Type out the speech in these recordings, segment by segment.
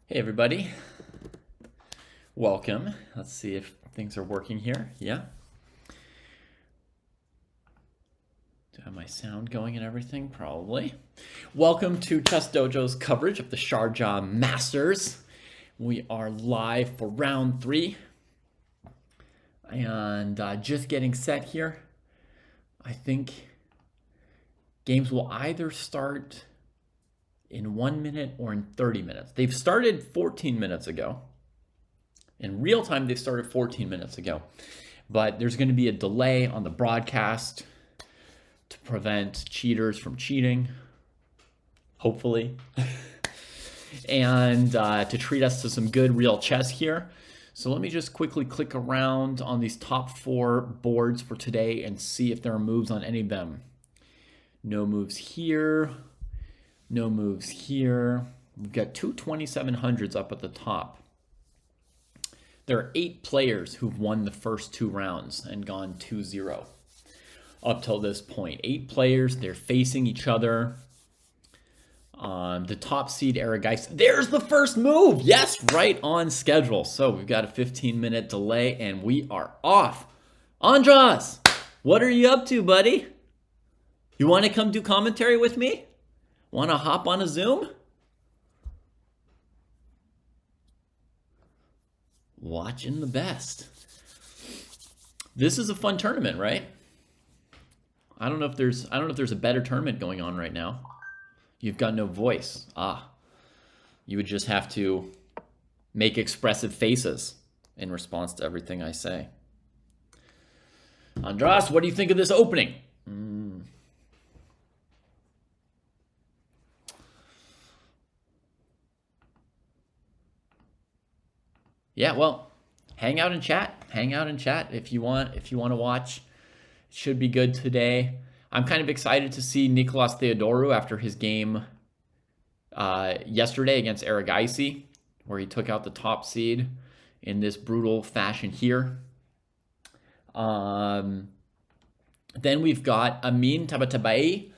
Hey everybody, welcome. Let's see if things are working here. Yeah. Do I have my sound going and everything? Probably. Welcome to Chess Dojo's coverage of the Sharjah Masters. We are live for round 3 and just getting set here. I think games will either start in 1 minute or in 30 minutes. They've started 14 minutes ago. In real time, they started 14 minutes ago. But there's going to be a delay on the broadcast to prevent cheaters from cheating, hopefully, and to treat us to some good real chess here. So let me just quickly click around on these top 4 boards for today and see if there are moves on any of them. No moves here. No moves here. We've got two 2700s up at the top. There are 8 players who've won the first 2 rounds and gone 2-0 up till this point. 8 players, they're facing each other. The top seed, Arageis. There's the first move. Yes, right on schedule. So we've got a 15-minute delay and we are off. Andras, what are you up to, buddy? You want to come do commentary with me? Want to hop on a Zoom? Watching the best. This is a fun tournament, right? I don't know if there's a better tournament going on right now. You've got no voice. You would just have to make expressive faces in response to everything I say. Andras, what do you think of this opening? Yeah, well, hang out and chat. Hang out and chat if you want to watch. It should be good today. I'm kind of excited to see Nicolas Theodorou after his game yesterday against Arageis, where he took out the top seed in this brutal fashion here. Then we've got Amin Tabatabai,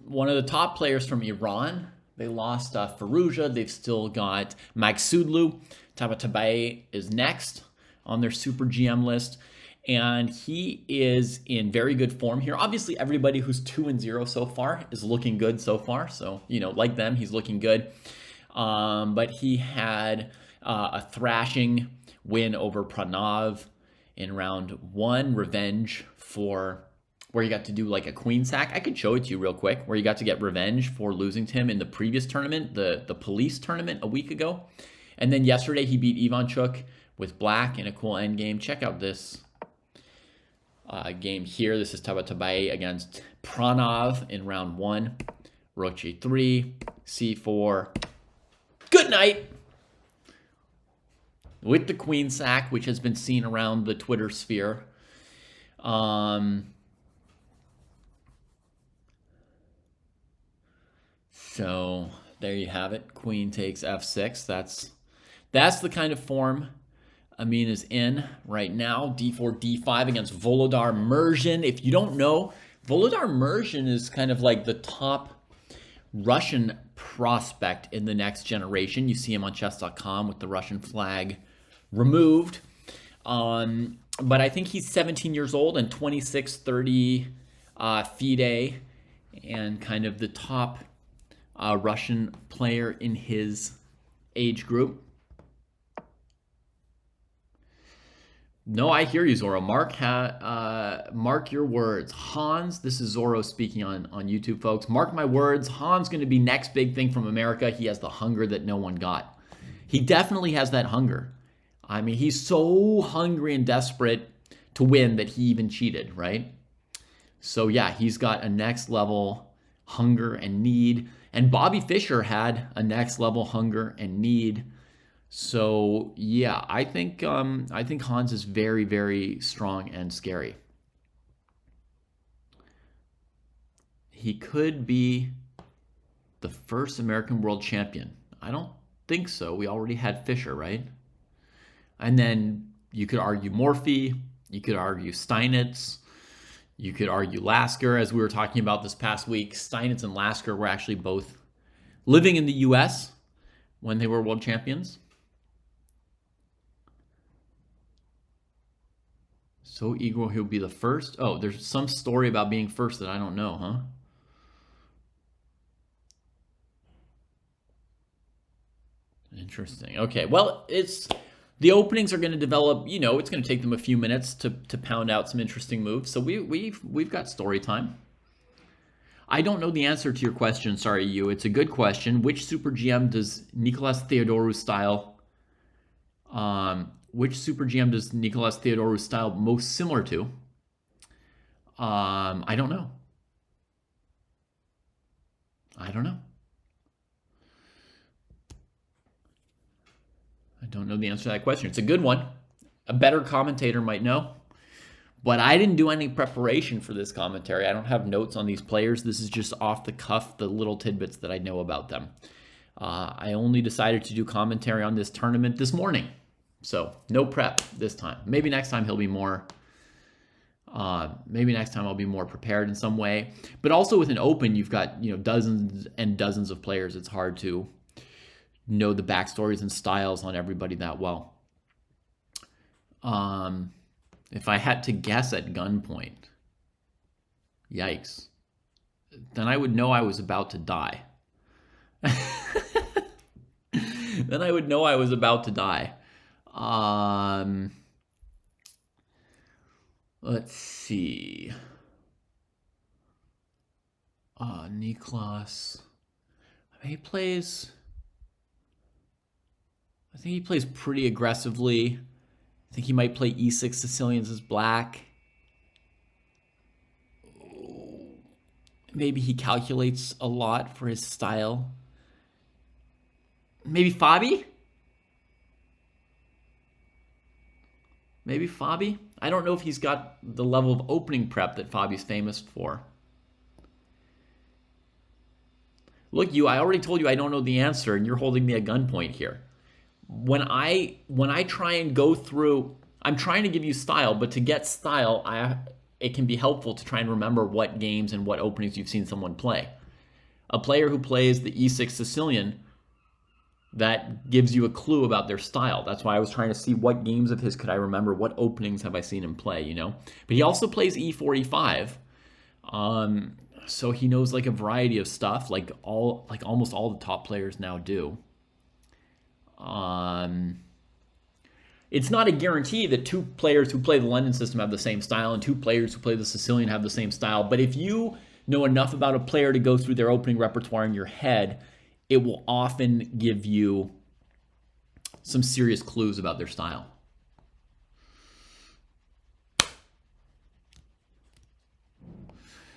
one of the top players from Iran. They lost Firouzja. They've still got Magsudlu. Tabatabai is next on their Super GM list. And he is in very good form here. Obviously, everybody who's 2-0 so far is looking good so far. So, like them, he's looking good. But he had a thrashing win over Pranav in round 1. Revenge for where you got to do like a queen sack. I could show it to you real quick, where you got to get revenge for losing to him in the previous tournament, the police tournament a week ago. And then yesterday he beat Ivanchuk with black in a cool endgame. Check out this game here. This is Tabatabai against Pranav in round 1. Rook g3, c4. Good night! With the queen sack, which has been seen around the Twitter sphere. So there you have it. Queen takes f6. That's the kind of form Amin is in right now. d4, d5 against Volodar Murzhin. If you don't know, Volodar Murzhin is kind of like the top Russian prospect in the next generation. You see him on chess.com with the Russian flag removed. But I think he's 17 years old and 2630 FIDE and kind of the top Russian player in his age group. No, I hear you, Zoro. Mark your words. Hans, this is Zoro speaking on YouTube, folks. Mark my words. Hans going to be next big thing from America. He has the hunger that no one got. He definitely has that hunger. I mean, he's so hungry and desperate to win that he even cheated, right? So yeah, he's got a next level hunger and need. And Bobby Fischer had a next level hunger and need. So yeah, I think Hans is very, very strong and scary. He could be the first American world champion. I don't think so. We already had Fischer, right? And then you could argue Morphy. You could argue Steinitz. You could argue Lasker, as we were talking about this past week. Steinitz and Lasker were actually both living in the US when they were world champions. So eager he'll be the first. Oh, there's some story about being first that I don't know, huh? Interesting. Okay, well, the openings are going to develop. You know, it's going to take them a few minutes to pound out some interesting moves. So we've got story time. I don't know the answer to your question. Sorry, you. It's a good question. Which Super GM does Nicolas Theodorou's style? Which Super GM does Nicolas Theodorou's style most similar to? I don't know. I don't know. I don't know the answer to that question. It's a good one. A better commentator might know. But I didn't do any preparation for this commentary. I don't have notes on these players. This is just off the cuff, the little tidbits that I know about them. I only decided to do commentary on this tournament this morning. So no prep this time. Maybe next time he'll be more... maybe next time I'll be more prepared in some way. But also with an open, you've got dozens and dozens of players. It's hard to know the backstories and styles on everybody that well. If I had to guess at gunpoint, yikes, then I would know I was about to die. Then I would know I was about to die. Let's see. Niklas. He plays... I think he plays pretty aggressively. I think he might play e6 Sicilians as black. Maybe he calculates a lot for his style. Maybe Fabi? Maybe Fabi? I don't know if he's got the level of opening prep that Fabi's famous for. Look, I already told you I don't know the answer, and you're holding me at gunpoint here. When I try and go through, I'm trying to give you style, but to get style, it can be helpful to try and remember what games and what openings you've seen someone play. A player who plays the e6 Sicilian, that gives you a clue about their style. That's why I was trying to see what games of his could I remember, what openings have I seen him play, But he also plays e4, e5. So he knows like a variety of stuff, like almost all the top players now do. It's not a guarantee that two players who play the London system have the same style and two players who play the Sicilian have the same style. But if you know enough about a player to go through their opening repertoire in your head, it will often give you some serious clues about their style.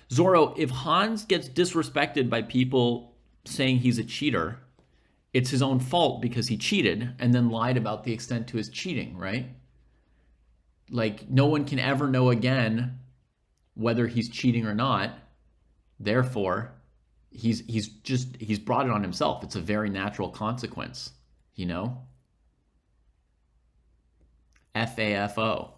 Zorro, if Hans gets disrespected by people saying he's a cheater, it's his own fault because he cheated and then lied about the extent to his cheating, right? Like, no one can ever know again whether he's cheating or not. Therefore, he's brought it on himself. It's a very natural consequence, FAFO.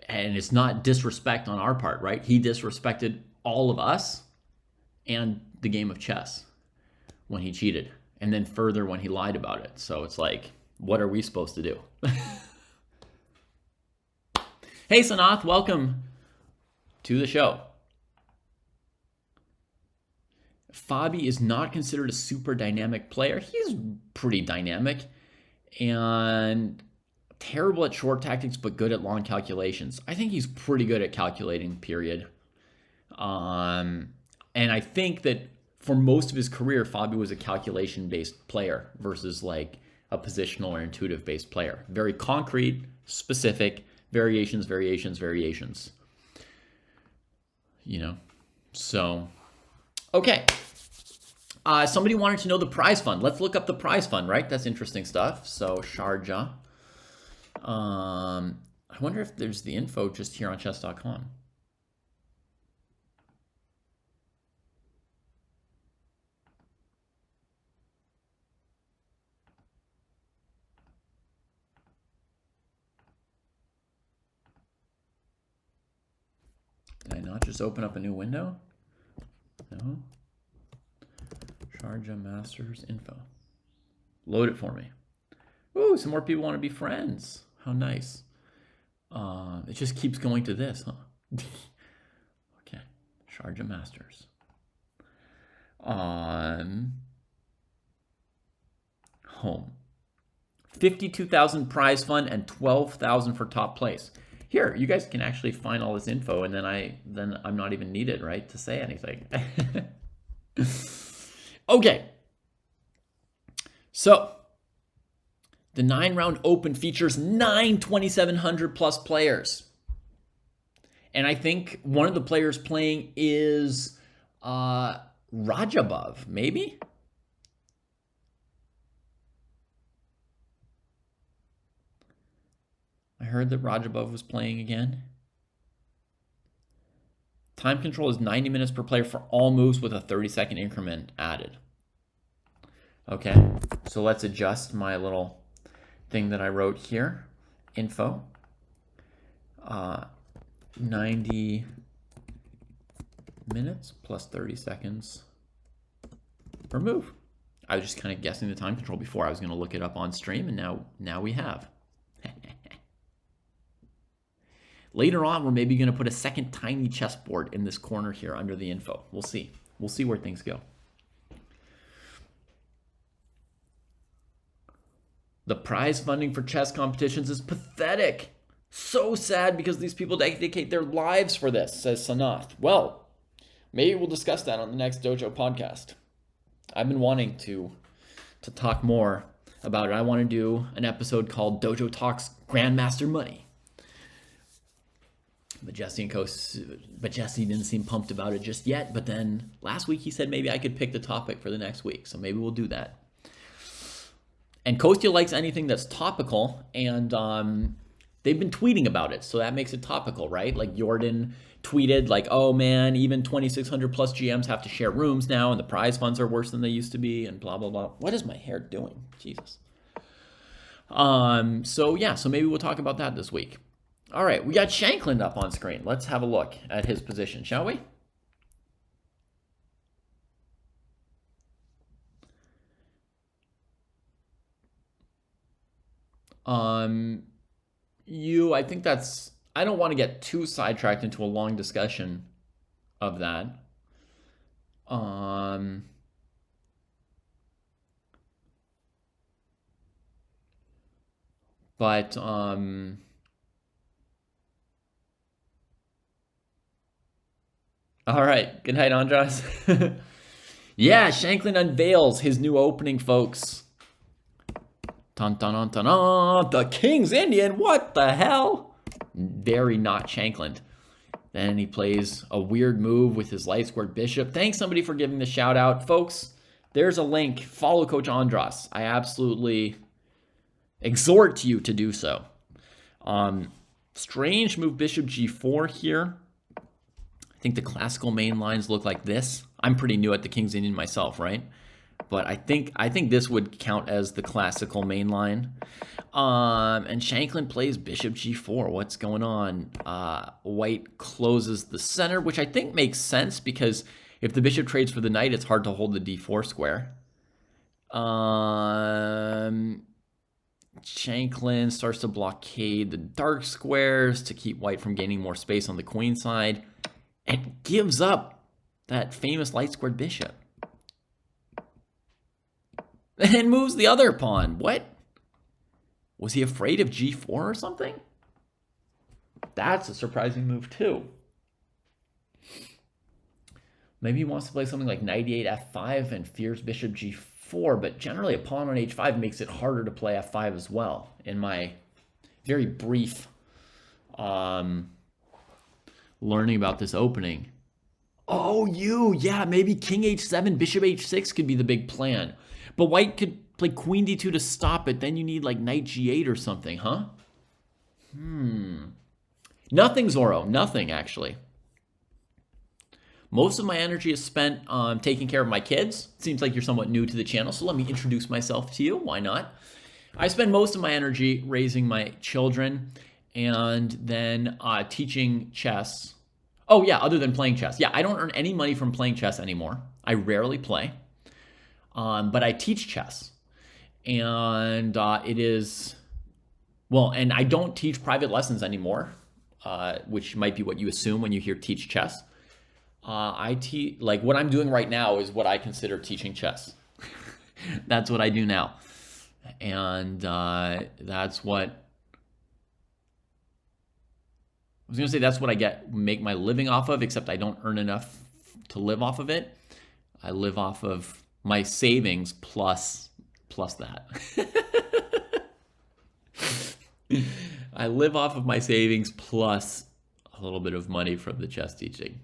And it's not disrespect on our part, right? He disrespected all of us and the game of chess when he cheated, and then further when he lied about it. So it's like, what are we supposed to do? Hey, Sanath, welcome to the show. Fabi is not considered a super dynamic player. He's pretty dynamic and terrible at short tactics, but good at long calculations. I think he's pretty good at calculating, period. And I think that for most of his career, Fabi was a calculation-based player versus like a positional or intuitive-based player. Very concrete, specific, variations. So, okay. Somebody wanted to know the prize fund. Let's look up the prize fund, right? That's interesting stuff. So, Sharjah. I wonder if there's the info just here on chess.com. Did I not just open up a new window? No. Sharjah Masters info. Load it for me. Ooh, some more people want to be friends. How nice. It just keeps going to this, huh? Okay. Sharjah Masters. On home. 52,000 prize fund and 12,000 for top place. Here, you guys can actually find all this info, and then I'm not even needed, right, to say anything. Okay. So, the 9-round open features 9 2,700 plus players. And I think one of the players playing is Rajabov, maybe? I heard that Rajabov was playing again. Time control is 90 minutes per player for all moves with a 30-second increment added. Okay, so let's adjust my little thing that I wrote here. Info. 90 minutes plus 30 seconds per move. I was just kind of guessing the time control before. I was going to look it up on stream, and now we have. Later on, we're maybe going to put a second tiny chessboard in this corner here under the info. We'll see. We'll see where things go. The prize funding for chess competitions is pathetic. So sad because these people dedicate their lives for this, says Sanath. Well, maybe we'll discuss that on the next Dojo podcast. I've been wanting to talk more about it. I want to do an episode called Dojo Talks Grandmaster Money. But Jesse didn't seem pumped about it just yet. But then last week he said maybe I could pick the topic for the next week. So maybe we'll do that. And Kostya likes anything that's topical. And they've been tweeting about it. So that makes it topical, right? Like Jordan tweeted like, oh man, even 2,600 plus GMs have to share rooms now. And the prize funds are worse than they used to be. And blah, blah, blah. What is my hair doing? Jesus. So yeah, so maybe we'll talk about that this week. All right, we got Shanklin up on screen. Let's have a look at his position, shall we? I think that's, I don't want to get too sidetracked into a long discussion of that. All right. Good night, Andras. Yeah, Shanklin unveils his new opening, folks. Dun, dun, dun, dun, dun. The King's Indian. What the hell? Very not Shanklin. Then he plays a weird move with his light squared bishop. Thanks, somebody, for giving the shout out. Folks, there's a link. Follow Coach Andras. I absolutely exhort you to do so. Strange move bishop g4 here. I think the classical main lines look like this. I'm pretty new at the King's Indian myself, right? But I think this would count as the classical main line. And Shanklin plays bishop g4. What's going on? White closes the center, which I think makes sense because if the bishop trades for the knight, it's hard to hold the d4 square. Shanklin starts to blockade the dark squares to keep white from gaining more space on the queen side. And gives up that famous light squared bishop. And moves the other pawn. What? Was he afraid of g4 or something? That's a surprising move too. Maybe he wants to play something like knight e8 f5 and fears bishop g4, but generally a pawn on h5 makes it harder to play f5 as well, in my very brief learning about this opening. Oh, yeah, maybe king h7, bishop h6 could be the big plan. But white could play queen d2 to stop it. Then you need like knight g8 or something, huh? Nothing, Zorro. Nothing, actually. Most of my energy is spent taking care of my kids. It seems like you're somewhat new to the channel, so let me introduce myself to you. Why not? I spend most of my energy raising my children and then teaching chess Oh yeah, other than playing chess. Yeah, I don't earn any money from playing chess anymore. I rarely play, but I teach chess, and it is well, and I don't teach private lessons anymore, which might be what you assume when you hear teach chess. I teach like what I'm doing right now is what I consider teaching chess. That's what I do now, and that's what I was gonna say. That's what I make my living off of. Except I don't earn enough to live off of it. I live off of my savings plus that. I live off of my savings plus a little bit of money from the chess teaching.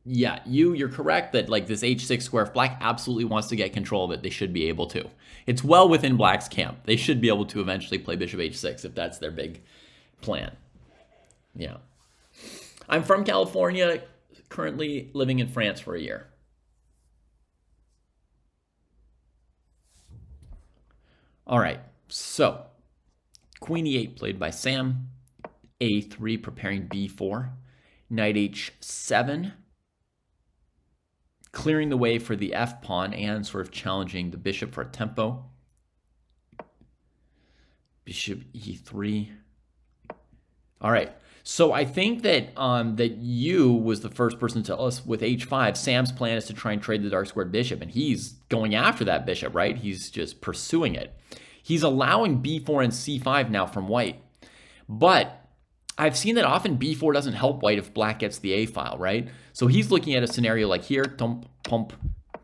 Yeah, you're correct that like this h6 square, if black absolutely wants to get control of it, they should be able to. It's well within black's camp. They should be able to eventually play bishop h6 if that's their big plan. Yeah. I'm from California, currently living in France for a year. All right, so queen e8 played by Sam, a3 preparing b4, knight h7, clearing the way for the f pawn and sort of challenging the bishop for a tempo. Bishop e3. All right. So I think that that you was the first person to tell us with h5, Sam's plan is to try and trade the dark squared bishop, and he's going after that bishop, right? He's just pursuing it. He's allowing b4 and c5 now from white. But I've seen that often b4 doesn't help white if black gets the a file, right? So he's looking at a scenario like here, dump, pump,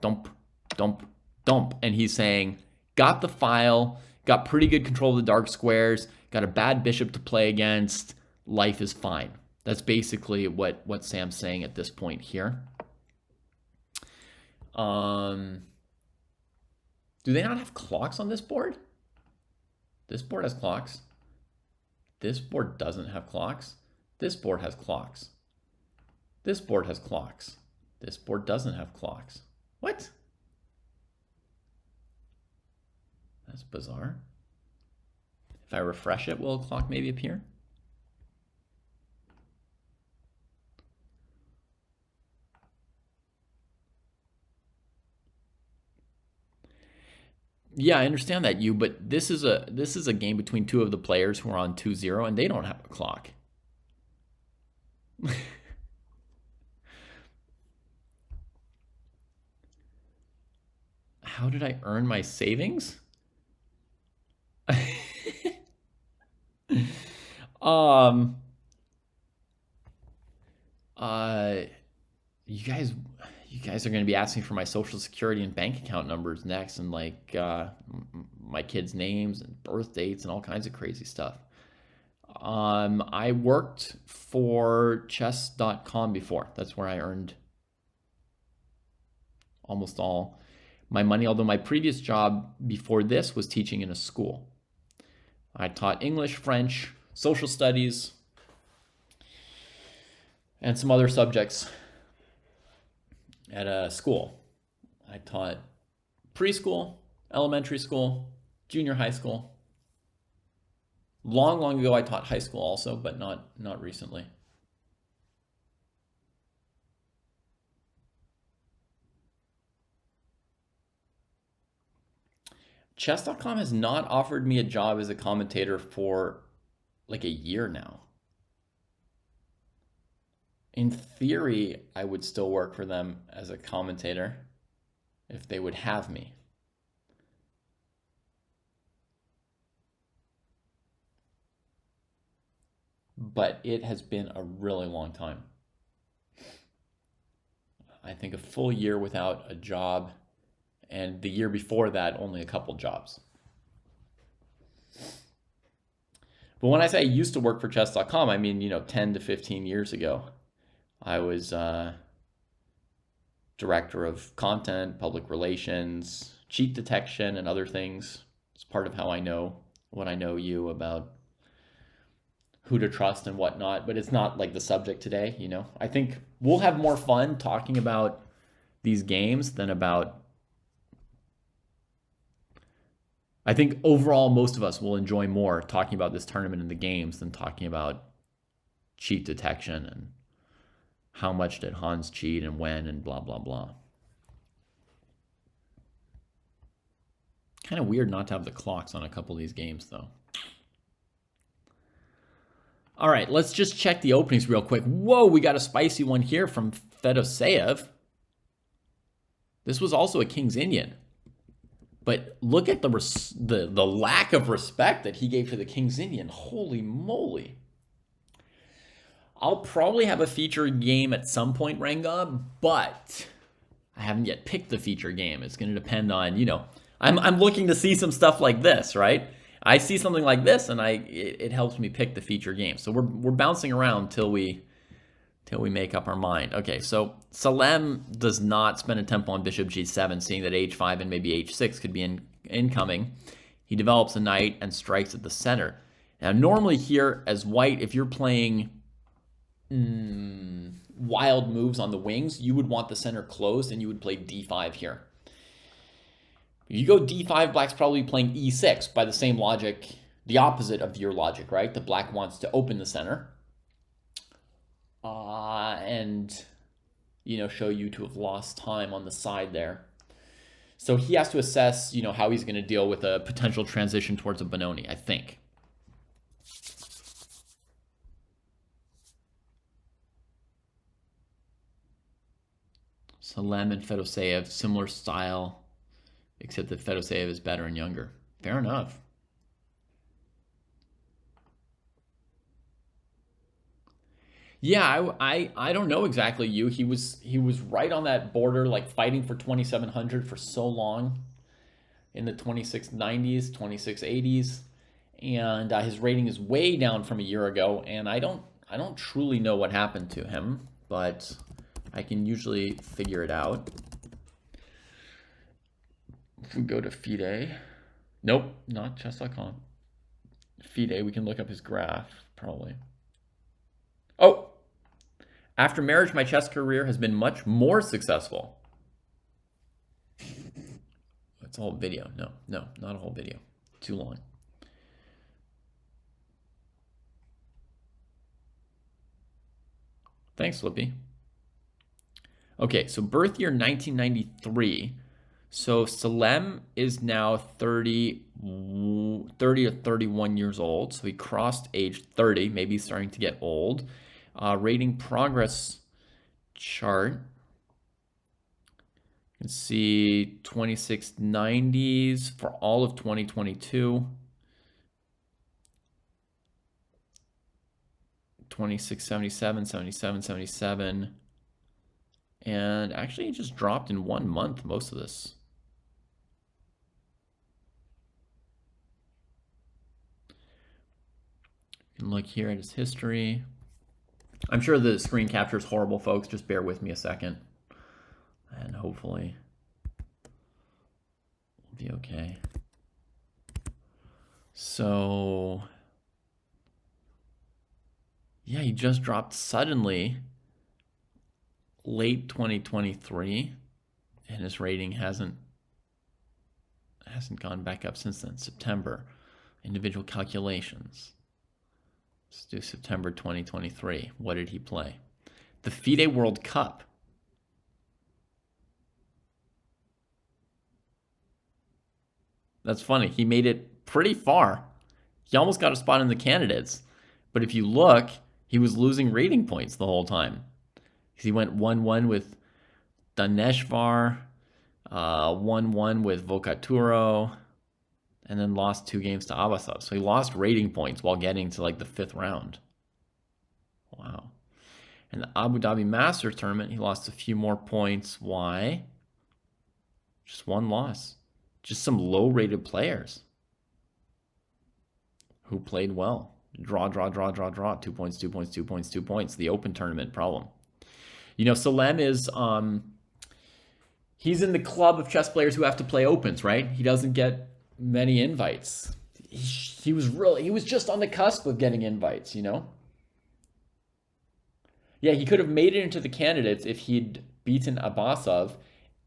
dump, dump, dump, and he's saying, got the file, got pretty good control of the dark squares, got a bad bishop to play against, life is fine. That's basically what Sam's saying at this point here. Do they not have clocks on this board? This board has clocks. This board doesn't have clocks. This board has clocks. This board has clocks. This board doesn't have clocks. What? That's bizarre. If I refresh it, will a clock maybe appear? Yeah, I understand that, but this is a game between two of the players who are on 2-0 and they don't have a clock. How did I earn my savings? You guys are going to be asking for my social security and bank account numbers next, and like my kids' names and birth dates and all kinds of crazy stuff. I worked for chess.com before. That's where I earned almost all my money, although my previous job before this was teaching in a school. I taught English, French, social studies, and some other subjects at a school. I taught preschool, elementary school, junior high school. Long ago I taught high school also, but not recently. Chess.com has not offered me a job as a commentator for like a year now. In theory, I would still work for them as a commentator if they would have me. But it has been a really long time. I think a full year without a job, and the year before that, only a couple jobs. But when I say I used to work for chess.com, I mean, 10 to 15 years ago. I was director of content, public relations, cheat detection, and other things. It's part of how I know what I know you about who to trust and whatnot, but it's not like the subject today, I think we'll have more fun talking about these games than about... I think overall most of us will enjoy more talking about this tournament and the games than talking about cheat detection and how much did Hans cheat and when and blah, blah, blah. Kind of weird not to have the clocks on a couple of these games, though. All right, let's just check the openings real quick. Whoa, we got a spicy one here from Fedoseev. This was also a King's Indian. But look at the lack of respect that he gave to the King's Indian. Holy moly. I'll probably have a featured game at some point, Ranga, but I haven't yet picked the feature game. It's going to depend on, you know, I'm looking to see some stuff like this, right? I see something like this, and it helps me pick the feature game. So we're bouncing around till we make up our mind. Okay, so Salem does not spend a tempo on bishop g7, seeing that h5 and maybe h6 could be incoming. He develops a knight and strikes at the center. Now, normally here as white, if you're playing wild moves on the wings, you would want the center closed, and you would play d5 here. If you go d5, black's probably playing e6 by the same logic, the opposite of your logic, right? The black wants to open the center. And, you know, show you to have lost time on the side there. So he has to assess, you know, how he's going to deal with a potential transition towards a Benoni, I think. Salem and Fedoseev, similar style, except that Fedoseev is better and younger. Fair enough. Yeah, I don't know exactly you. He was right on that border, like fighting for 2,700 for so long in the 2690s, 2680s, and his rating is way down from a year ago. And I don't truly know what happened to him, but I can usually figure it out. If we go to FIDE, nope, not chess.com. FIDE, we can look up his graph probably. Oh, after marriage, my chess career has been much more successful. That's a whole video. No, not a whole video. Too long. Thanks, Flippy. Okay, so birth year 1993. So Salem is now 30 to 31 years old. So he crossed age 30, maybe starting to get old. Rating progress chart. You can see 2690s for all of 2022. 2677, 77, 77. And actually, it just dropped in 1 month, most of this. You can look here at his history. I'm sure the screen capture is horrible, folks. Just bear with me a second. And hopefully we'll be okay. So, yeah, he just dropped suddenly late 2023, and his rating hasn't gone back up since then. September, individual calculations. Let's do September 2023. What did he play? The FIDE World Cup. That's funny. He made it pretty far. He almost got a spot in the candidates. But if you look, he was losing rating points the whole time. He went 1-1 with Daneshvar, 1-1 with Vocaturo, and then lost 2 games to Abasov. So he lost rating points while getting to like the 5th round. Wow. And the Abu Dhabi Masters tournament, he lost a few more points. Why? Just 1 loss. Just some low-rated players who played well. Draw. 2 points, 2 points, 2 points, 2 points. The Open tournament problem. You know, Salem is... he's in the club of chess players who have to play Opens, right? He doesn't get many invites. He was just on the cusp of getting invites, you know? Yeah, he could have made it into the candidates if he'd beaten Abasov,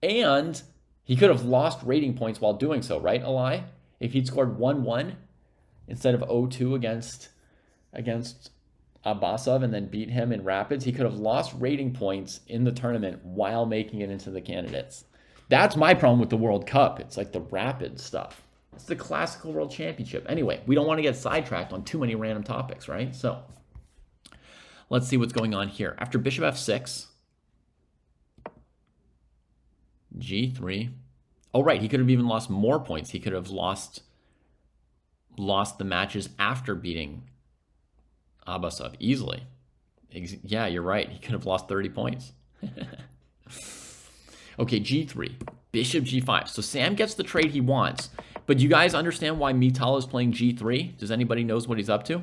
and he could have lost rating points while doing so, right, Alai? If he'd scored 1-1 instead of 0-2 against Abbasov and then beat him in Rapids, he could have lost rating points in the tournament while making it into the candidates. That's my problem with the World Cup. It's like the rapid stuff. It's the classical world championship. Anyway, we don't want to get sidetracked on too many random topics, right? So let's see what's going on here. After bishop f6, g3. Oh, right. He could have even lost more points. He could have lost the matches after beating Abbasov easily. Yeah, you're right. He could have lost 30 points. Okay, g3, bishop g5. So Sam gets the trade he wants. But you guys understand why Mittal is playing g3? Does anybody knows what he's up to?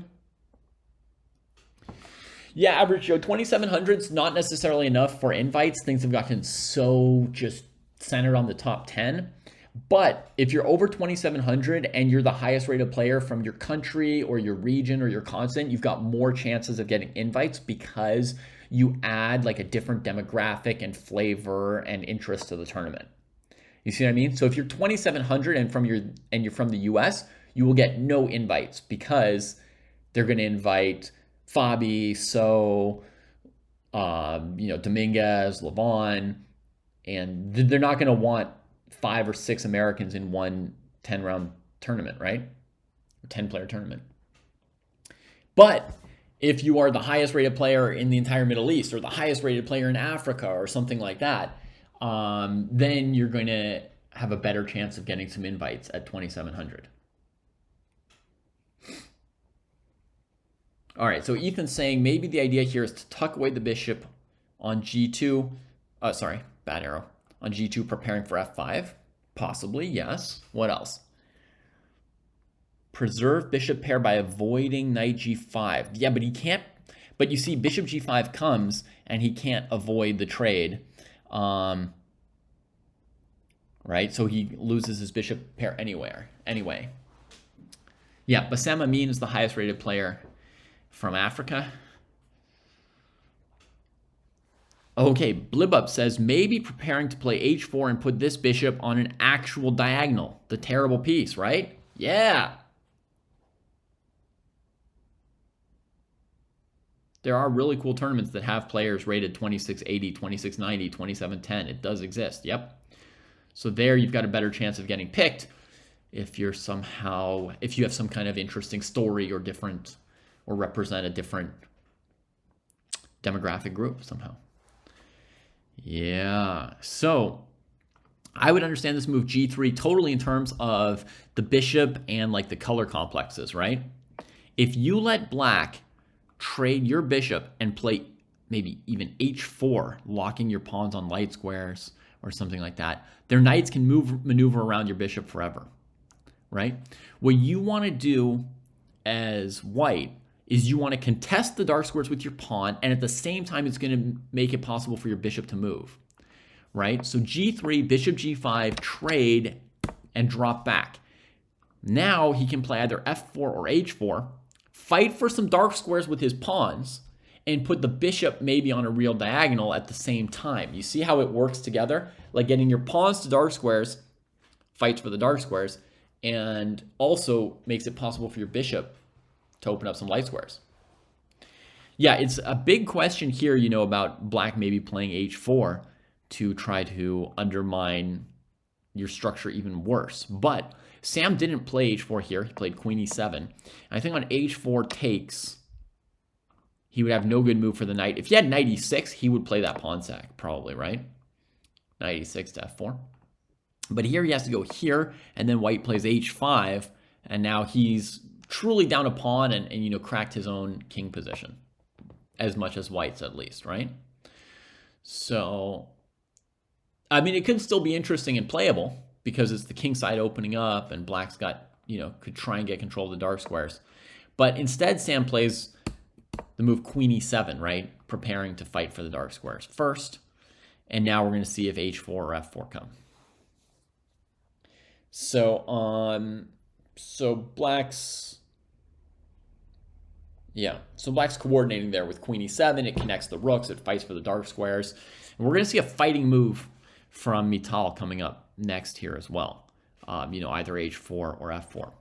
Yeah, Average Joe, 2,700 is not necessarily enough for invites. Things have gotten so just centered on the top 10. But if you're over 2,700 and you're the highest rated player from your country or your region or your continent, you've got more chances of getting invites because you add like a different demographic and flavor and interest to the tournament. You see what I mean? So if you're 2,700 and you're from the US, you will get no invites because they're going to invite Fabi, So, Dominguez, Levon, and they're not going to want 5 or 6 Americans in one 10-round tournament, right? Or 10-player tournament. But if you are the highest rated player in the entire Middle East or the highest rated player in Africa or something like that, then you're going to have a better chance of getting some invites at 2,700. All right, so Ethan's saying maybe the idea here is to tuck away the bishop on g2. Sorry, bad arrow. On g2, preparing for f5. Possibly, yes. What else? Preserve bishop pair by avoiding knight g5. Yeah, but he can't. But you see, bishop g5 comes, and he can't avoid the trade. Right? So he loses his bishop pair anyway. Yeah, Bassam Amin is the highest rated player from Africa. Okay, Blibup says, maybe preparing to play h4 and put this bishop on an actual diagonal. The terrible piece, right? Yeah. There are really cool tournaments that have players rated 2680, 2690, 2710. It does exist, yep. So there you've got a better chance of getting picked if you have some kind of interesting story or represent a different demographic group somehow. Yeah, so I would understand this move g3 totally in terms of the bishop and like the color complexes, right? If you let black trade your bishop and play maybe even h4, locking your pawns on light squares or something like that, their knights can maneuver around your bishop forever, right? What you want to do as white is you want to contest the dark squares with your pawn, and at the same time, it's going to make it possible for your bishop to move, right? So g3, bishop g5, trade, and drop back. Now he can play either f4 or h4, fight for some dark squares with his pawns, and put the bishop maybe on a real diagonal at the same time. You see how it works together? Like getting your pawns to dark squares, fights for the dark squares, and also makes it possible for your bishop to open up some light squares. Yeah, it's a big question here, about black maybe playing h4 to try to undermine your structure even worse. But Sam didn't play h4 here. He played queen e7. And I think on h4 takes, he would have no good move for the knight. If he had knight e6, he would play that pawn sack probably, right? Knight e6 to f4. But here he has to go here, and then white plays h5, and now he's truly down a pawn and cracked his own king position, as much as white's at least, right? So, I mean, it could still be interesting and playable because it's the king side opening up and black's got, could try and get control of the dark squares. But instead, Sam plays the move queen e7, right? Preparing to fight for the dark squares first. And now we're going to see if h4 or f4 come. So black's coordinating there with queen e7. It connects the rooks. It fights for the dark squares. And we're going to see a fighting move from Mittal coming up next here as well. Either h4 or f4.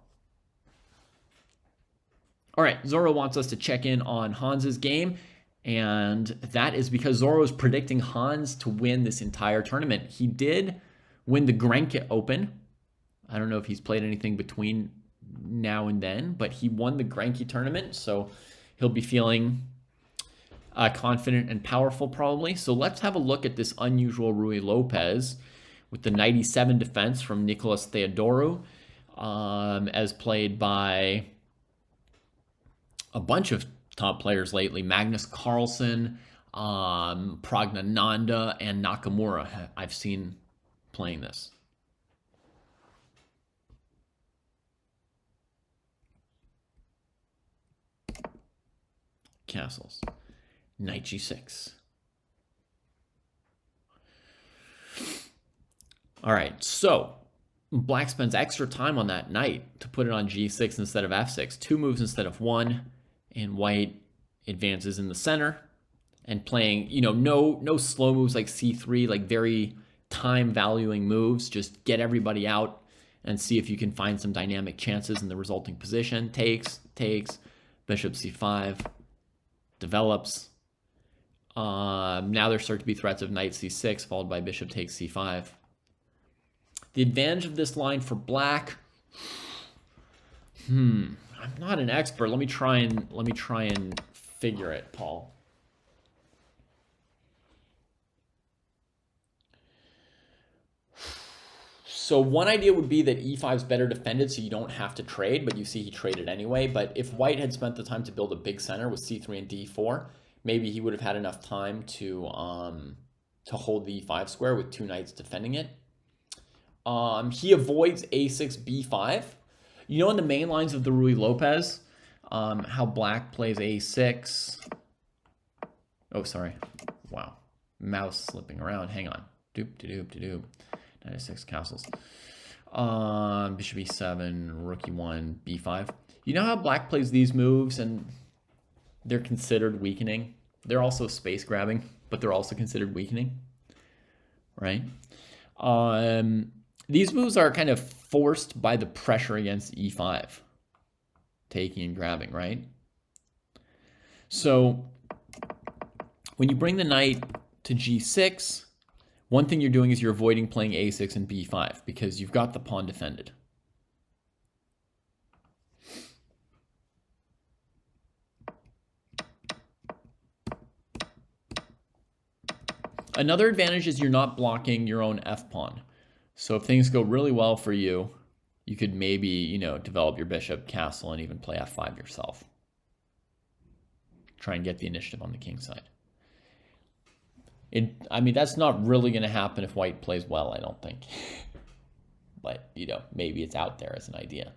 All right, Zorro wants us to check in on Hans's game, and that is because Zorro is predicting Hans to win this entire tournament. He did win the Grenke Open. I don't know if he's played anything between now and then, but he won the Grenke tournament, so he'll be feeling confident and powerful probably. So let's have a look at this unusual Ruy Lopez with the 97 defense from Nicolas Theodorou, as played by a bunch of top players lately. Magnus Carlsen, Praggnanandhaa, and Nakamura I've seen playing this. Castles. Knight g6. All right, so Black spends extra time on that knight to put it on g6 instead of f6. 2 moves instead of 1, and White advances in the center and playing, no slow moves like c3, like very time valuing moves. Just get everybody out and see if you can find some dynamic chances in the resulting position. Takes, bishop c5, develops. Now there start to be threats of knight c6 followed by bishop takes c5. The advantage of this line for Black, I'm not an expert. Let me try and figure it, Paul. So one idea would be that e5 is better defended, so you don't have to trade, but you see he traded anyway. But if White had spent the time to build a big center with c3 and d4, maybe he would have had enough time to hold the e5 square with 2 knights defending it. He avoids a6, b5. In the main lines of the Ruy Lopez, how Black plays a6. Oh, sorry. Wow. Mouse slipping around. Hang on. Doop. Knight a6, castles. Bishop e7, rook e1, b5. You know how Black plays these moves and they're considered weakening? They're also space grabbing, but they're also considered weakening, right? These moves are kind of forced by the pressure against e5, taking and grabbing, right? So when you bring the knight to g6, one thing you're doing is you're avoiding playing a6 and b5 because you've got the pawn defended. Another advantage is you're not blocking your own f-pawn. So if things go really well for you, you could maybe, develop your bishop, castle, and even play f5 yourself. Try and get the initiative on the king side. That's not really going to happen if White plays well, I don't think. But, maybe it's out there as an idea.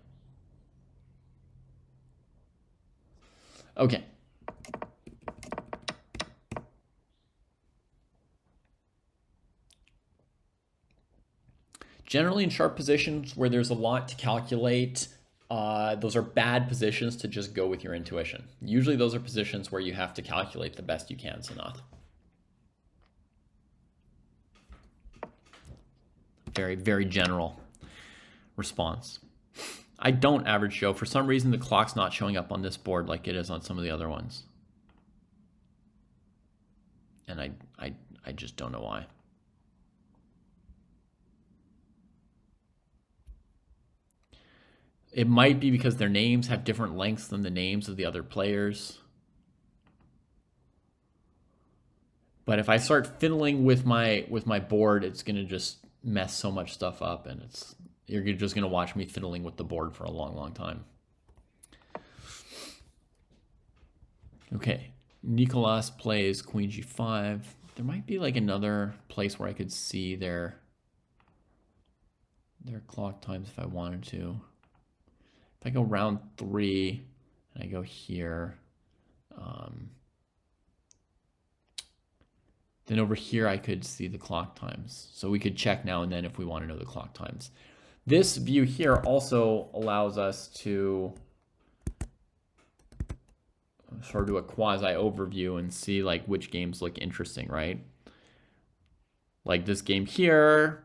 Okay. Generally in sharp positions where there's a lot to calculate, those are bad positions to just go with your intuition. Usually those are positions where you have to calculate the best you can, Sanath. Very, very general response. I don't average Joe. For some reason, the clock's not showing up on this board like it is on some of the other ones. And I just don't know why. It might be because their names have different lengths than the names of the other players. But if I start fiddling with my board, it's going to just mess so much stuff up, and you're just going to watch me fiddling with the board for a long, long time. Okay, Nicolas plays queen g5. There might be like another place where I could see their clock times if I wanted to. If I go round 3 and I go here, then over here I could see the clock times. So we could check now and then if we want to know the clock times. This view here also allows us to sort of do a quasi overview and see like which games look interesting, right? Like this game here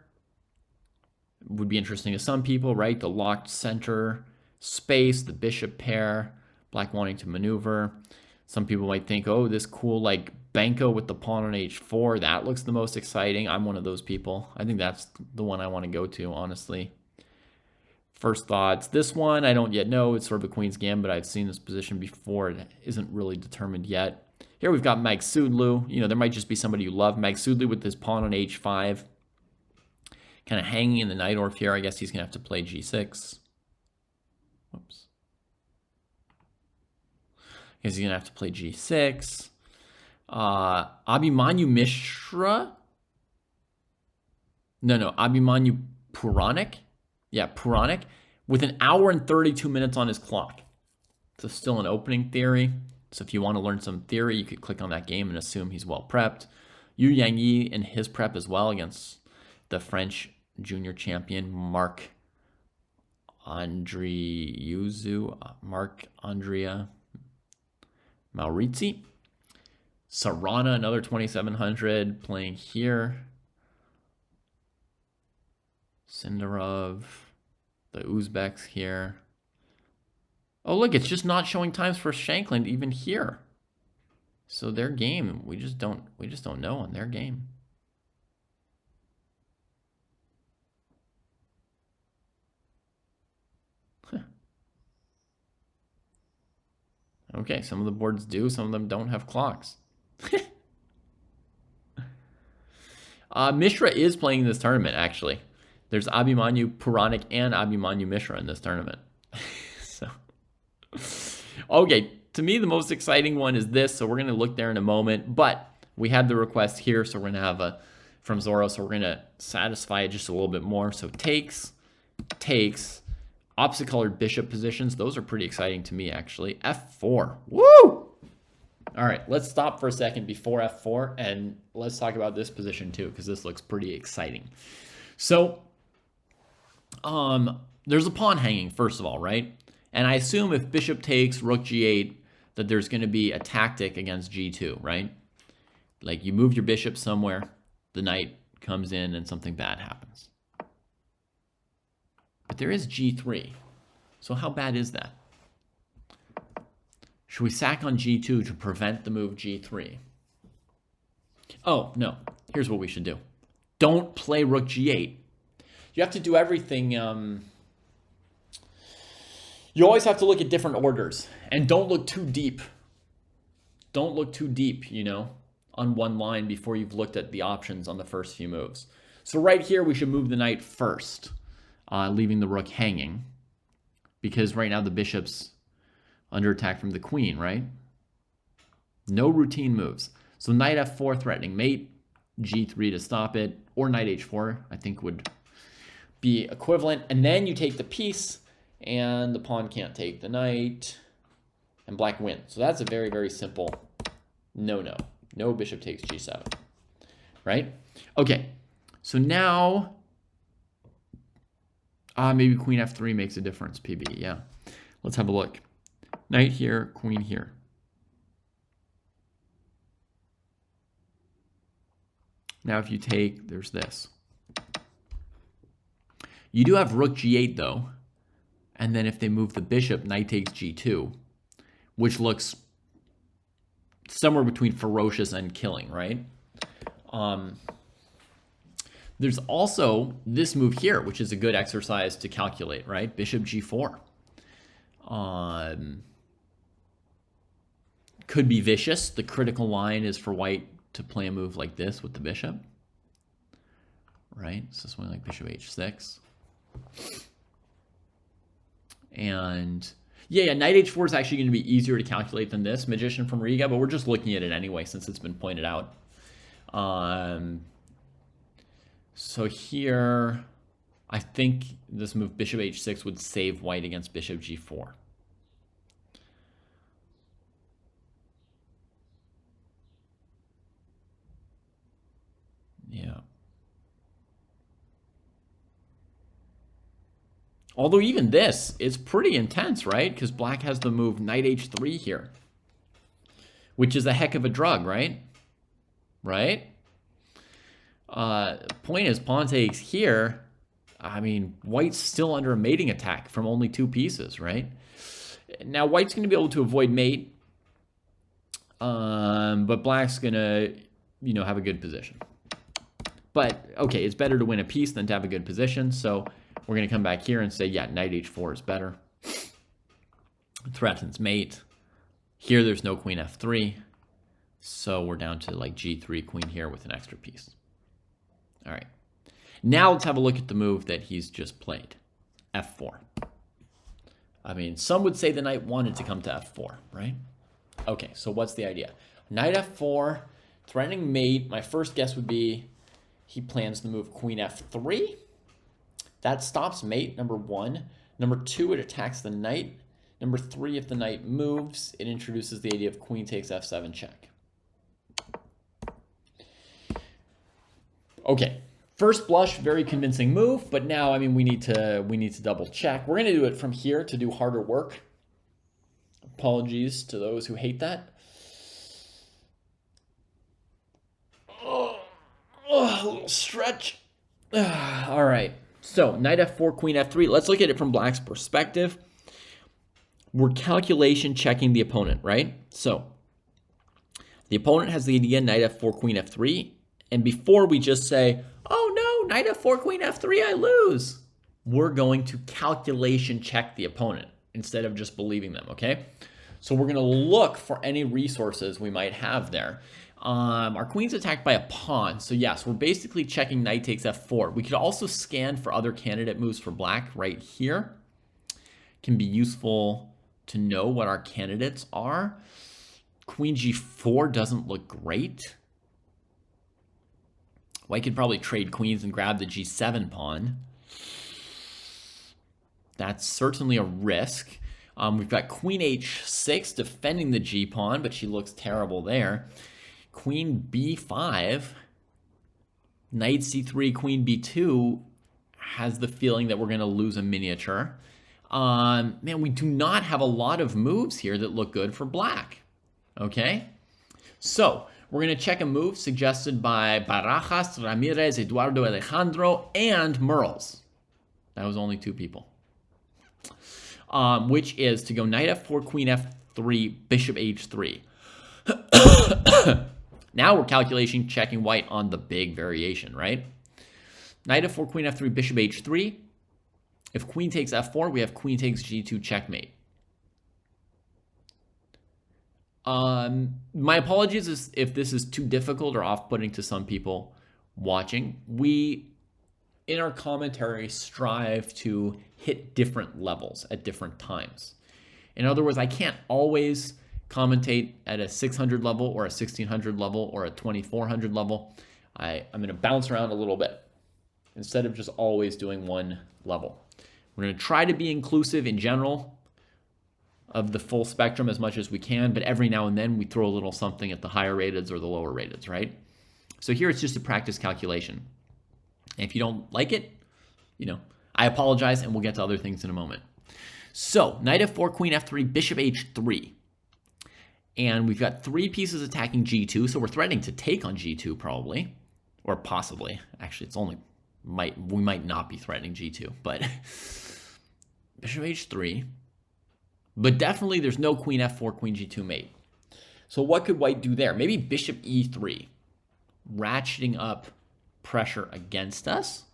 would be interesting to some people, right? The locked center space, the bishop pair, Black wanting to maneuver. Some people might think, oh, this cool like Banco with the pawn on h4, that looks the most exciting. I'm one of those people. I think that's the one I want to go to, honestly. First thoughts. This one, I don't yet know. It's sort of a Queen's Gambit. I've seen this position before. It isn't really determined yet. Here we've got Magsudlu. You know, there might just be somebody you love. Magsudlu with his pawn on h5. Kind of hanging in the Najdorf here. I guess he's going to have to play g6. Whoops. I guess he's going to have to play g6. Abhimanyu Mishra? No. Abhimanyu Puranik? Yeah, Puranik. With an hour and 32 minutes on his clock. So still an opening theory. So if you want to learn some theory, you could click on that game and assume he's well prepped. Yu Yangyi in his prep as well against the French junior champion Marc-Andrea Maurizi. Sarana, another 2700 playing here. Sindarov, the Uzbeks here. Oh, look, it's just not showing times for Shankland even here. So their game, we just don't know on their game. Okay, some of the boards do, some of them don't have clocks. Mishra is playing this tournament, actually. There's Abhimanyu Puranik and Abhimanyu Mishra in this tournament. So, okay, to me, the most exciting one is this, so we're going to look there in a moment. But we had the request here, so we're going to have a from Zorro, so we're going to satisfy it just a little bit more. So takes, opposite colored bishop positions. Those are pretty exciting to me, actually. F4. Woo! All right, let's stop for a second before F4, and let's talk about this position too, because this looks pretty exciting. So, there's a pawn hanging, first of all, right? And I assume if bishop takes, rook g8, that there's going to be a tactic against g2, right? Like you move your bishop somewhere, the knight comes in, and something bad happens. But there is g3. So how bad is that? Should we sack on g2 to prevent the move g3? Oh, no. Here's what we should do. Don't play rook g8. You have to do everything. You always have to look at different orders. And don't look too deep. Don't look too deep, you know, on one line before you've looked at the options on the first few moves. So right here, we should move the knight first, leaving the rook hanging. Because right now the bishop's under attack from the queen, right? No routine moves. So knight f4 threatening mate, g3 to stop it, or knight h4 I think would be equivalent. And then you take the piece, and the pawn can't take the knight, and black wins. So that's a very, very simple no-no. No bishop takes g7, right? Okay, so now maybe queen f3 makes a difference, PB, yeah. Let's have a look. Knight here, queen here. Now if you take, there's this. You do have rook g8 though. And then if they move the bishop, knight takes g2, which looks somewhere between ferocious and killing, right? There's also this move here, which is a good exercise to calculate, right? Bishop g4. Could be vicious. The critical line is for white to play a move like this with the bishop, right? So something like bishop h6. And yeah, knight h4 is actually going to be easier to calculate than this, Magician from Riga, but we're just looking at it anyway since it's been pointed out. So here, I think this move bishop h6 would save white against bishop g4. Yeah. Although even this is pretty intense, right? Because black has the move knight h3 here, which is a heck of a drug, right? Right? Point is, pawn takes here. I mean, white's still under a mating attack from only two pieces, right? Now, white's going to be able to avoid mate, but black's going to, have a good position. But, okay, it's better to win a piece than to have a good position, so we're going to come back here and say, yeah, knight h4 is better. Threatens mate. Here, there's no queen f3, so we're down to, like, g3 queen here with an extra piece. All right. Now let's have a look at the move that he's just played, f4. I mean, some would say the knight wanted to come to f4, right? Okay, so what's the idea? Knight f4, threatening mate. My first guess would be he plans to move queen f3. That stops mate, number one. Number two, it attacks the knight. Number three, if the knight moves, it introduces the idea of queen takes f7 check. Okay, first blush, very convincing move, but now, I mean, we need to double check. We're going to do it from here to do harder work. Apologies to those who hate that. A little stretch. All right. So knight f4, queen f3. Let's look at it from black's perspective. We're calculation checking the opponent, right? So the opponent has the idea knight f4, queen f3. And before we just say, oh no, knight f4, queen f3, I lose. We're going to calculation check the opponent instead of just believing them, okay? So we're going to look for any resources we might have there. Our queen's attacked by a pawn. So yes, we're basically checking knight takes f4. We could also scan for other candidate moves for black right here. Can be useful to know what our candidates are. Queen g4 doesn't look great. White could probably trade queens and grab the g7 pawn. That's certainly a risk. We've got queen h6 defending the g pawn, but she looks terrible there. Queen b5, knight c3, queen b2 has the feeling that we're going to lose a miniature. Man, we do not have a lot of moves here that look good for black. Okay? So, we're going to check a move suggested by Barajas, Ramirez, Eduardo Alejandro, and Merles. That was only 2 people. Which is to go knight f4, queen f3, bishop h3. Now we're calculation checking white on the big variation, right? Knight f4, queen f3, bishop h3. If queen takes f4, we have queen takes g2 checkmate. My apologies if this is too difficult or off-putting to some people watching. We, in our commentary, strive to hit different levels at different times. In other words, I can't always commentate at a 600 level or a 1600 level or a 2400 level. I'm going to bounce around a little bit instead of just always doing one level. We're going to try to be inclusive in general of the full spectrum as much as we can, but every now and then we throw a little something at the higher rateds or the lower rateds, right? So here it's just a practice calculation. And if you don't like it, I apologize, and we'll get to other things in a moment. So, knight f4, queen f3, bishop h3. And we've got 3 pieces attacking g2, so we're threatening to take on g2 probably, or possibly. Actually, we might not be threatening g2, but bishop h3. But definitely there's no queen f4, queen g2 mate. So what could white do there? Maybe bishop e3, ratcheting up pressure against us.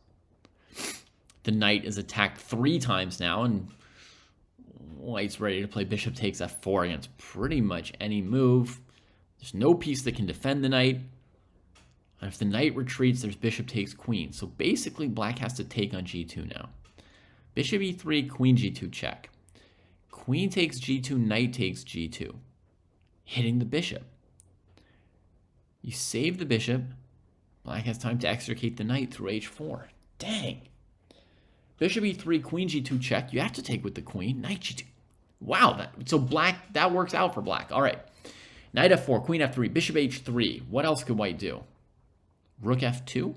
The knight is attacked 3 times now, and white's ready to play bishop takes f4 against pretty much any move. There's no piece that can defend the knight. And if the knight retreats, there's bishop takes queen. So basically, black has to take on g2 now. Bishop e3, queen g2 check. Queen takes g2, knight takes g2. Hitting the bishop. You save the bishop. Black has time to extricate the knight through h4. Dang. Bishop e3, queen g2 check. You have to take with the queen. Knight g2. Wow. So black, that works out for black. All right. Knight f4, queen f3, bishop h3. What else could white do? Rook f2?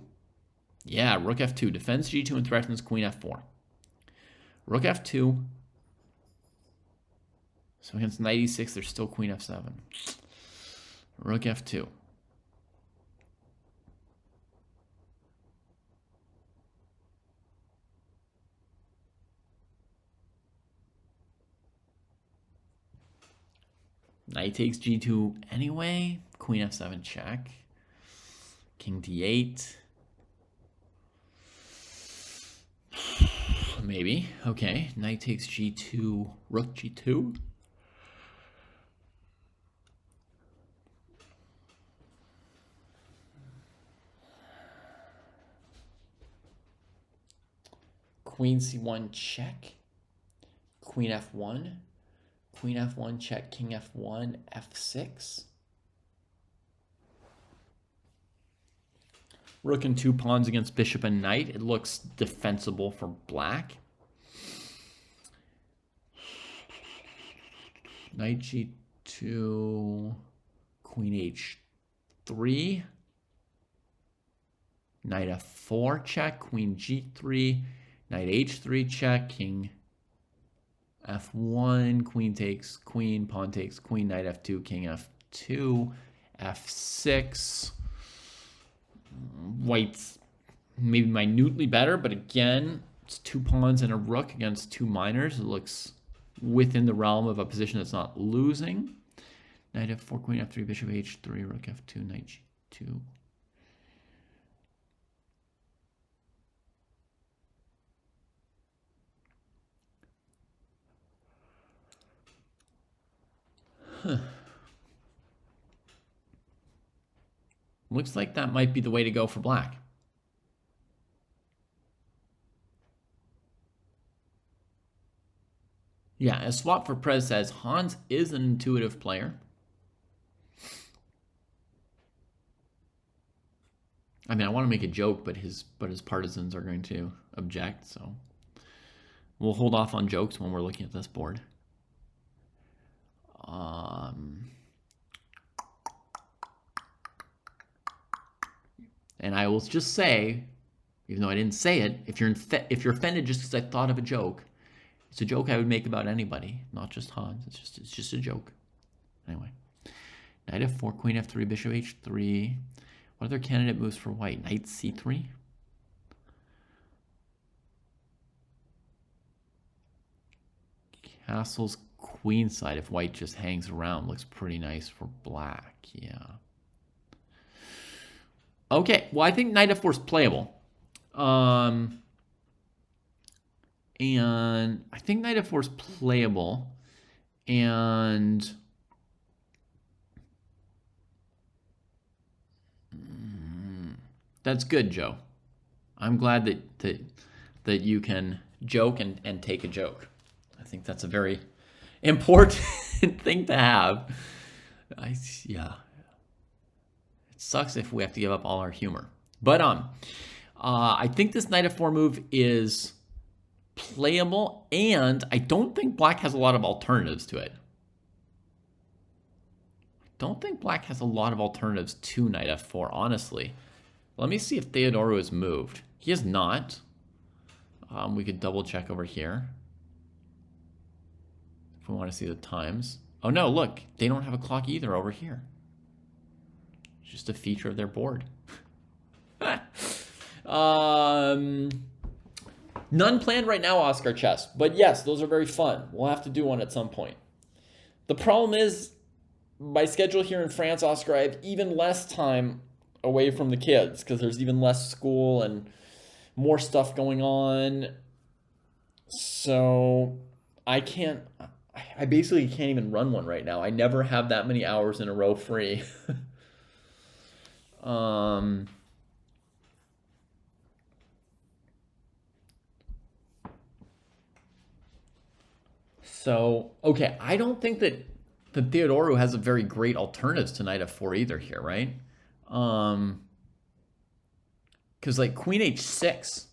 Yeah, rook f2. Defends g2 and threatens queen f4. Rook f2. So against knight e6, there's still queen f7. Rook f2. Knight takes g2 anyway. Queen f7 check. King d8. Maybe. Okay. Knight takes g2. Rook g2. Queen c1 check. Queen f1. Queen f1 check. King f1. f6. Rook and 2 pawns against bishop and knight. It looks defensible for black. Knight g2. Queen h3. Knight f4 check. Queen g3. Knight h3 check. King f1. Queen takes queen. Pawn takes queen. Knight f2. King f2. f6. White's maybe minutely better, but again, it's 2 pawns and a rook against 2 minors. It looks within the realm of a position that's not losing. Knight f4, queen f3, bishop h3, rook f2, knight g2. Huh. Looks like that might be the way to go for black. Yeah, as Swap for Pruess says, Hans is an intuitive player. I mean, I want to make a joke, but his partisans are going to object, so we'll hold off on jokes when we're looking at this board. And I will just say, even though I didn't say it, if you're offended just because I thought of a joke, it's a joke I would make about anybody, not just Hans. It's just a joke. Anyway, knight f4, queen f3, bishop h3. What other candidate moves for white? Knight c3. Castle's queenside. If white just hangs around, looks pretty nice for black. Yeah. Okay, well, I think knight f4 is playable. And I think knight f4 is playable. And that's good, Joe. I'm glad that you can joke and take a joke. I think that's a very important thing to have. Yeah. Sucks if we have to give up all our humor. But I think this knight f4 move is playable, and I don't think black has a lot of alternatives to it. I don't think black has a lot of alternatives to knight f4, honestly. Let me see if Theodoro has moved. He has not. We could double check over here if we want to see the times. Oh no, look, they don't have a clock either over here. Just a feature of their board. None planned right now, Oscar Chess. But yes, those are very fun. We'll have to do one at some point. The problem is, my schedule here in France, Oscar, I have even less time away from the kids because there's even less school and more stuff going on. So I basically can't even run one right now. I never have that many hours in a row free. So, okay, I don't think that Theodoro has a very great alternatives to knight f4 either here, right? Because like queen h6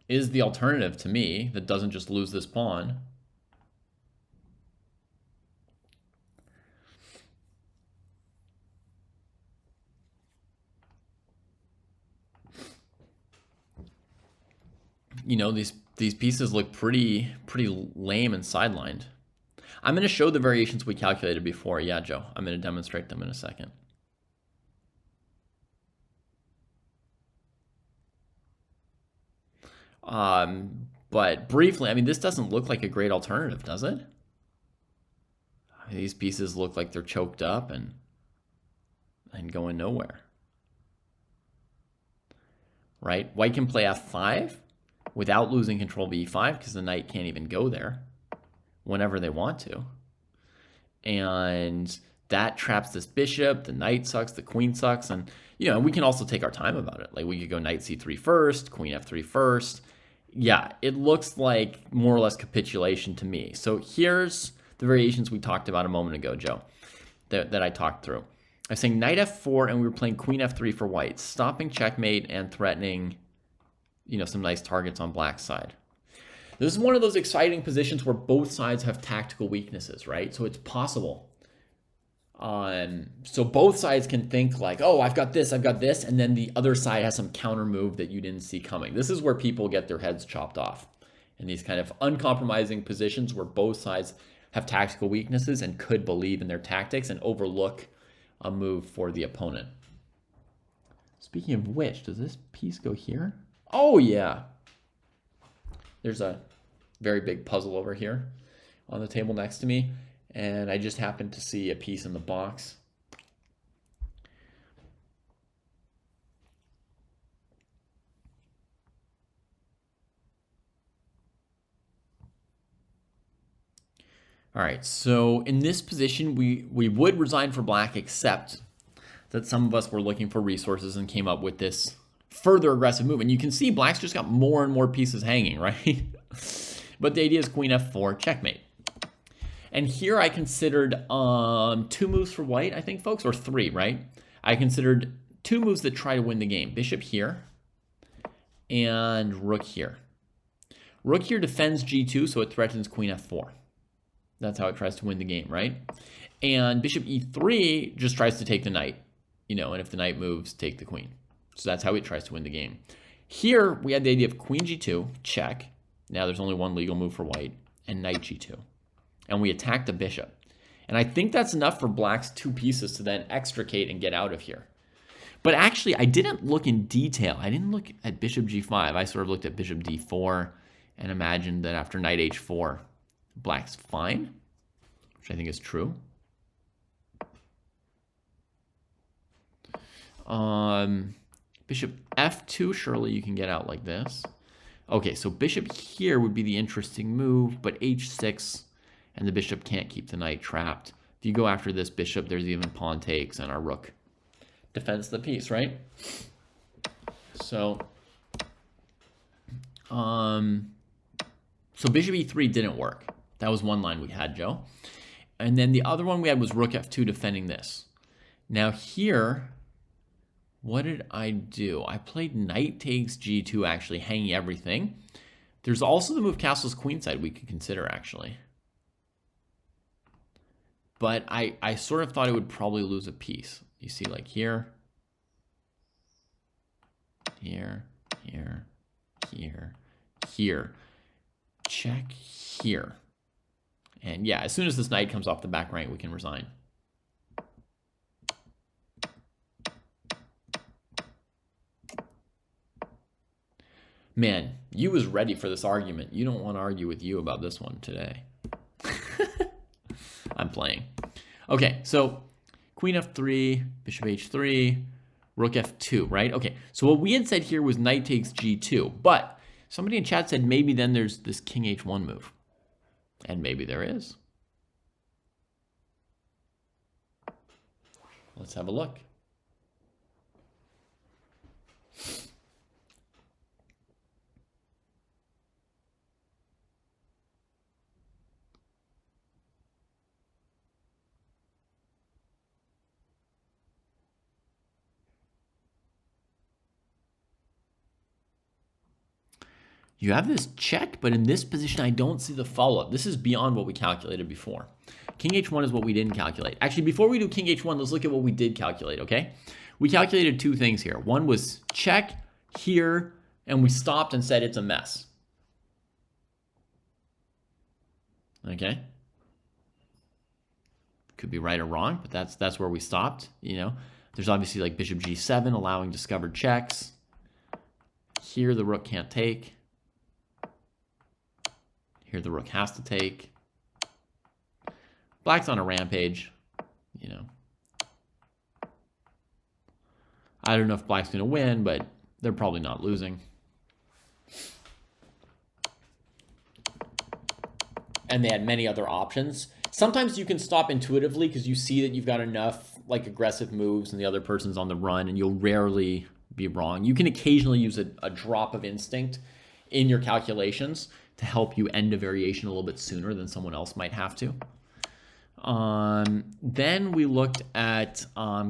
is the alternative to me that doesn't just lose this pawn. You know, these pieces look pretty lame and sidelined. I'm going to show the variations we calculated before. Yeah, Joe, I'm going to demonstrate them in a second. But briefly, I mean, this doesn't look like a great alternative, does it? These pieces look like they're choked up and going nowhere. Right? White can play f5 without losing control of e5 because the knight can't even go there whenever they want to. And that traps this bishop. The knight sucks. The queen sucks. And, you know, we can also take our time about it. Like, we could go knight c3 first, queen f3 first. Yeah, it looks like more or less capitulation to me. So here's the variations we talked about a moment ago, Joe, that I talked through. I was saying knight f4, and we were playing queen f3 for white, stopping checkmate and threatening, you know, some nice targets on black's side. This is one of those exciting positions where both sides have tactical weaknesses, right? So it's possible. So both sides can think like, oh, I've got this, and then the other side has some counter move that you didn't see coming. This is where people get their heads chopped off in these kind of uncompromising positions where both sides have tactical weaknesses and could believe in their tactics and overlook a move for the opponent. Speaking of which, does this piece go here? Oh, yeah. There's a very big puzzle over here on the table next to me, and I just happened to see a piece in the box. All right, so in this position, we would resign for black, except that some of us were looking for resources and came up with this further aggressive move. And you can see black's just got more and more pieces hanging, right? But the idea is queen f4, checkmate. And here I considered 2 moves for white, I think, folks, or 3, right? I considered 2 moves that try to win the game. Bishop here and rook here. Rook here defends g2, so it threatens queen f4. That's how it tries to win the game, right? And bishop e3 just tries to take the knight, you know, and if the knight moves, take the queen. So that's how it tries to win the game. Here, we had the idea of queen g2, check. Now there's only one legal move for white, and knight g2. And we attack the bishop. And I think that's enough for black's 2 pieces to then extricate and get out of here. But actually, I didn't look in detail. I didn't look at bishop g5. I sort of looked at bishop d4 and imagined that after knight h4, black's fine, which I think is true. Bishop f2, surely you can get out like this. Okay, so bishop here would be the interesting move, but h6, and the bishop can't keep the knight trapped. If you go after this bishop, there's even pawn takes, and our rook defends the piece, right? So, so bishop e3 didn't work. That was one line we had, Joe. And then the other one we had was rook f2 defending this. Now here, what did I do? I played knight takes g2, actually hanging everything. There's also the move castles queenside we could consider, actually. But I sort of thought it would probably lose a piece. You see, like here, here, here, here, here. Check here. And yeah, as soon as this knight comes off the back rank, we can resign. Man, you was ready for this argument. You don't want to argue with you about this one today. I'm playing. Okay, so queen f3, bishop h3, rook f2, right? Okay, so what we had said here was knight takes g2, but somebody in chat said maybe then there's this king h1 move. And maybe there is. Let's have a look. You have this check, but in this position, I don't see the follow-up. This is beyond what we calculated before. King h1 is what we didn't calculate. Actually, before we do king h1, let's look at what we did calculate, okay? We calculated 2 things here. One was check here, and we stopped and said it's a mess. Okay? Could be right or wrong, but that's where we stopped, you know? There's obviously like bishop g7 allowing discovered checks. Here, the rook can't take. Here the rook has to take. Black's on a rampage, you know. I don't know if Black's going to win, but they're probably not losing. And they had many other options. Sometimes you can stop intuitively because you see that you've got enough like aggressive moves and the other person's on the run, and you'll rarely be wrong. You can occasionally use a drop of instinct in your calculations to help you end a variation a little bit sooner than someone else might have to. Then we looked at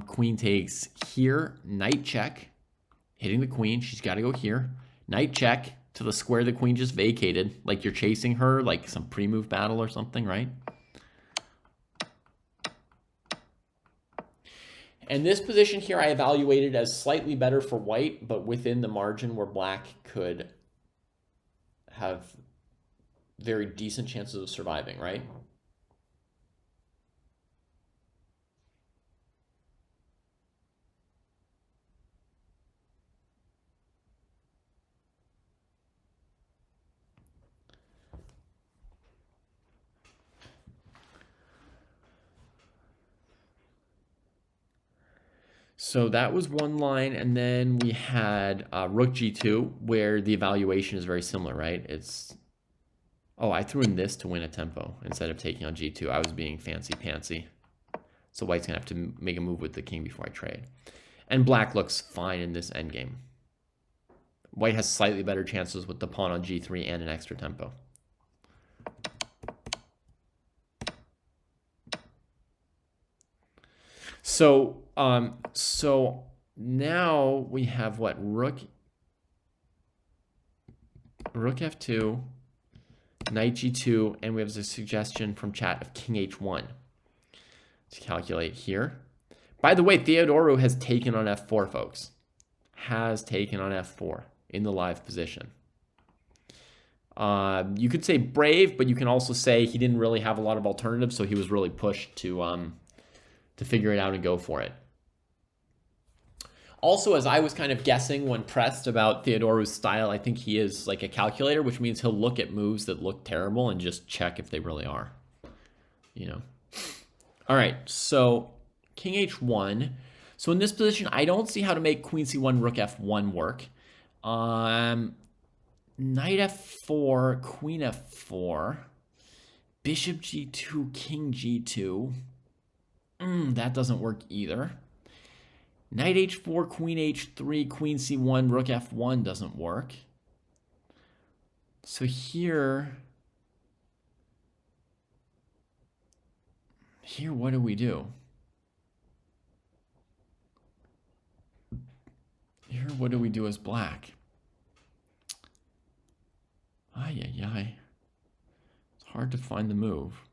queen takes here, knight check, hitting the queen. She's got to go here. Knight check to the square the queen just vacated, like you're chasing her, like some pre-move battle or something, right? And this position here I evaluated as slightly better for white, but within the margin where black could have very decent chances of surviving, right? So that was one line, and then we had rook g2, where the evaluation is very similar, right? It's, oh, I threw in this to win a tempo instead of taking on g2. I was being fancy-pantsy. So white's going to have to make a move with the king before I trade. And black looks fine in this endgame. White has slightly better chances with the pawn on g3 and an extra tempo. So now we have what? Rook f2, knight g2, and we have a suggestion from chat of king h1 to calculate here. By the way, Theodoru has taken on f4, folks. Has taken on f4 in the live position. You could say brave, but you can also say he didn't really have a lot of alternatives, so he was really pushed to figure it out and go for it. Also, as I was kind of guessing when pressed about Theodoru's style, I think he is like a calculator, which means he'll look at moves that look terrible and just check if they really are, you know. All right, so king h1. So in this position, I don't see how to make queen c1, rook f1 work. Knight f4, queen f4, bishop g2, king g2. That doesn't work either. Knight h4, queen h3, queen c1, rook f1 doesn't work. So here, what do we do? Here, what do we do as black? Ay. It's hard to find the move.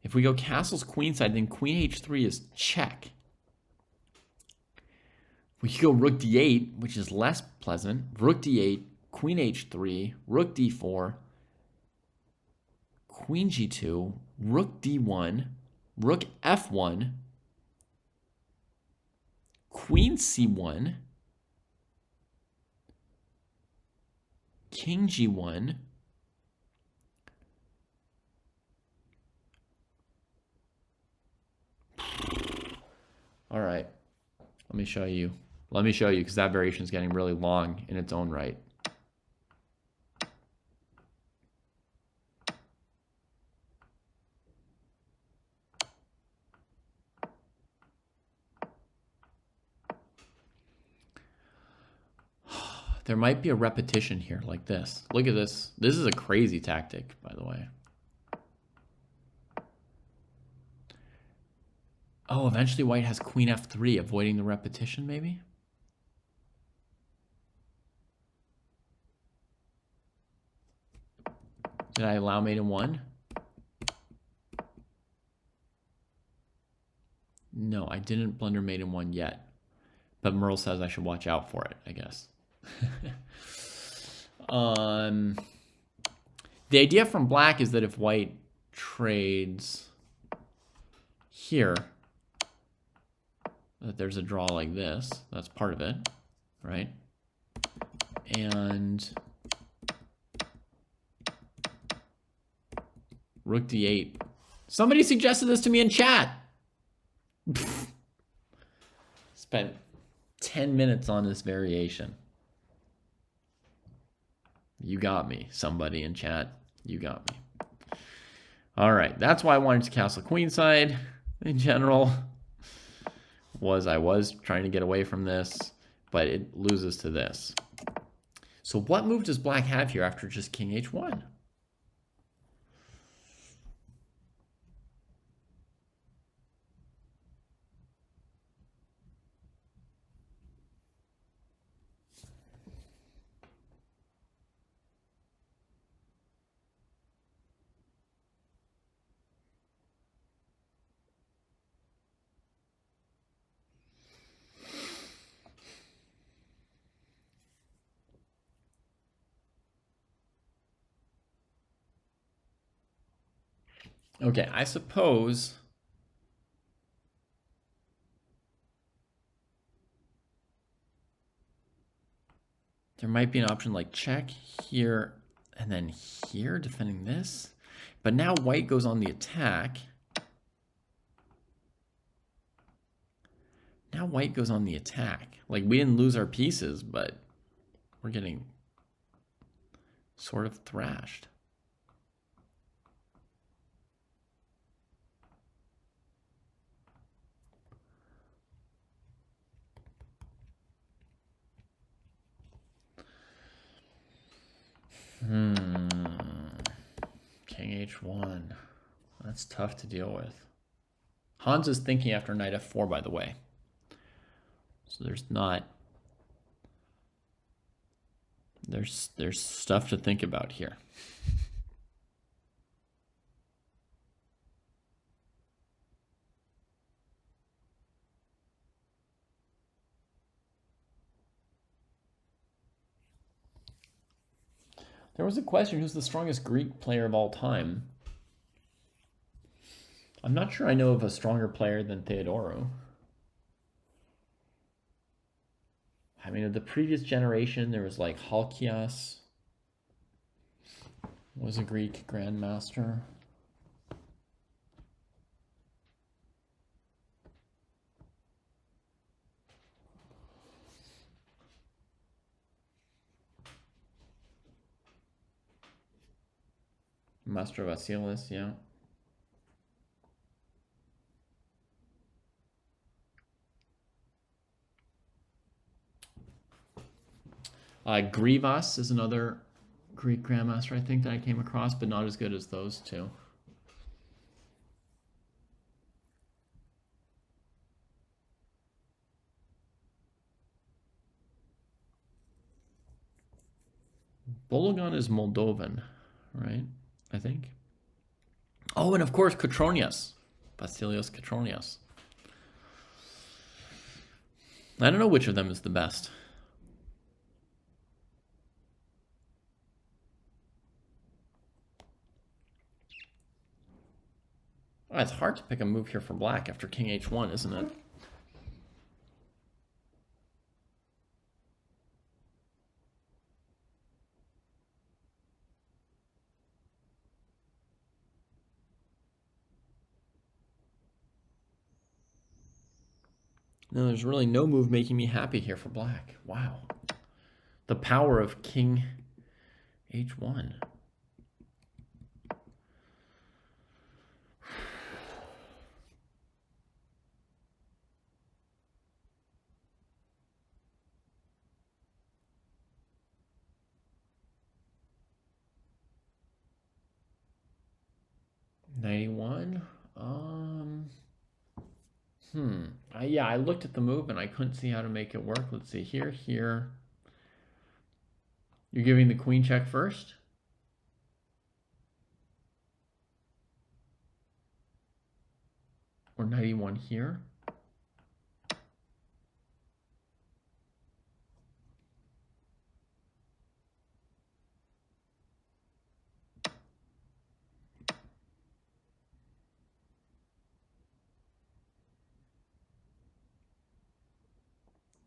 If we go castles queenside, then queen h3 is check. We could go rook d8, which is less pleasant. Rook d8, queen h3, rook d4, queen g2, rook d1, rook f1, queen c1, king g1, all right, let me show you. Because that variation is getting really long in its own right. There might be a repetition here like this. Look at this. This is a crazy tactic, by the way. Oh, eventually white has queen f3, avoiding the repetition, maybe? Did I allow mate in 1? No, I didn't blunder mate in 1 yet. But Merle says I should watch out for it, I guess. The idea from black is that if white trades here, that there's a draw like this. That's part of it, right? And Rook d8. Somebody suggested this to me in chat. Spent 10 minutes on this variation. You got me, somebody in chat. You got me. All right, that's why I wanted to castle queenside in general. I was trying to get away from this, but it loses to this. So what move does black have here after just king h1? Okay, I suppose there might be an option like check here and then here, defending this. But now white goes on the attack. Now white goes on the attack. Like, we didn't lose our pieces, but we're getting sort of thrashed. King h1. That's tough to deal with. Hans is thinking after knight f4, by the way. So there's stuff to think about here. There was a question, who's the strongest Greek player of all time? I'm not sure I know of a stronger player than Theodoro. I mean, of the previous generation, there was like Halkias was a Greek grandmaster. Master Vasilis, yeah. Grivas is another Greek grandmaster, I think, that I came across, but not as good as those two. Bologan is Moldovan, right? I think. Oh, and of course, Kotronias. Vasilios Kotronias. I don't know which of them is the best. Oh, it's hard to pick a move here for black after king h1, isn't it? No, there's really no move making me happy here for black. Wow. The power of king h1. '91. Yeah, I looked at the move and I couldn't see how to make it work. Let's see here, here. You're giving the queen check first? Or 91 here?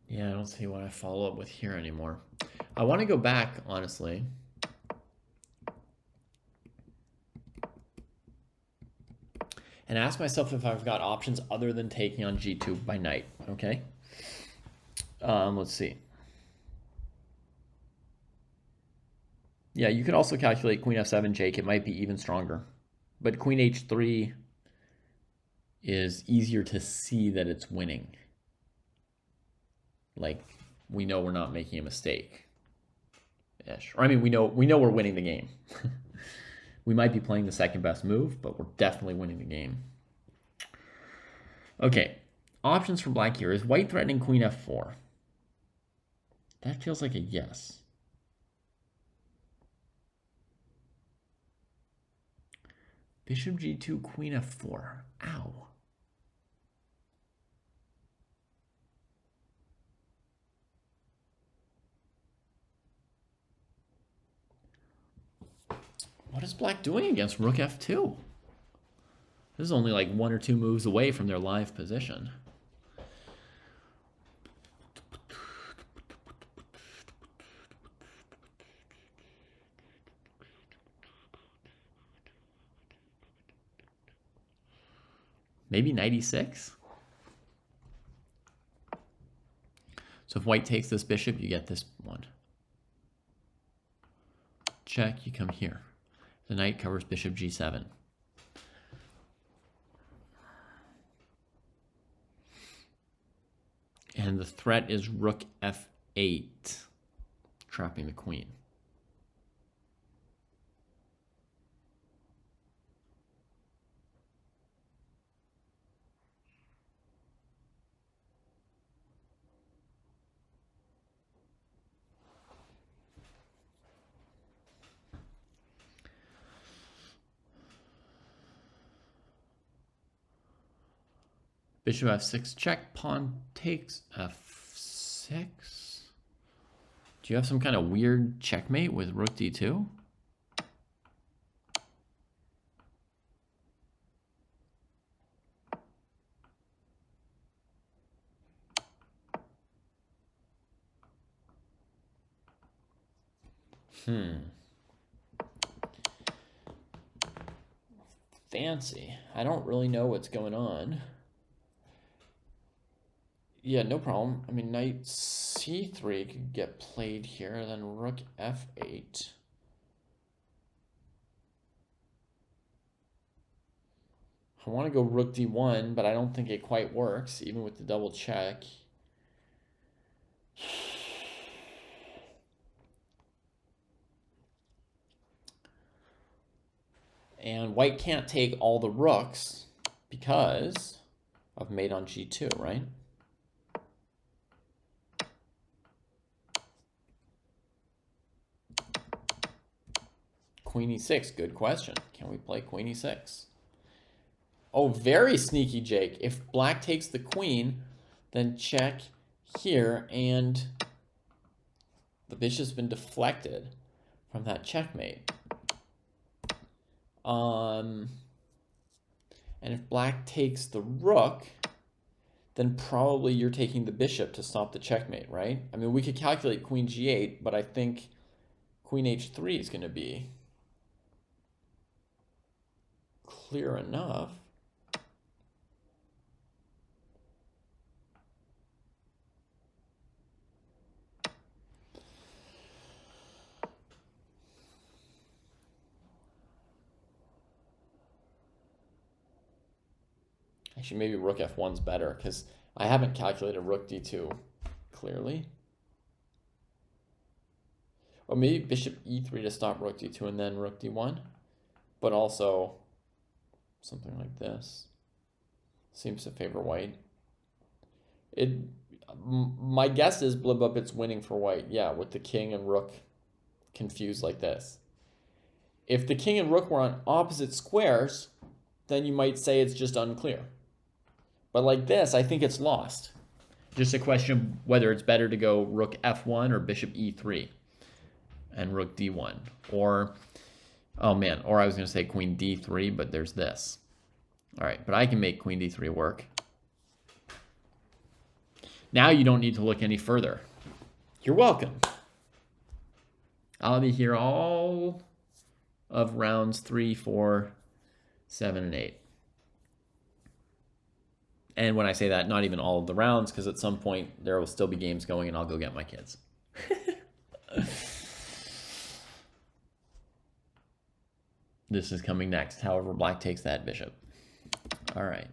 Yeah, I don't see what I follow up with here anymore. I want to go back, honestly. and ask myself if I've got options other than taking on g2 by knight, okay? Let's see. Yeah, you could also calculate queen f7, Jake. It might be even stronger. But queen h3 is easier to see that it's winning. Like, we know we're not making a mistake. Ish. Or I mean, we know we're winning the game. We might be playing the second best move, but we're definitely winning the game. Okay, options for black here. Is white threatening queen f4? That feels like a yes. Bishop g2, queen f4. Ow. What is black doing against rook f2? This is only like 1 or 2 moves away from their live position. Maybe knight e6? So if white takes this bishop, you get this one. Check, you come here. The knight covers bishop g7. And the threat is rook f8, trapping the queen. Bishop f6 check, pawn takes f6. Do you have some kind of weird checkmate with rook d2? Fancy. I don't really know what's going on. Yeah, no problem. I mean, knight c3 could get played here, then rook f8. I want to go rook d1, but I don't think it quite works, even with the double check. And white can't take all the rooks because of mate on g2, right? Queen e6, good question. Can we play queen e6? Oh, very sneaky, Jake. If black takes the queen, then check here, and the bishop's been deflected from that checkmate. And if black takes the rook, then probably you're taking the bishop to stop the checkmate, right? I mean, we could calculate queen g8, but I think queen h3 is going to be clear enough. Actually, maybe rook f1's better because I haven't calculated rook d2 clearly. Or maybe bishop e3 to stop rook d2 and then rook d1. But also something like this seems to favor white. My guess is blib up, it's winning for white. Yeah, with the king and rook confused like this. If the king and rook were on opposite squares, then you might say it's just unclear. But like this, I think it's lost. Just a question of whether it's better to go rook f1 or bishop e3 and rook d1. Or, oh man, or I was going to say queen d3, but there's this. All right, but I can make queen d3 work. Now you don't need to look any further. You're welcome. I'll be here all of rounds 3, 4, 7, and 8. And when I say that, not even all of the rounds, because at some point there will still be games going and I'll go get my kids. This is coming next. However, black takes that bishop. All right.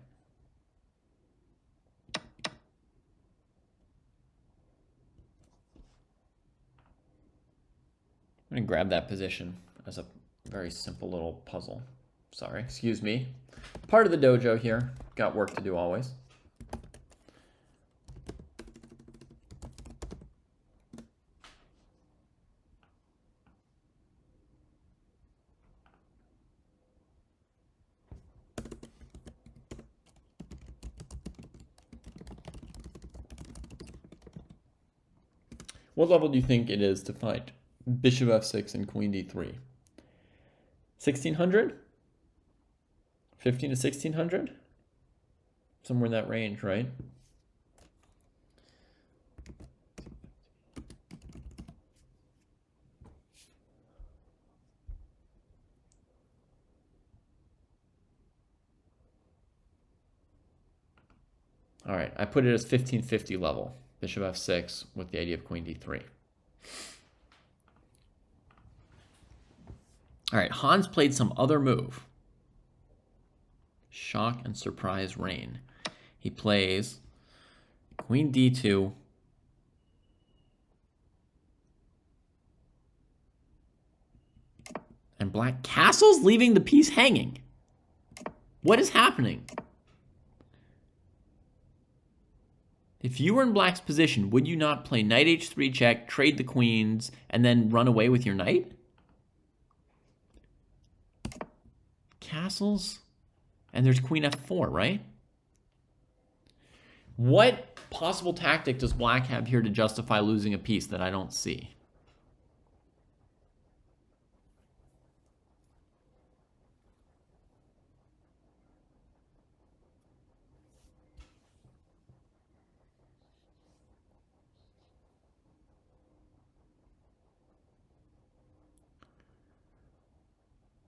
I'm going to grab that position as a very simple little puzzle. Sorry, excuse me. Part of the dojo here. Got work to do always. What level do you think it is to fight bishop f6 and queen d3? 1600? 15 to 1600? Somewhere in that range, right? All right, I put it as 1550 level. Bishop f6 with the idea of queen d3. All right, Hans played some other move. Shock and surprise reign. He plays queen d2. And black castles, leaving the piece hanging. What is happening? If you were in black's position, would you not play knight h3 check, trade the queens, and then run away with your knight? Castles, and there's queen f4, right? What possible tactic does black have here to justify losing a piece that I don't see?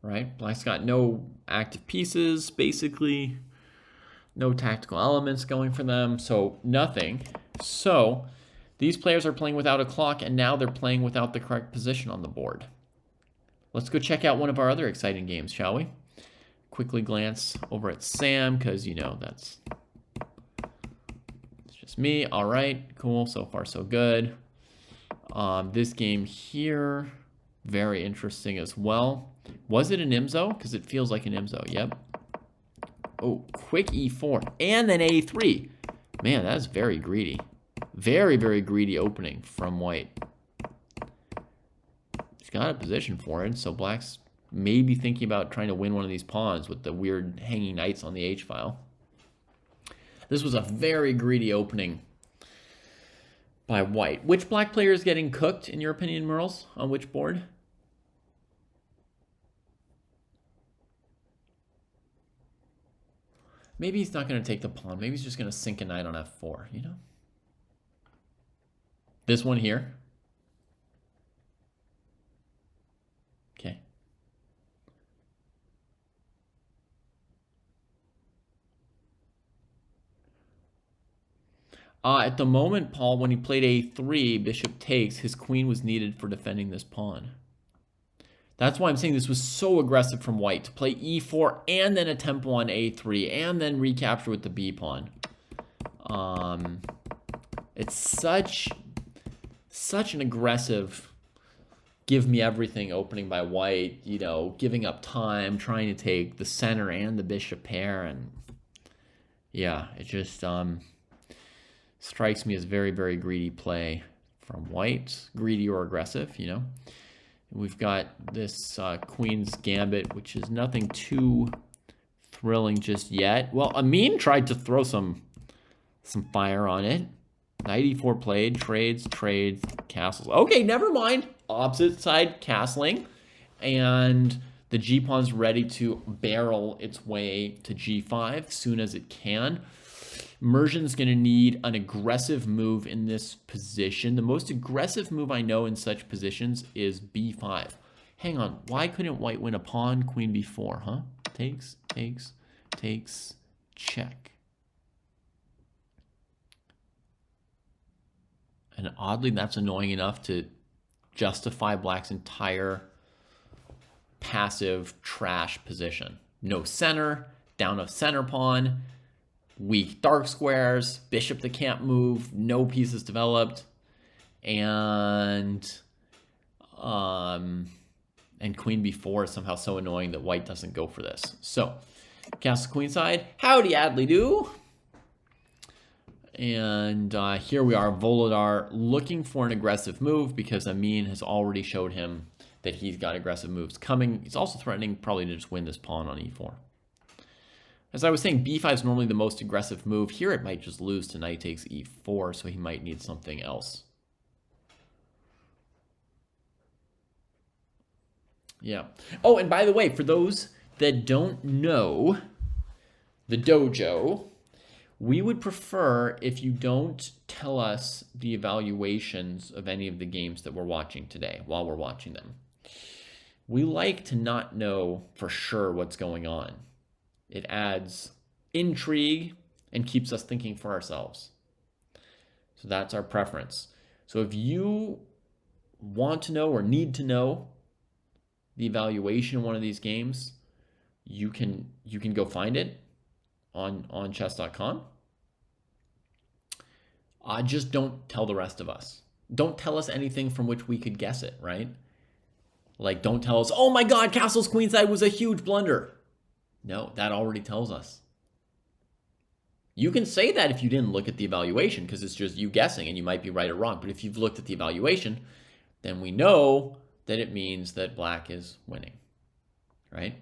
Right? Black's got no active pieces, basically. No tactical elements going for them, so nothing. So these players are playing without a clock, and now they're playing without the correct position on the board. Let's go check out one of our other exciting games, shall we? Quickly glance over at Sam, because, you know, it's just me. All right, cool. So far, so good. This game here, very interesting as well. Was it an IMSO? Because it feels like an IMSO. Yep. Oh, quick e4 and then a3. Man, that's very greedy. Very, very greedy opening from white. He's got a position for it, so black's maybe thinking about trying to win one of these pawns with the weird hanging knights on the h-file. This was a very greedy opening by white. Which black player is getting cooked, in your opinion, Merles? On which board? Maybe he's not going to take the pawn. Maybe he's just going to sink a knight on f4, you know? This one here. Okay. At the moment, Paul, when he played a3, bishop takes, his queen was needed for defending this pawn. That's why I'm saying this was so aggressive from white, to play e4 and then a tempo on a3 and then recapture with the b pawn. It's such an aggressive give me everything opening by white, you know, giving up time, trying to take the center and the bishop pair, and yeah, it just strikes me as very, very greedy play from white. Greedy or aggressive, you know. We've got this Queen's Gambit, which is nothing too thrilling just yet. Well, Amin tried to throw some fire on it. Knight e4 played, trades, castles. Okay, never mind. Opposite side castling. And the g-pawn's ready to barrel its way to g5 as soon as it can. Mergen's going to need an aggressive move in this position. The most aggressive move I know in such positions is b5. Hang on, why couldn't white win a pawn, queen b4, huh? Takes, check. And oddly, that's annoying enough to justify black's entire passive trash position. No center, down a center pawn, weak dark squares, bishop that can't move, no pieces developed, and queen b4 is somehow so annoying that white doesn't go for this. So, castle queenside. Howdy, Adley do. And here we are, Volodar looking for an aggressive move because Amin has already showed him that he's got aggressive moves coming. He's also threatening probably to just win this pawn on e4. As I was saying, b5 is normally the most aggressive move. Here it might just lose to knight takes e4, so he might need something else. Yeah. Oh, and by the way, for those that don't know the dojo, we would prefer if you don't tell us the evaluations of any of the games that we're watching today while we're watching them. We like to not know for sure what's going on. It adds intrigue and keeps us thinking for ourselves. So that's our preference. So if you want to know or need to know the evaluation of one of these games, you can go find it on chess.com. Just don't tell the rest of us. Don't tell us anything from which we could guess it, right? Like, don't tell us, oh my God, castle's queenside was a huge blunder. No, that already tells us. You can say that if you didn't look at the evaluation because it's just you guessing and you might be right or wrong. But if you've looked at the evaluation, then we know that it means that black is winning, right?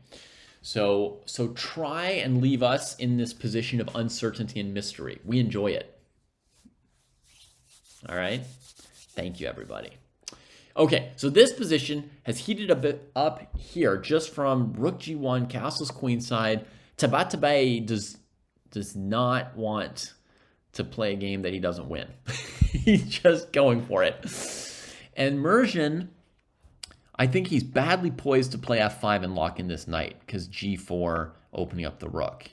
So try and leave us in this position of uncertainty and mystery. We enjoy it. All right? Thank you, everybody. Okay, so this position has heated a bit up here just from rook g1, castle's queenside. Tabatabai does not want to play a game that he doesn't win. He's just going for it. And Merjan, I think he's badly poised to play f5 and lock in this knight because g4 opening up the rook.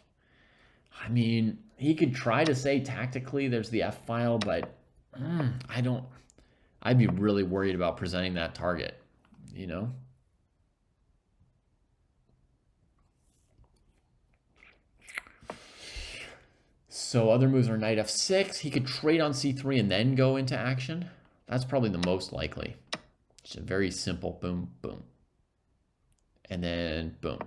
I mean, he could try to say tactically there's the f file, but I'd be really worried about presenting that target, you know? So other moves are knight f6. He could trade on c3 and then go into action. That's probably the most likely. It's a very simple boom, boom. And then boom.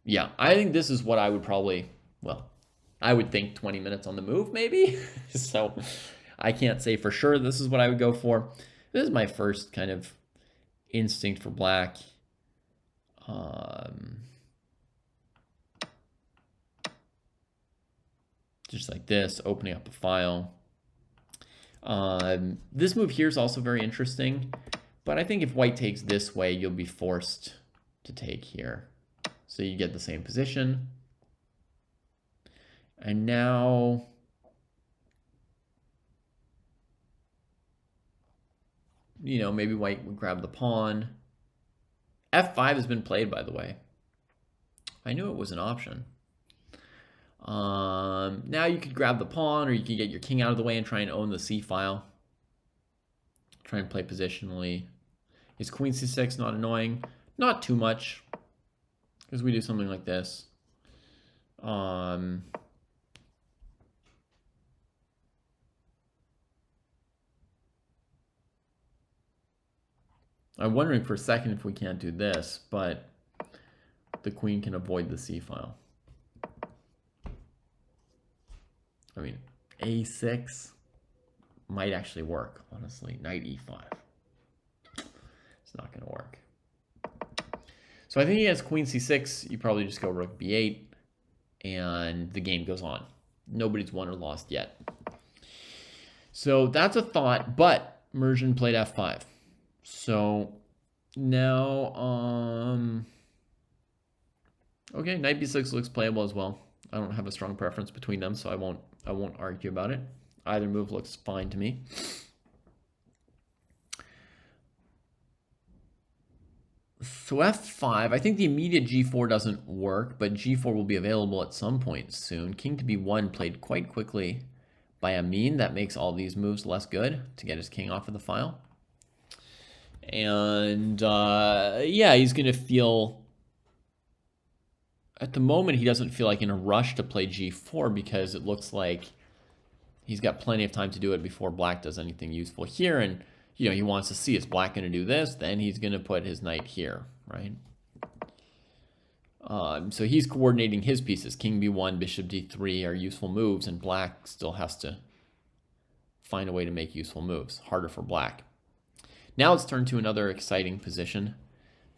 Yeah, I think this is what I would probably, well, I would think 20 minutes on the move maybe. So I can't say for sure this is what I would go for. This is my first kind of instinct for black. Just like this, opening up a file. This move here is also very interesting, but I think if white takes this way, you'll be forced to take here. So you get the same position. And now maybe white would grab the pawn. f5 has been played, by the way. I knew it was an option. Now you could grab the pawn, or you could get your king out of the way and try and own the c file. Try and play positionally. Is queen c6 not annoying? Not too much, because we do something like this. I'm wondering for a second if we can't do this, but the queen can avoid the c file. I mean, a6 might actually work, honestly. Knight e5. It's not going to work. So I think he has queen c6. You probably just go rook b8, and the game goes on. Nobody's won or lost yet. So that's a thought, but Merjan played f5. So now, okay, knight b6 looks playable as well. I don't have a strong preference between them, so I won't argue about it. Either move looks fine to me. So f5, I think the immediate g4 doesn't work, but g4 will be available at some point soon. King to b1 played quite quickly by a mean that makes all these moves less good to get his king off of the file. And yeah, he's going to feel, at the moment, he doesn't feel like in a rush to play g4 because it looks like he's got plenty of time to do it before black does anything useful here. And, you know, he wants to see, is black going to do this? Then he's going to put his knight here, right? So he's coordinating his pieces. King b1, bishop d3 are useful moves, and black still has to find a way to make useful moves. Harder for black. Now let's turn to another exciting position.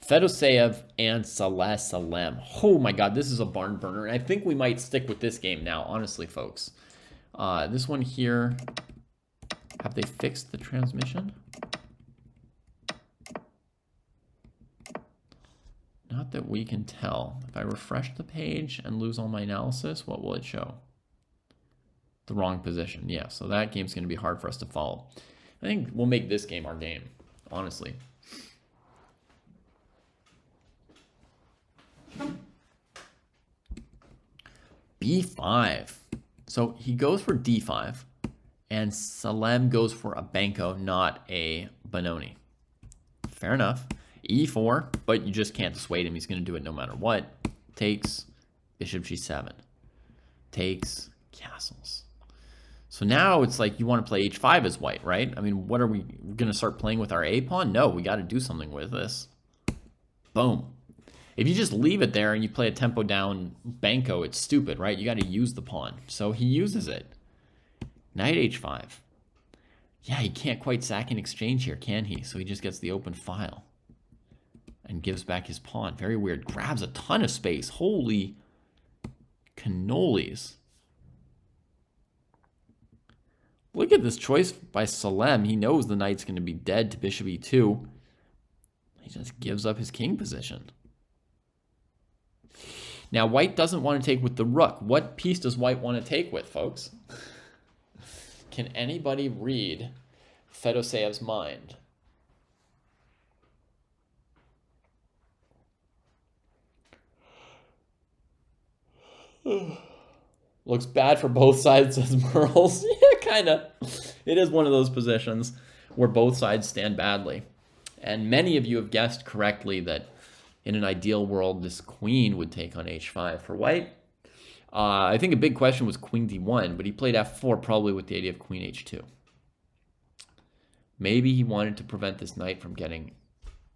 Fedoseev and Saleh Salem. Oh my god, this is a barn burner. And I think we might stick with this game now, honestly, folks. This one here, have they fixed the transmission? Not that we can tell. If I refresh the page and lose all my analysis, what will it show? The wrong position. Yeah, so that game's going to be hard for us to follow. I think we'll make this game our game, honestly. B5. So he goes for D5, and Salem goes for a Banco, not a Benoni. Fair enough. E4, but you just can't dissuade him. He's going to do it no matter what. Takes, bishop G7. Takes, castles. So now it's like you want to play H5 as white, right? I mean, what are we going to start playing with our A pawn? No, we got to do something with this. Boom. If you just leave it there and you play a tempo down Banco, it's stupid, right? You got to use the pawn. So he uses it. Knight H5. Yeah, he can't quite sack in exchange here, can he? So he just gets the open file and gives back his pawn. Very weird. Grabs a ton of space. Holy cannolis. Look at this choice by Salem. He knows the knight's going to be dead to bishop e2. He just gives up his king position. Now, white doesn't want to take with the rook. What piece does white want to take with, folks? Can anybody read Fedoseev's mind? Looks bad for both sides, says Merles. Yeah, kind of. It is one of those positions where both sides stand badly. And many of you have guessed correctly that in an ideal world, this queen would take on h5 for white. I think a big question was queen d1, but he played f4 probably with the idea of queen h2. Maybe he wanted to prevent this knight from getting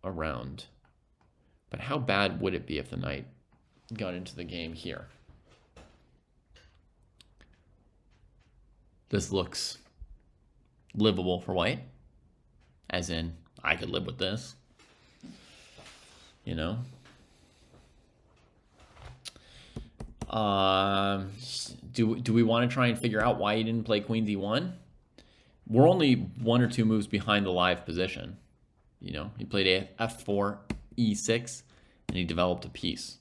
around. But how bad would it be if the knight got into the game here? This looks livable for white. As in, I could live with this. You know? Do we want to try and figure out why he didn't play queen d1? We're only 1 or 2 moves behind the live position. You know, he played f4, e6, and he developed a piece.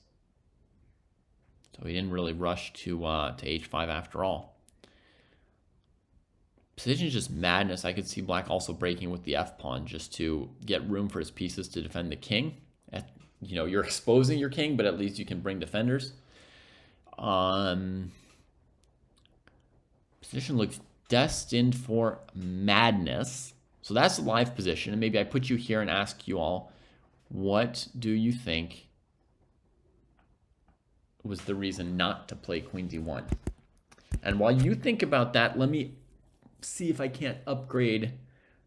So he didn't really rush to h5 after all. Position is just madness. I could see black also breaking with the f-pawn just to get room for his pieces to defend the king. You know, you're exposing your king, but at least you can bring defenders. Position looks destined for madness. So that's the live position. And maybe I put you here and ask you all, what do you think was the reason not to play queen d1? And while you think about that, let me see if I can't upgrade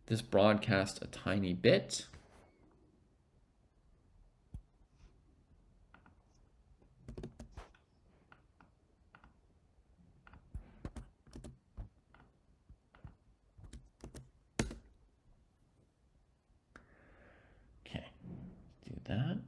this broadcast a tiny bit. Okay, do that.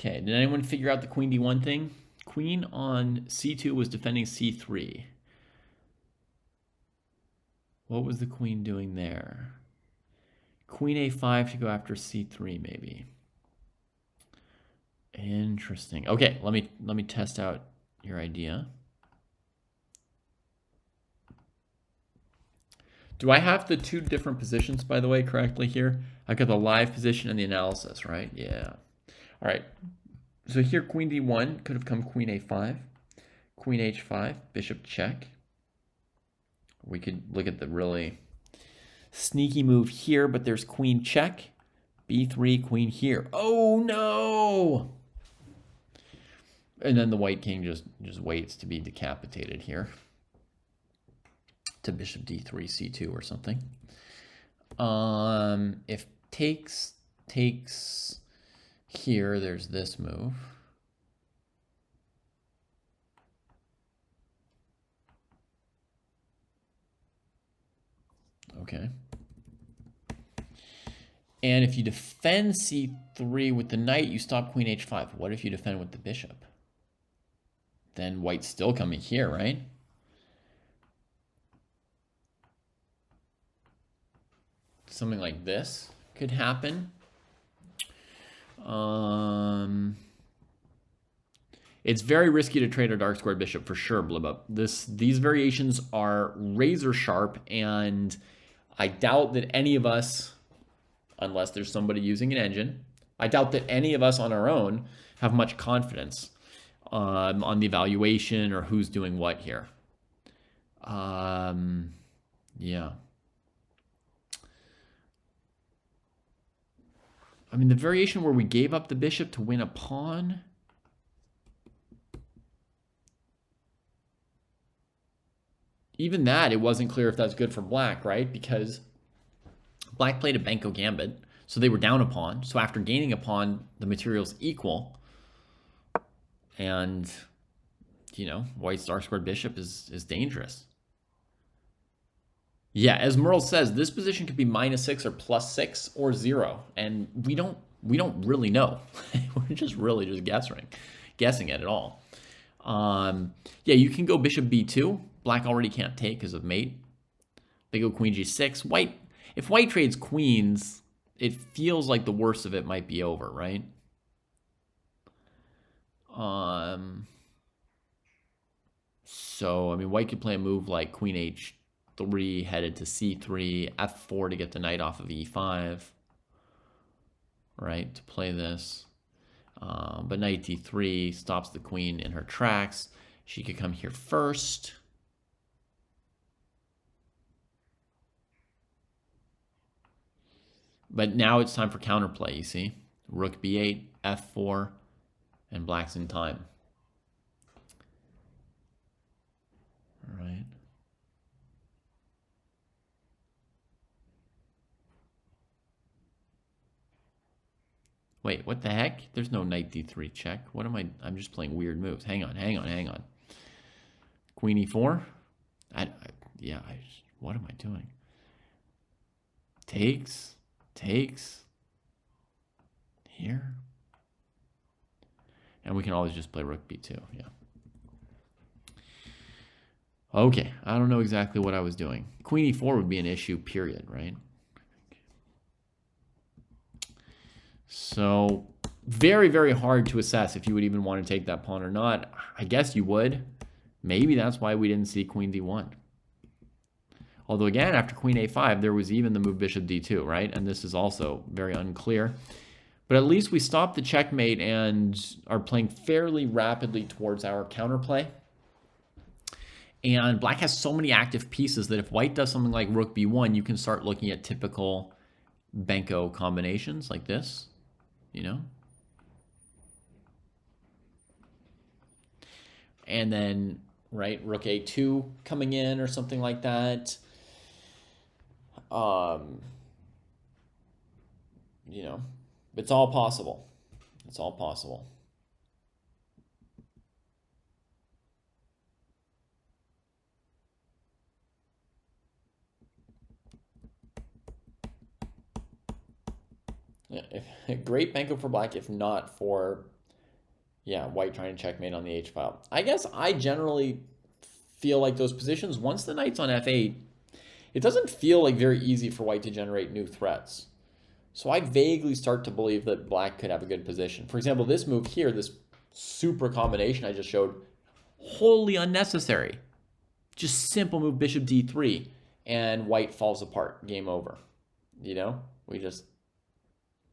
Okay, did anyone figure out the queen d1 thing? Queen on c2 was defending c3. What was the queen doing there? Queen a5 to go after c3 maybe. Interesting. Okay, let me test out your idea. Do I have the two different positions, by the way, correctly here? I've got the live position and the analysis, right? Yeah. All right. So here, queen d1 could have come queen a5, queen h5, bishop check. We could look at the really sneaky move here, but there's queen check, b3, queen here. Oh, no! And then the white king just waits to be decapitated here. To bishop d3, c2 or something. If takes here, there's this move. Okay. And if you defend c3 with the knight, you stop queen h5. What if you defend with the bishop? Then white's still coming here, right? Something like this could happen. It's very risky to trade a dark squared bishop for sure, Blibba. These variations are razor sharp, and I doubt that any of us, unless there's somebody using an engine, I doubt that any of us on our own have much confidence on the evaluation or who's doing what here. Yeah. I mean, the variation where we gave up the bishop to win a pawn. Even that, it wasn't clear if that's good for black, right? Because black played a Benko gambit, so they were down a pawn. So after gaining a pawn, the material's equal. And, you know, white's dark squared bishop is dangerous. Yeah, as Merle says, this position could be -6 or +6 or 0, and we don't really know. We're just guessing at it all. Yeah, you can go bishop b2. Black already can't take because of mate. They go queen g6. If white trades queens, it feels like the worst of it might be over, right? So I mean, white could play a move like queen h3 headed to c3, f4 to get the knight off of e5, right, to play this. But knight d3 stops the queen in her tracks. She could come here first. But now it's time for counterplay, you see. Rook b8, f4, and black's in time. All right. Wait, what the heck? There's no knight d3 check. What am I? I'm just playing weird moves. Hang on. Queen e4? What am I doing? Takes. Here. And we can always just play rook b2, yeah. Okay, I don't know exactly what I was doing. Queen e4 would be an issue, period, right? So very, very hard to assess if you would even want to take that pawn or not. I guess you would. Maybe that's why we didn't see queen d1. Although again, after queen a5, there was even the move bishop d2, right? And this is also very unclear. But at least we stopped the checkmate and are playing fairly rapidly towards our counterplay. And black has so many active pieces that if white does something like rook b1, you can start looking at typical Benko combinations like this, you know? And then, right, rook a2 coming in or something like that. You know, it's all possible. It's all possible. Yeah, great Benko for black, if not for Yeah, white trying to checkmate on the h file. I guess I generally feel like those positions, once the knight's on f8, it doesn't feel like very easy for white to generate new threats. So I vaguely start to believe that black could have a good position. For example, this move here, this super combination I just showed, wholly unnecessary. Just simple move bishop d3, and white falls apart. Game over. You know, we just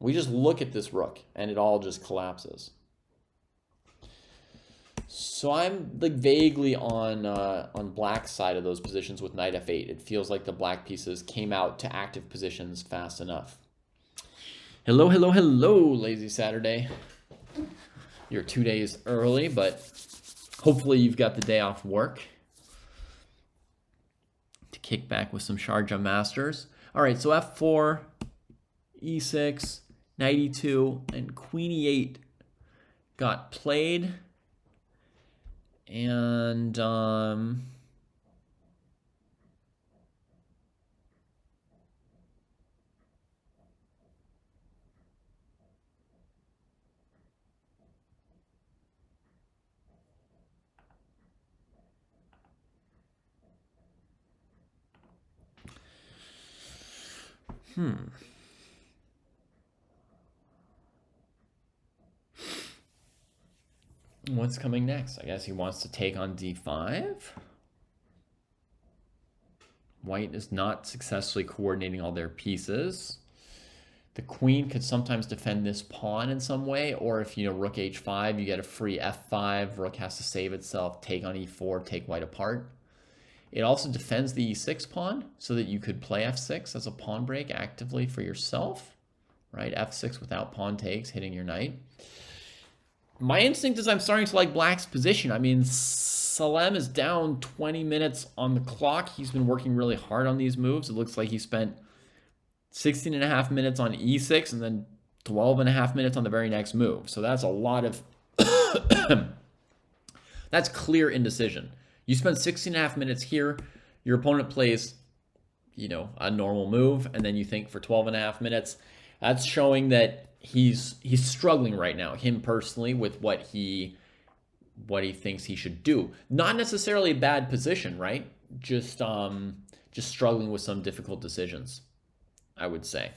look at this rook, and it all just collapses. So I'm like vaguely on black's side of those positions with knight f8. It feels like the black pieces came out to active positions fast enough. Hello, hello, hello, lazy Saturday. You're 2 days early, but hopefully you've got the day off work to kick back with some Sharjah Masters. All right, so f4, e6, knight e2, and queen e8 got played. And what's coming next? I guess he wants to take on d5. White is not successfully coordinating all their pieces. The queen could sometimes defend this pawn in some way, or if, you know, rook h5, you get a free f5, rook has to save itself, take on e4, take white apart. It also defends the e6 pawn so that you could play f6 as a pawn break actively for yourself, right? f6 without pawn takes, hitting your knight. My instinct is I'm starting to like black's position. I mean, Salem is down 20 minutes on the clock. He's been working really hard on these moves. It looks like he spent 16.5 minutes on e6 and then 12.5 minutes on the very next move. So that's a lot of... that's clear indecision. You spend 16.5 minutes here. Your opponent plays, you know, a normal move, and then you think for 12.5 minutes. That's showing that he's struggling right now, him personally, with what he thinks he should do. Not necessarily a bad position, right? Just struggling with some difficult decisions, I would say.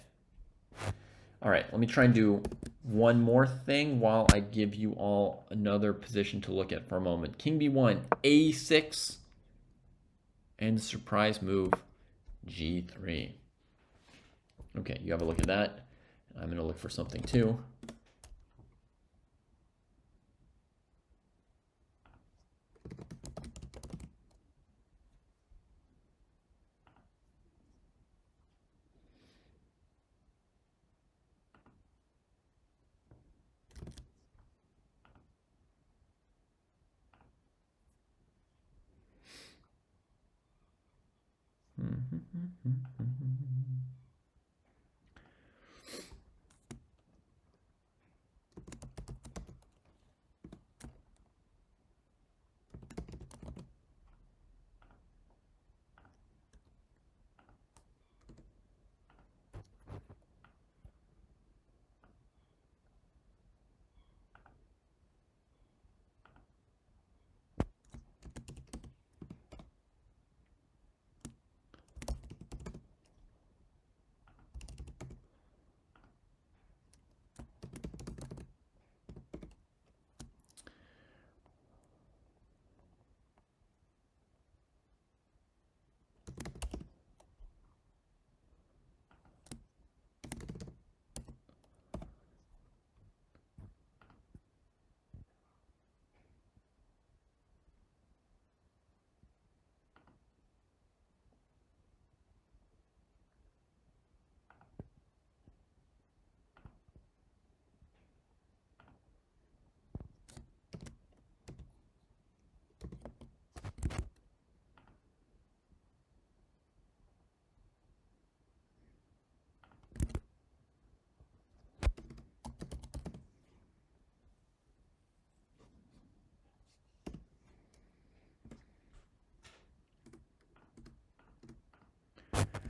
All right, let me try and do one more thing while I give you all another position to look at for a moment. King b1, a6, and surprise move, g3. Okay, you have a look at that. I'm going to look for something too.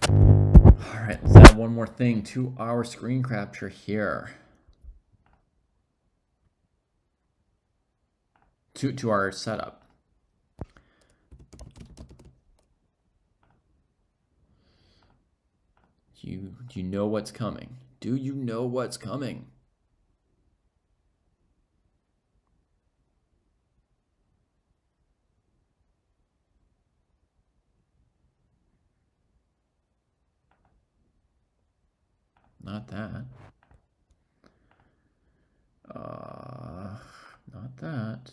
All right, let's add one more thing to our screen capture here. to our setup. Do you know what's coming? Do you know what's coming? Not that. Not that.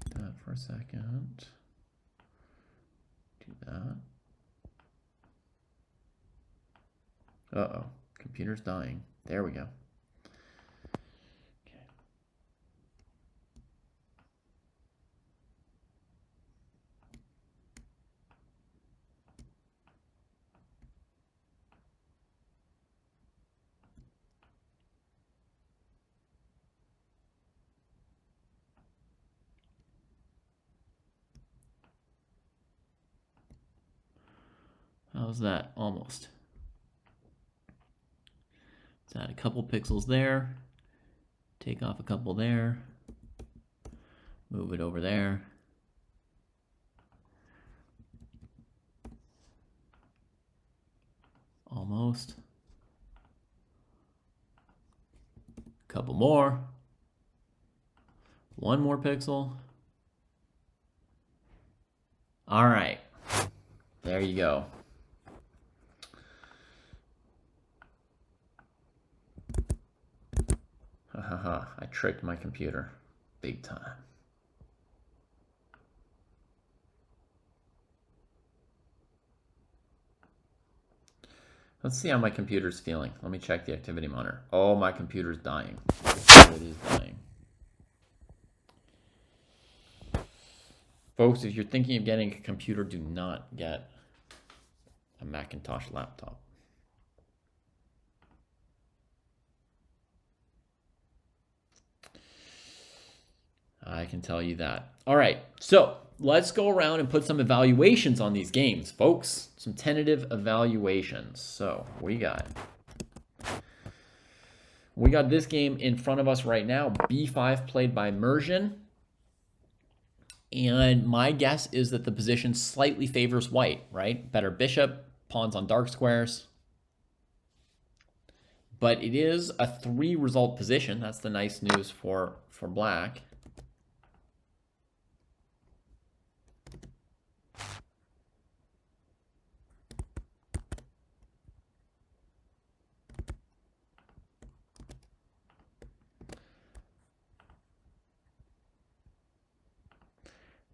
Do that for a second. Do that. Uh-oh, computer's dying. There we go. Okay. How's that? Almost. Let's add a couple pixels there. Take off a couple there. Move it over there. Almost. A couple more. One more pixel. All right. There you go. I tricked my computer big time. Let's see how my computer's feeling. Let me check the activity monitor. Oh, my computer's dying. It is dying. Folks, if you're thinking of getting a computer, do not get a Macintosh laptop. I can tell you that. All right, so let's go around and put some evaluations on these games, folks. Some tentative evaluations. So we got this game in front of us right now, B5 played by Mersian. And my guess is that the position slightly favors white, right? Better bishop, pawns on dark squares. But it is a 3-result position. That's the nice news for black.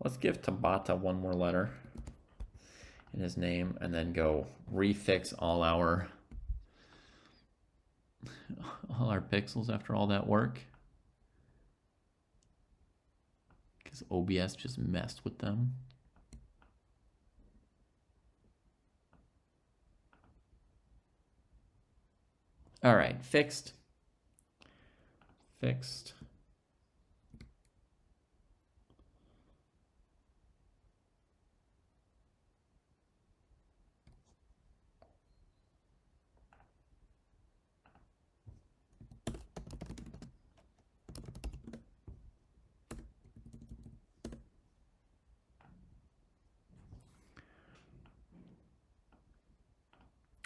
Let's give Tabata one more letter in his name and then go refix all our pixels after all that work. Because OBS just messed with them. All right, fixed. Fixed.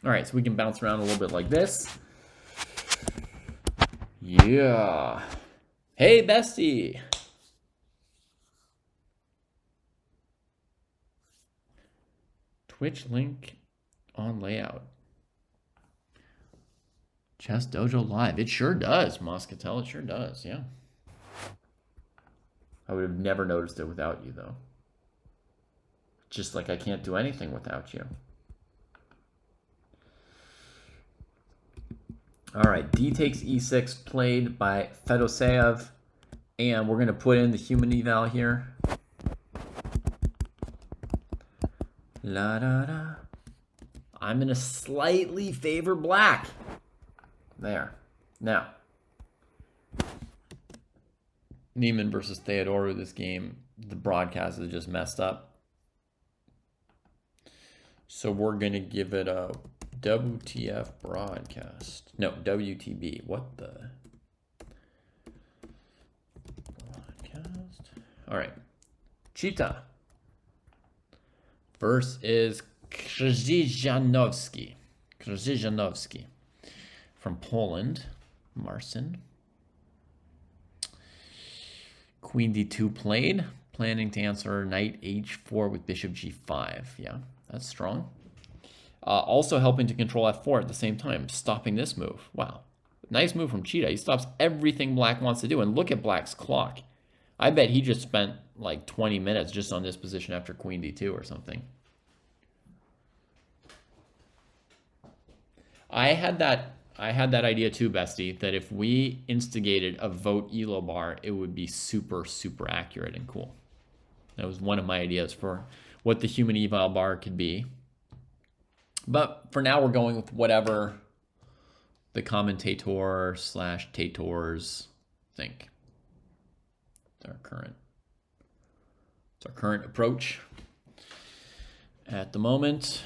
All right, so we can bounce around a little bit like this. Yeah. Hey, bestie. Twitch link on layout. ChessDojoLive. It sure does, Moscatel. It sure does, yeah. I would have never noticed it without you, though. Just like I can't do anything without you. All right, D takes E6 played by Fedoseev. And we're going to put in the human eval here. La da da. I'm going to slightly favor black. There. Now, Neiman versus Theodoru, this game, the broadcast is just messed up. So we're going to give it a WTF broadcast. No, WTB. What the? Broadcast. All right. Cheetah. First is Krzyżanowski. Krzyżanowski. From Poland. Marcin. Queen d2 played. Planning to answer knight h4 with bishop g5. Yeah, that's strong. Also helping to control f4 at the same time. Stopping this move. Wow. Nice move from Cheetah. He stops everything black wants to do. And look at black's clock. I bet he just spent like 20 minutes just on this position after queen d2 or something. I had that idea too, Bestie, that if we instigated a vote ELO bar, it would be super, super accurate and cool. That was one of my ideas for what the human eval bar could be. But for now, we're going with whatever the commentator / tators think. It's our current approach at the moment.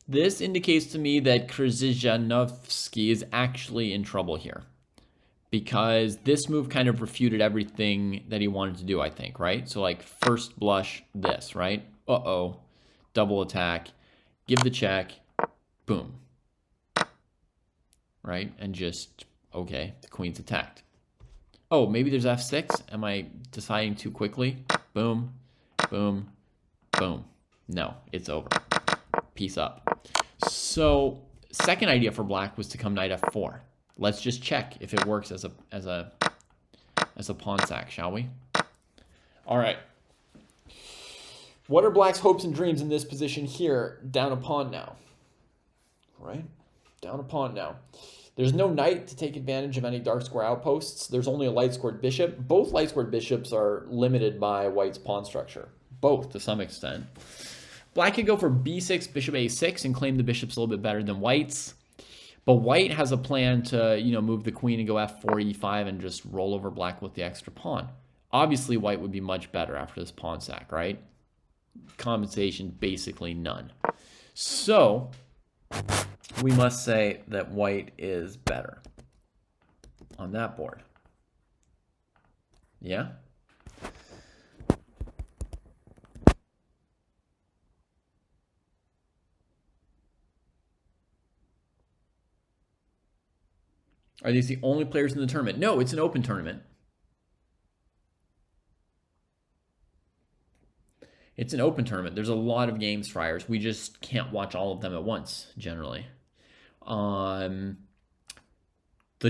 This indicates to me that Krzyżanowski is actually in trouble here, because this move kind of refuted everything that he wanted to do, I think, right? So like first blush this, right? Uh-oh. Double attack. Give the check. Boom. Right? And just, okay, the queen's attacked. Oh, maybe there's f6? Am I deciding too quickly? Boom. Boom. Boom. No, it's over. Peace up. So, second idea for black was to come knight f4. Let's just check if it works as a pawn sack, shall we? All right. What are black's hopes and dreams in this position here? Down a pawn now. Right? Down a pawn now. There's no knight to take advantage of any dark square outposts. There's only a light squared bishop. Both light squared bishops are limited by white's pawn structure. Both, to some extent. Black could go for b6, bishop a6, and claim the bishop's a little bit better than white's. But white has a plan to, move the queen and go f4, e5, and just roll over black with the extra pawn. Obviously, white would be much better after this pawn sack, right? Compensation, basically none. So, we must say that white is better on that board. Yeah? Are these the only players in the tournament? No, it's an open tournament. It's an open tournament. There's a lot of games friars. We just can't watch all of them at once, generally. The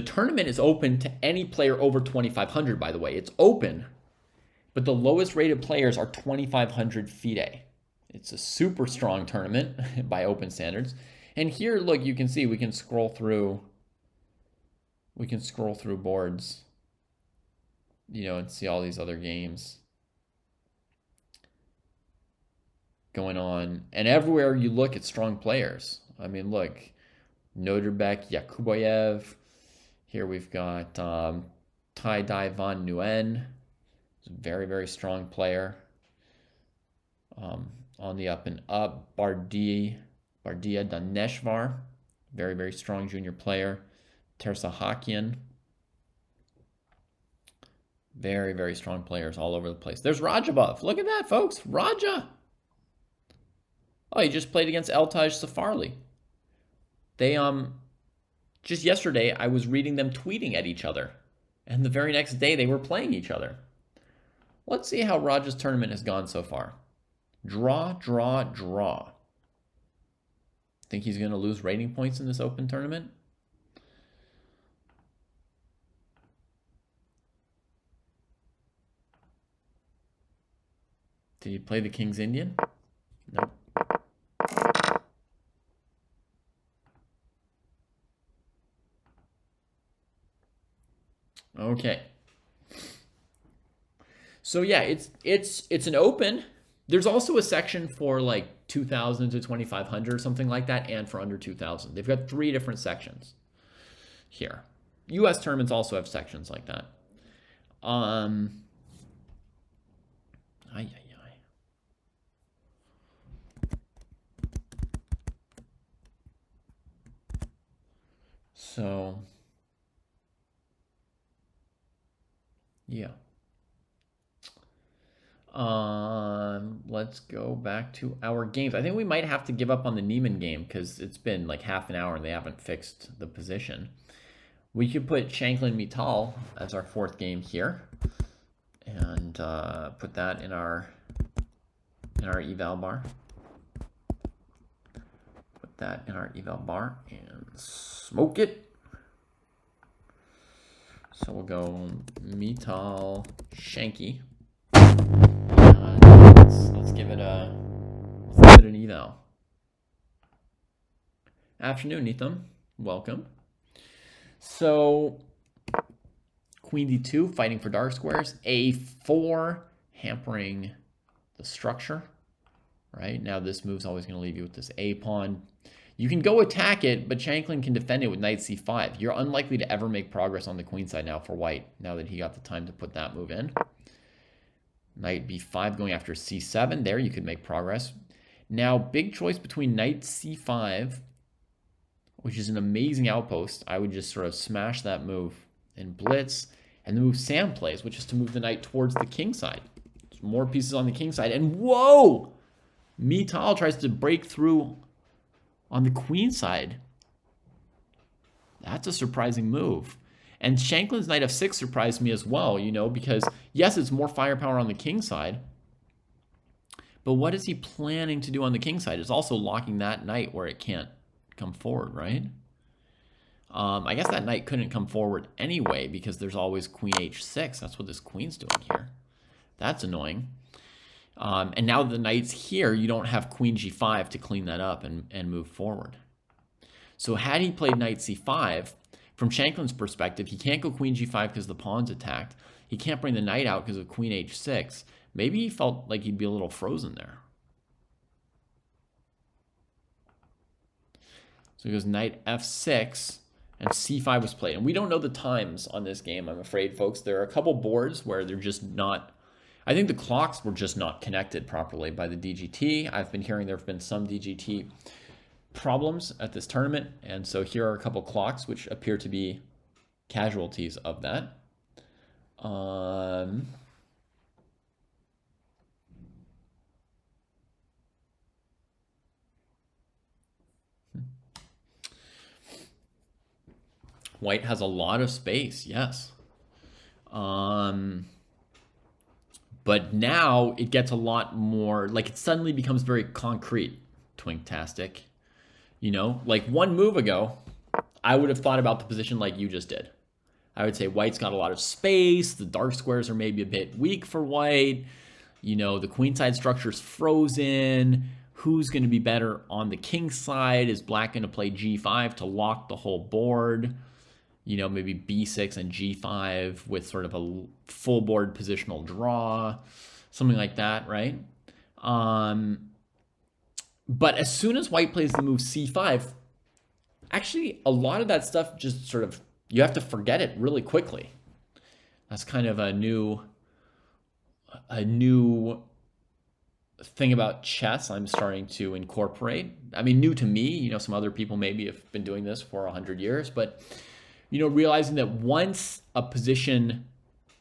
tournament is open to any player over 2,500, by the way. It's open, but the lowest rated players are 2,500 FIDE. It's a super strong tournament by open standards. And here, look, you can see we can scroll through. We can scroll through boards, and see all these other games going on. And everywhere you look at strong players. I mean, look, Noderbeck, Yakuboyev. Here we've got Tai Dai Van Nguyen. He's a very, very strong player. On the up and up, Bardia Daneshvar. Very, very strong junior player. Tersahakian. Very, very strong players all over the place. There's Rajabov. Look at that, folks. Raja. Oh, he just played against Eltaj Safarli. They, just yesterday, I was reading them tweeting at each other. And the very next day, they were playing each other. Let's see how Raja's tournament has gone so far. Draw, draw, draw. Think he's going to lose rating points in this open tournament? Did he play the King's Indian? Nope. Okay. So yeah, it's an open. There's also a section for like 2,000 to 2,500 or something like that, and for under 2,000. They've got 3 different sections. here. US tournaments also have sections like that. So, yeah. Let's go back to our games. I think we might have to give up on the Neiman game because it's been like half an hour and they haven't fixed the position. We could put Shanklin Mittal as our 4th game here, and put that in our eval bar. Put that in our eval bar and smoke it. So we'll go Mittal Shanky. Let's give it an eval. Afternoon, Neetham. Welcome. So, Queen D2, fighting for dark squares. A4, hampering the structure. Right? Now this move's always going to leave you with this A pawn. You can go attack it, but Shanklin can defend it with knight c5. You're unlikely to ever make progress on the queen side now for white, now that he got the time to put that move in. Knight b5 going after c7. There you could make progress. Now, big choice between knight c5, which is an amazing outpost. I would just sort of smash that move and blitz. And the move Sam plays, which is to move the knight towards the king side. There's more pieces on the king side. And whoa! Mittal tries to break through on the queen side. That's a surprising move. And Shanklin's knight f6 surprised me as well, you know, because yes, it's more firepower on the king side. But what is he planning to do on the king side? It's also locking that knight where it can't come forward, right? I guess that knight couldn't come forward anyway because there's always queen h6. That's what this queen's doing here. That's annoying. And now the knight's here, you don't have queen g5 to clean that up and move forward. So had he played knight c5, from Shanklin's perspective, he can't go queen g5 because the pawn's attacked. He can't bring the knight out because of queen h6. Maybe he felt like he'd be a little frozen there. So he goes knight f6, and c5 was played. And we don't know the times on this game, I'm afraid, folks. There are a couple boards where they're just not... I think the clocks were just not connected properly by the DGT. I've been hearing there have been some DGT problems at this tournament, and so here are a couple clocks which appear to be casualties of that. White has a lot of space, yes. But now it gets a lot more, like it suddenly becomes very concrete, Twinktastic. You know, like one move ago, I would have thought about the position like you just did. I would say white's got a lot of space. The dark squares are maybe a bit weak for white. You know, the queenside structure's frozen. Who's going to be better on the king side? Is black going to play g5 to lock the whole board? You know, maybe b6 and g5 with sort of a full board positional draw. Something like that, right? But as soon as white plays the move c5, actually a lot of that stuff just sort of, you have to forget it really quickly. That's kind of a new thing about chess I'm starting to incorporate. I mean, new to me, you know, some other people maybe have been doing this for 100 years, but, you know, realizing that once a position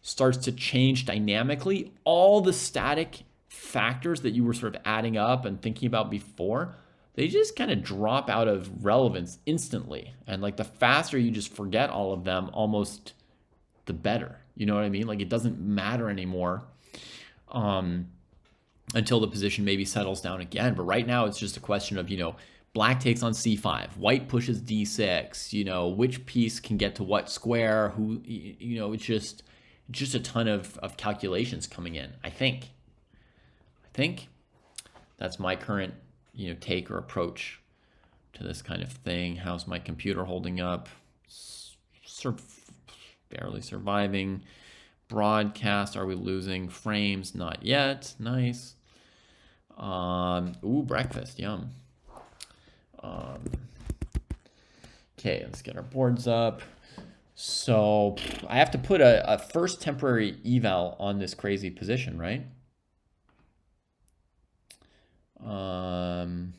starts to change dynamically, all the static factors that you were sort of adding up and thinking about before, they just kind of drop out of relevance instantly. And like the faster you just forget all of them, almost the better. You know what I mean? Like it doesn't matter anymore until the position maybe settles down again. But right now it's just a question of, you know, black takes on c5, white pushes d6, you know, which piece can get to what square, who, you know, it's just a ton of calculations coming in, I think that's my current, you know, take or approach to this kind of thing. How's my computer holding up? Barely surviving. Broadcast, are we losing frames? Not yet. Nice. Ooh, breakfast, yum. Okay, let's get our boards up. So I have to put a first temporary eval on this crazy position, right? And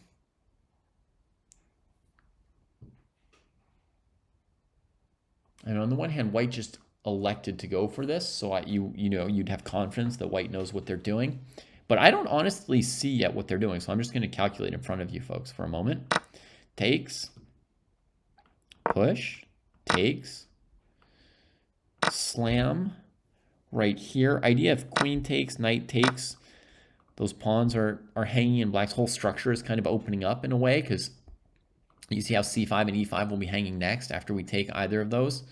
on the one hand, white just elected to go for this, so you'd have confidence that white knows what they're doing. But I don't honestly see yet what they're doing, so I'm just going to calculate in front of you folks for a moment. Takes, push, takes, slam, right here. Idea if queen takes, knight takes, those pawns are hanging, and black's whole structure is kind of opening up in a way, because you see how c5 and e5 will be hanging next after we take either of those.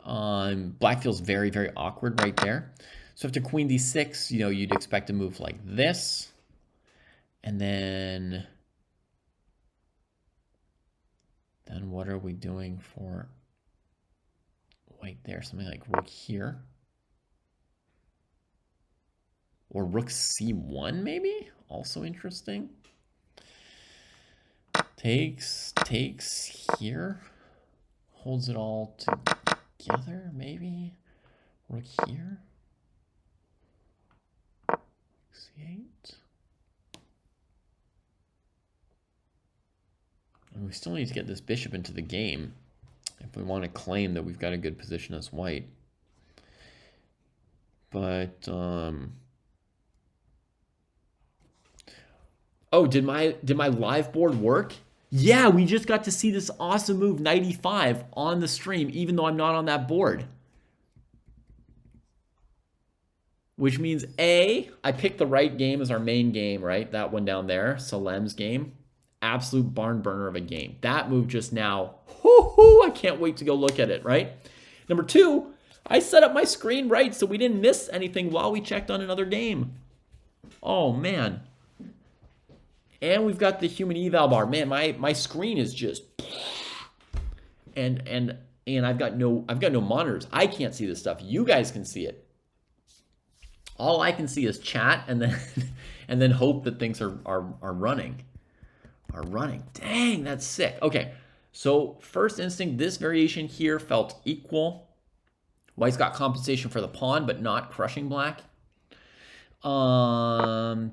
Black feels very, very awkward right there. So after queen d6, you'd expect a move like this. And then what are we doing for white there? Something like rook here. Or rook c1 maybe? Also interesting. Takes here. Holds it all together, maybe. Rook here. c8. And we still need to get this bishop into the game if we want to claim that we've got a good position as white. But oh, did my live board work? Yeah, we just got to see this awesome move, knight e5, on the stream, even though I'm not on that board. Which means, A, I picked the right game as our main game, right? That one down there, Salem's game. Absolute barn burner of a game. That move just now, I can't wait to go look at it, right? Number 2, I set up my screen right so we didn't miss anything while we checked on another game. Oh, man. And we've got the human eval bar. Man, my screen is just, and I've got no monitors. I can't see this stuff. You guys can see it. All I can see is chat and then hope that things are running. Dang, that's sick. Okay, so first instinct, this variation here felt equal. White's got compensation for the pawn, but not crushing black. What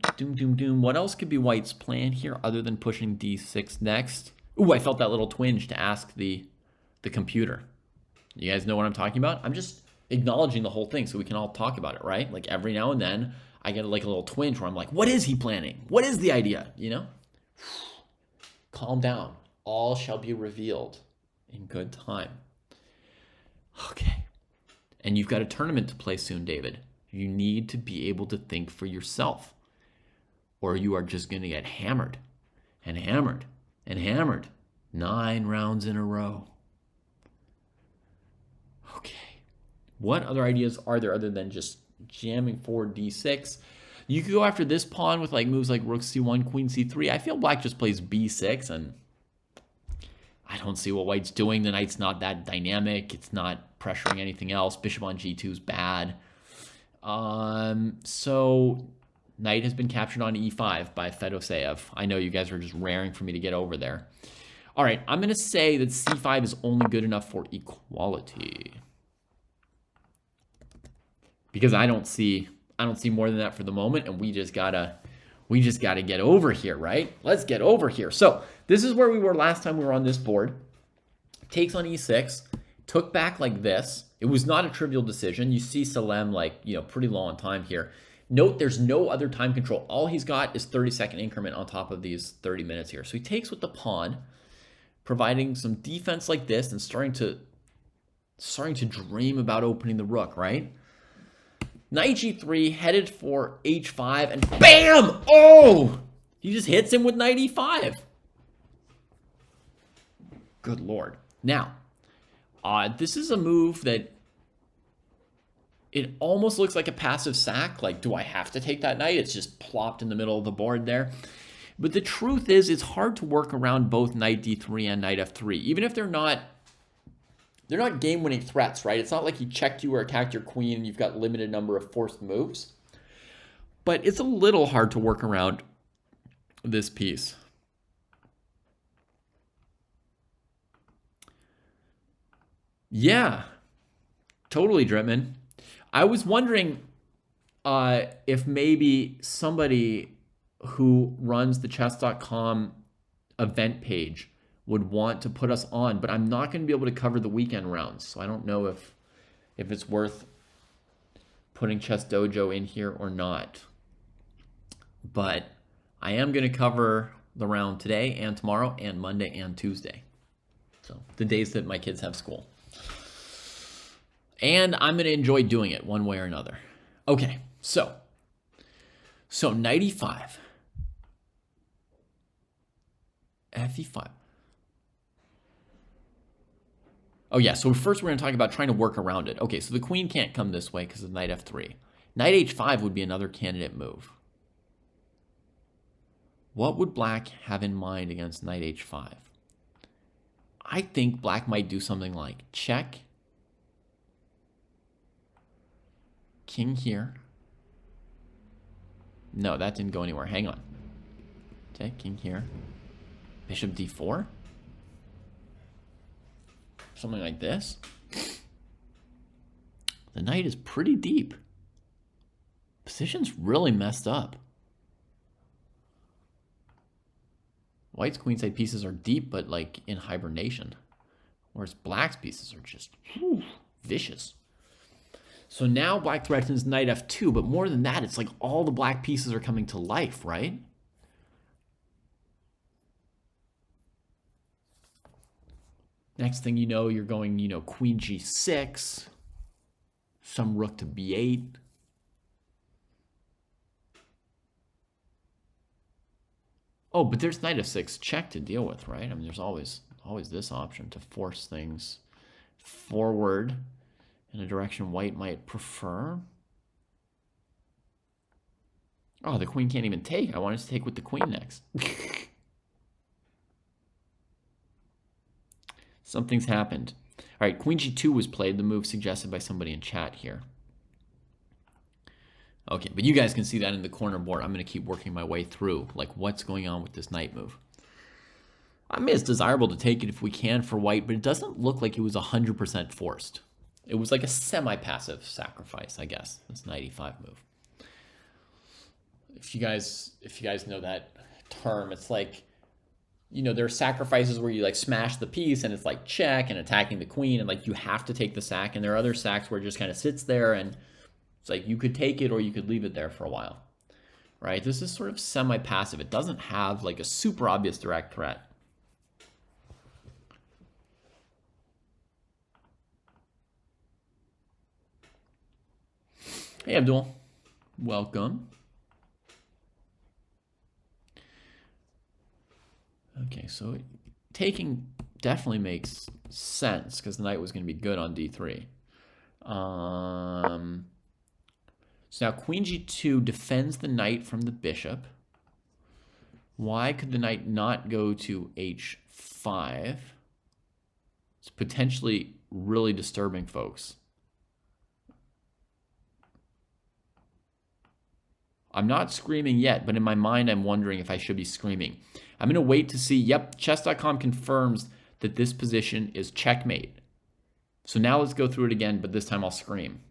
else could be white's plan here other than pushing d6 next? Ooh, I felt that little twinge to ask the computer. You guys know what I'm talking about? I'm just acknowledging the whole thing so we can all talk about it, right? Like every now and then I get like a little twinge where I'm like, what is he planning? What is the idea? Calm down. All shall be revealed in good time. Okay. And you've got a tournament to play soon, David. You need to be able to think for yourself, or you are just going to get hammered and hammered and hammered 9 rounds in a row. Okay. What other ideas are there other than just jamming forward d6? You could go after this pawn with like moves like rook c1, queen c3. I feel black just plays b6, and I don't see what white's doing. The knight's not that dynamic. It's not pressuring anything else. Bishop on g2 is bad. So knight has been captured on e5 by Fedoseev. I know you guys are just raring for me to get over there. All right, I'm going to say that c5 is only good enough for equality, because I don't see more than that for the moment, and we just gotta get over here, right? Let's get over here. So this is where we were last time we were on this board. Takes on e6, took back like this. It was not a trivial decision. You see Salem pretty low on time here. Note there's no other time control. All he's got is 30-second increment on top of these 30 minutes here. So he takes with the pawn, providing some defense like this and starting to dream about opening the rook, right? Knight g3, headed for h5, and bam! Oh! He just hits him with knight e5. Good lord. Now, this is a move that it almost looks like a passive sack. Like, do I have to take that knight? It's just plopped in the middle of the board there. But the truth is, it's hard to work around both knight d3 and knight f3, even if they're not game-winning threats, right? It's not like he checked you or attacked your queen and you've got limited number of forced moves. But it's a little hard to work around this piece. Yeah, totally, Dritman. I was wondering if maybe somebody who runs the chess.com event page would want to put us on, but I'm not going to be able to cover the weekend rounds. So I don't know if it's worth putting Chess Dojo in here or not. But I am going to cover the round today and tomorrow and Monday and Tuesday. So the days that my kids have school. And I'm going to enjoy doing it one way or another. Okay, so knight e5. Fe5. Oh yeah, so first we're going to talk about trying to work around it. Okay, so the queen can't come this way because of knight f3. Knight h5 would be another candidate move. What would black have in mind against knight h5? I think black might do something like check, king here. No, that didn't go anywhere. Hang on. Okay, king here. Bishop d4. Something like this. The knight is pretty deep. Position's really messed up. White's queenside pieces are deep, but like in hibernation. Whereas black's pieces are just vicious. So now black threatens knight f2, but more than that, it's like all the black pieces are coming to life, right? Next thing you know, you're going, queen g6, some rook to b8. Oh, but there's knight f6 check to deal with, right? I mean, there's always this option to force things forward in a direction white might prefer. Oh, the queen can't even take. I wanted to take with the queen next. Something's happened. All right, queen g2 was played, the move suggested by somebody in chat here. Okay, but you guys can see that in the corner board. I'm going to keep working my way through, like, what's going on with this knight move. I mean, it's desirable to take it if we can for white, but it doesn't look like it was 100% forced. It was like a semi-passive sacrifice, I guess, this knight e5 move. If you guys know that term, it's like, there are sacrifices where you like smash the piece and it's like check and attacking the queen and like you have to take the sack, and there are other sacks where it just kind of sits there and it's like you could take it or you could leave it there for a while, right? This is sort of semi-passive. It doesn't have like a super obvious direct threat. Hey, Abdul. Welcome. Okay, so taking definitely makes sense because the knight was going to be good on d3. So now queen g2 defends the knight from the bishop. Why could the knight not go to h5? It's potentially really disturbing, folks. I'm not screaming yet, but in my mind, I'm wondering if I should be screaming. I'm going to wait to see. Yep, chess.com confirms that this position is checkmate. So now let's go through it again, but this time I'll scream.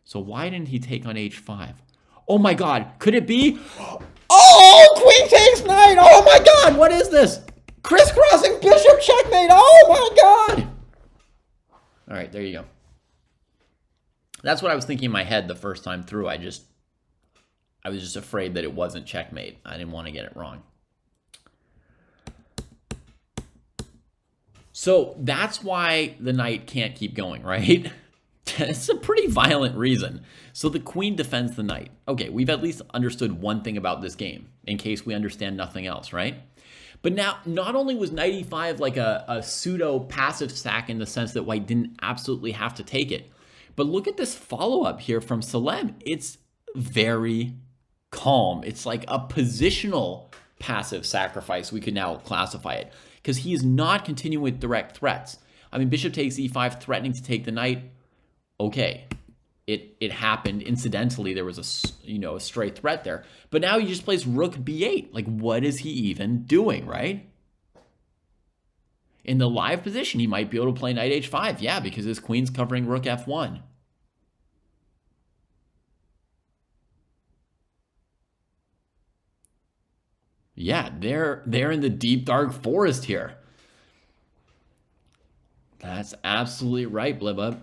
So why didn't he take on h5? Oh my God, could it be? Oh, queen takes knight. Oh my God, what is this? Crisscrossing bishop checkmate. Oh my God. All right, there you go. That's what I was thinking in my head the first time through. I was just afraid that it wasn't checkmate. I didn't want to get it wrong. So that's why the knight can't keep going, right? It's a pretty violent reason. So the queen defends the knight. Okay, we've at least understood one thing about this game, in case we understand nothing else, right? But now, not only was knight e5 like a pseudo-passive sack in the sense that white didn't absolutely have to take it, but look at this follow-up here from Salem. It's very calm. It's like a positional passive sacrifice, we could now classify it, because he is not continuing with direct threats. I mean, bishop takes e5, threatening to take the knight. Okay, it happened. Incidentally, there was a stray threat there. But now he just plays rook b8. Like, what is he even doing, right? In the live position, he might be able to play knight h5. Yeah, because his queen's covering rook f1. Yeah, they're in the deep dark forest here. That's absolutely right, Blibba.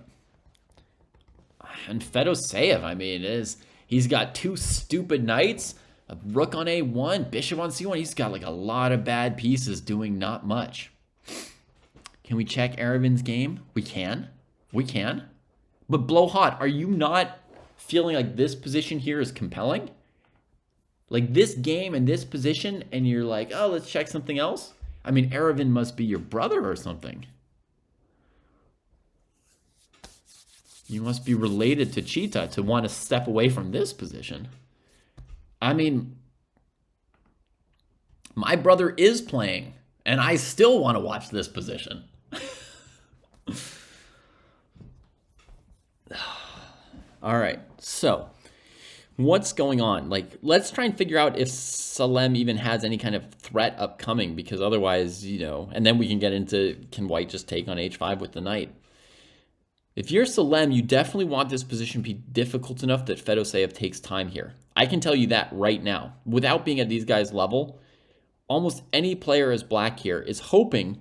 And Fedoseev, I mean, he's got two stupid knights, a rook on a1, bishop on c1. He's got like a lot of bad pieces doing not much. Can we check Erevin's game? We can. We can. But Blowhot, are you not feeling like this position here is compelling? Like this game and this position, and you're like, oh, let's check something else? I mean, Erevin must be your brother or something. You must be related to Cheetah to want to step away from this position. I mean, my brother is playing, and I still want to watch this position. All right, so what's going on? Like, let's try and figure out if Salem even has any kind of threat upcoming, because otherwise, you know, and then we can get into, can white just take on h5 with the knight? If you're Salem, you definitely want this position to be difficult enough that Fedoseev takes time here. I can tell you that right now. Without being at these guys' level, almost any player as black here is hoping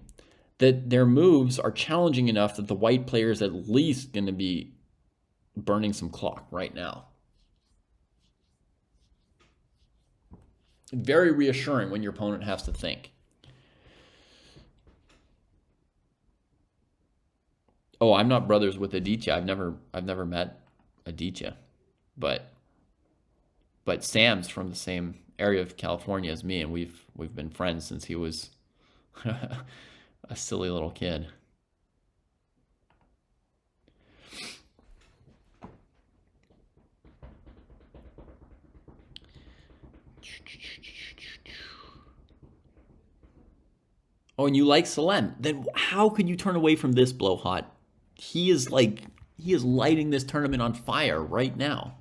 that their moves are challenging enough that the white player is at least going to be burning some clock right now. Very reassuring when your opponent has to think. Oh, I'm not brothers with Aditya. I've never met Aditya, but Sam's from the same area of California as me, and we've been friends since he was a silly little kid. Oh, and you like Salem. Then how could you turn away from this, Blowhot? He is lighting this tournament on fire right now.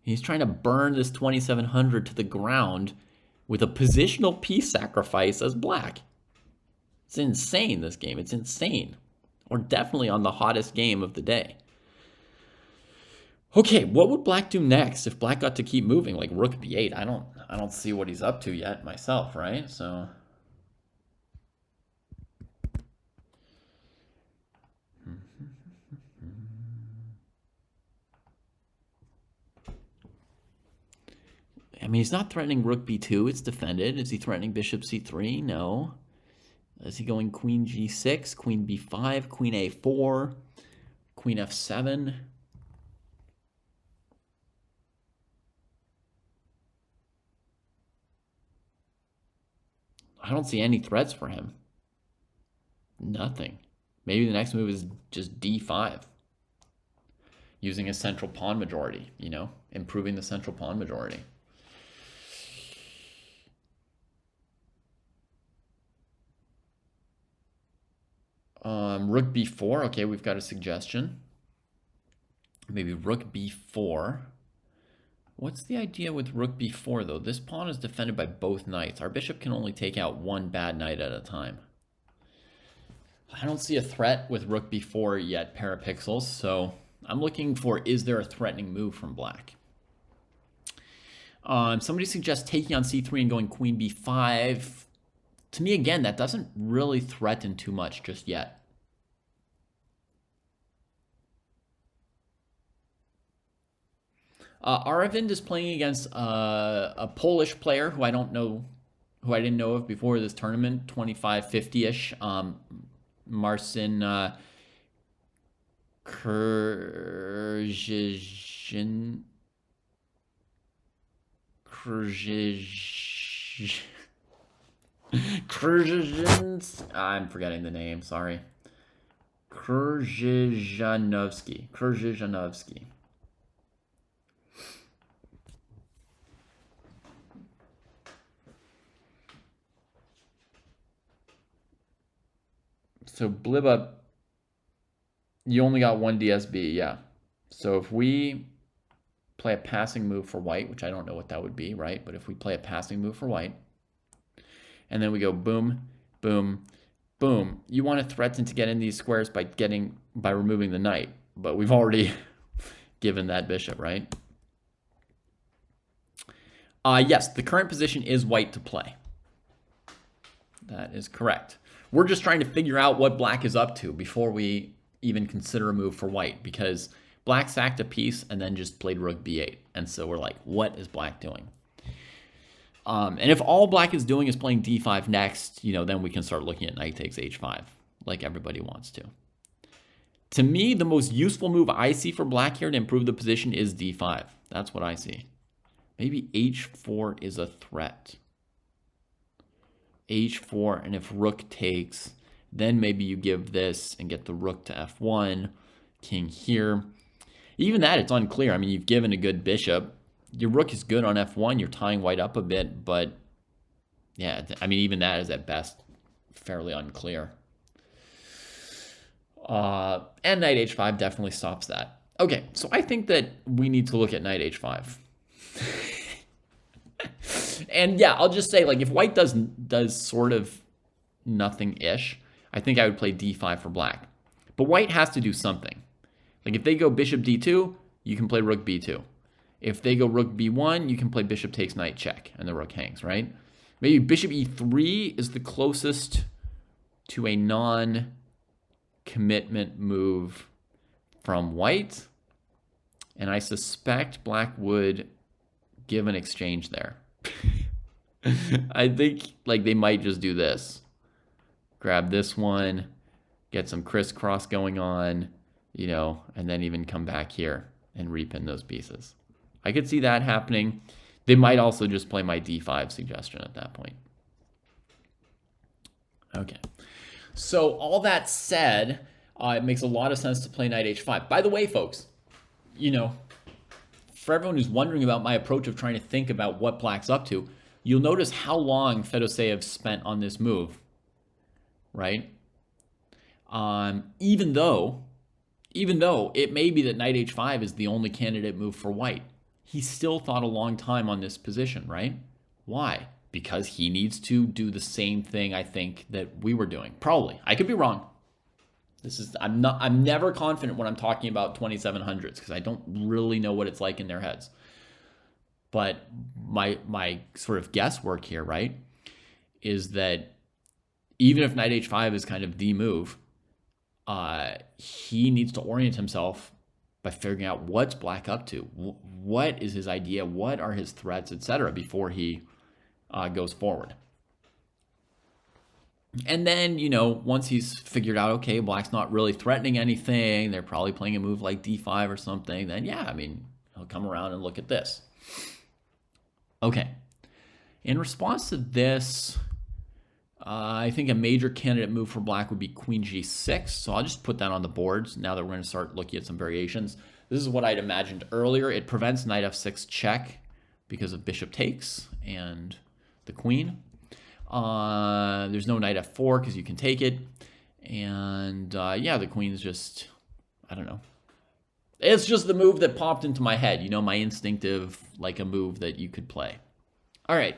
He's trying to burn this 2700 to the ground with a positional piece sacrifice as black. It's insane, this game. It's insane. We're definitely on the hottest game of the day. Okay, what would black do next if black got to keep moving? Like rook b8. I don't see what he's up to yet myself, right? So I mean, he's not threatening rook b2. It's defended. Is he threatening bishop c3? No. Is he going queen g6, queen b5, queen a4, queen f7? I don't see any threats for him. Nothing. Maybe the next move is just d5. Using a central pawn majority, you know, improving the central pawn majority. Rook b4. Okay, we've got a suggestion. Maybe rook b4. What's the idea with rook b4, though? This pawn is defended by both knights. Our bishop can only take out one bad knight at a time. I don't see a threat with rook b4 yet, Parapixels, so I'm looking for, is there a threatening move from black? Somebody suggests taking on c3 and going queen b5. To me, again, that doesn't really threaten too much just yet. Aravind is playing against a Polish player who I don't know, who I didn't know of before this tournament, 25-50-ish. Marcin Krzyzin. I'm forgetting the name, sorry. Krzyzhanovsky. So Bliba, you only got one DSB, yeah. So if we play a passing move for white, which I don't know what that would be, right? But if we play a passing move for white, and then we go boom, boom, boom, you want to threaten to get in these squares by removing the knight, but we've already given that bishop, right? Yes, the current position is white to play. That is correct. We're just trying to figure out what black is up to before we even consider a move for white, because black sacked a piece and then just played rook b8. And so we're like, what is black doing? And if all black is doing is playing d5 next, then we can start looking at knight takes h5, like everybody wants to. To me, the most useful move I see for black here to improve the position is d5. That's what I see. Maybe h4 is a threat. h4, and if rook takes, then maybe you give this and get the rook to f1, king here. Even that, it's unclear. I mean, you've given a good bishop. Your rook is good on f1. You're tying white up a bit, but yeah, I mean, even that is at best fairly unclear. And knight h5 definitely stops that. Okay, so I think that we need to look at knight h5. And yeah, I'll just say, like, if white does sort of nothing-ish, I think I would play d5 for black. But white has to do something. Like, if they go bishop d2, you can play rook b2. If they go rook b1, you can play bishop takes knight check, and the rook hangs, right? Maybe bishop e3 is the closest to a non-commitment move from white. And I suspect black would give an exchange there. I think, like, they might just do this. Grab this one, get some crisscross going on, and then even come back here and repin those pieces. I could see that happening. They might also just play my d5 suggestion at that point. Okay. So all that said, it makes a lot of sense to play knight h5. By the way, folks, for everyone who's wondering about my approach of trying to think about what black's up to, you'll notice how long Fedoseev spent on this move, right? Even though it may be that knight h5 is the only candidate move for white, he still thought a long time on this position, right? Why? Because he needs to do the same thing, I think, that we were doing. Probably. I could be wrong. I'm never confident when I'm talking about 2700s because I don't really know what it's like in their heads. But my sort of guesswork here, right, is that even if knight h5 is kind of the move, he needs to orient himself by figuring out what's black up to, what is his idea, what are his threats, etc., before he goes forward. And then, once he's figured out, okay, black's not really threatening anything, they're probably playing a move like d5 or something, then yeah, I mean, he'll come around and look at this. Okay. In response to this, I think a major candidate move for black would be queen g6. So I'll just put that on the boards now that we're going to start looking at some variations. This is what I'd imagined earlier. It prevents knight f6 check because of bishop takes and the queen. There's no knight f4 because you can take it. And yeah, the queen's just, I don't know. It's just the move that popped into my head, my instinctive, like a move that you could play. All right.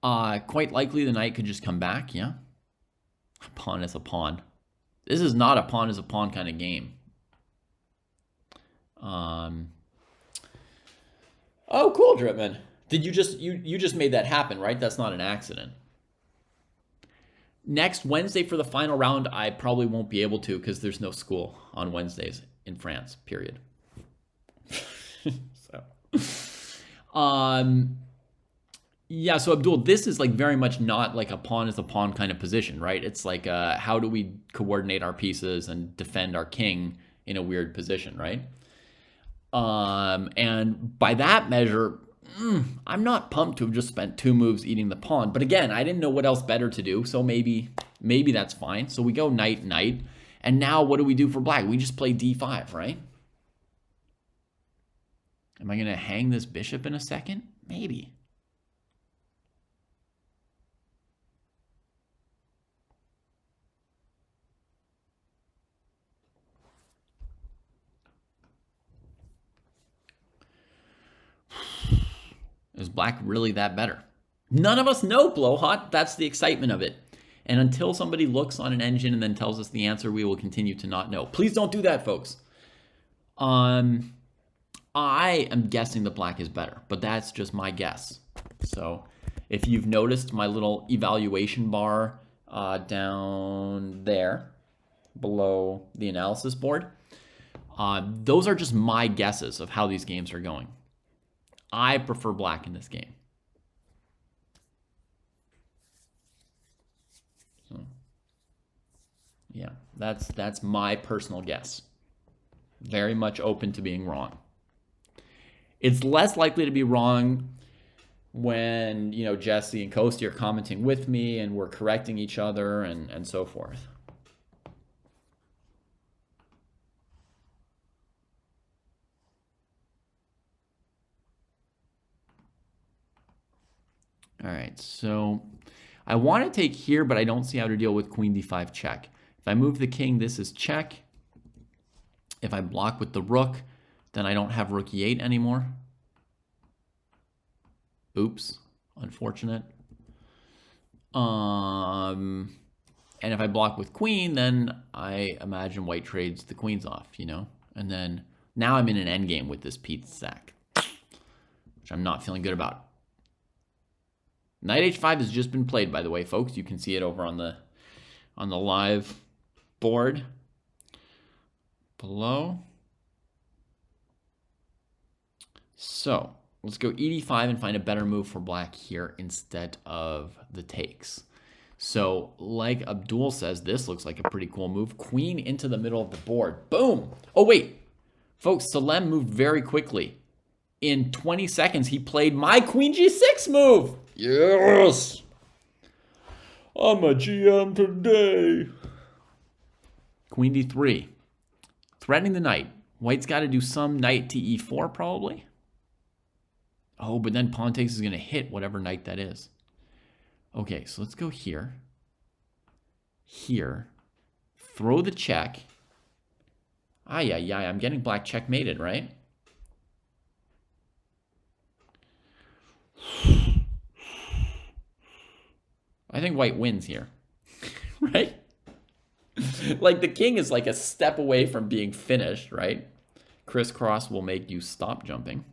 Quite likely the knight could just come back, yeah? A pawn is a pawn. This is not a pawn is a pawn kind of game. Oh, cool, Dripman. Did you just made that happen, right? That's not an accident. Next Wednesday for the final round, I probably won't be able to because there's no school on Wednesdays in France, period. Yeah, so Abdul, this is like very much not like a pawn is a pawn kind of position, right? It's like how do we coordinate our pieces and defend our king in a weird position, right? And by that measure, I'm not pumped to have just spent 2 moves eating the pawn. But again, I didn't know what else better to do, so maybe that's fine. So we go knight, knight. And now what do we do for black? We just play d5, right? Am I going to hang this bishop in a second? Maybe. Is black really that better? None of us know, Blowhot. That's the excitement of it. And until somebody looks on an engine and then tells us the answer, we will continue to not know. Please don't do that, folks. I am guessing the black is better, but that's just my guess. So if you've noticed my little evaluation bar down there below the analysis board, those are just my guesses of how these games are going. I prefer black in this game. So, yeah, that's my personal guess. Very much open to being wrong. It's less likely to be wrong when, you know, Jesse and Kostya are commenting with me and we're correcting each other and so forth. All right, so I want to take here, but I don't see how to deal with queen d5 check. If I move the king, this is check. If I block with the rook, then I don't have rook e8 anymore. Oops, unfortunate. And if I block with queen, then I imagine white trades the queens off, you know? And then now I'm in an endgame with this Pete sack, which I'm not feeling good about. Knight h5 has just been played, by the way, folks. You can see it over on the live board below. So let's go e5 and find a better move for black here instead of the takes. So like Abdul says, this looks like a pretty cool move. Queen into the middle of the board. Boom. Oh, wait. Folks, Salem moved very quickly. In 20 seconds, he played my queen g6 move. Yes. I'm a GM today. Queen d3. Threatening the knight. White's got to do some knight to e4 probably. Oh, but then pawn takes is going to hit whatever knight that is. Okay, so let's go here. Here. Throw the check. I'm getting black checkmated, right? I think white wins here, right? Like the king is like a step away from being finished, right? Crisscross will make you stop jumping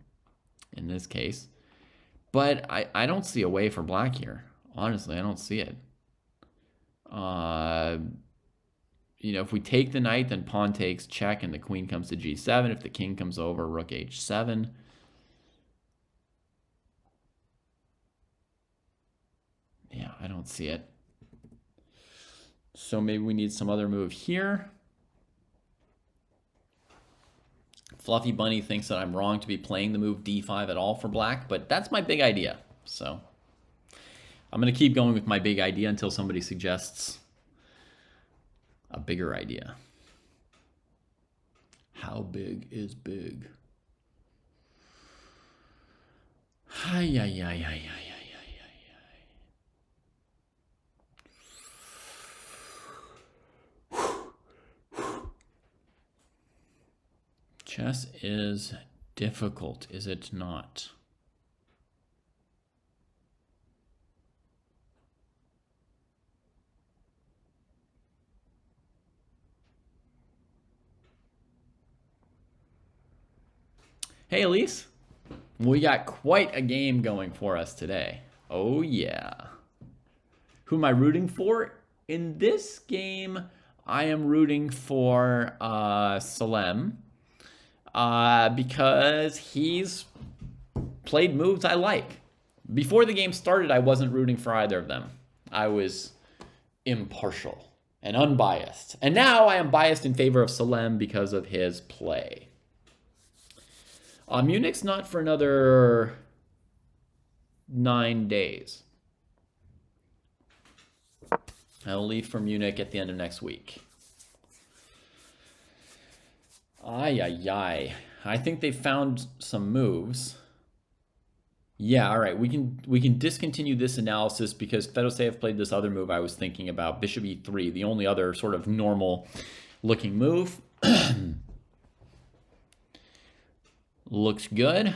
in this case. But I don't see a way for black here. Honestly, I don't see it. You know, if we take the knight, then pawn takes check and the queen comes to g7. If the king comes over, rook h7. Yeah, I don't see it. So maybe we need some other move here. Fluffy Bunny thinks that I'm wrong to be playing the move d5 at all for black, but that's my big idea. So I'm going to keep going with my big idea until somebody suggests a bigger idea. How big is big? Chess is difficult, is it not? Hey, Elise. We got quite a game going for us today. Oh, yeah. Who am I rooting for? In this game, I am rooting for Salem because he's played moves I like. Before the game started, I wasn't rooting for either of them. I was impartial and unbiased. And now I am biased in favor of Salem because of his play. Munich's not for another 9 days. I'll leave for Munich at the end of next week. I think they found some moves. Yeah, all right. We can discontinue this analysis because Fedoseev played this other move I was thinking about, bishop e3, the only other sort of normal looking move. Looks good.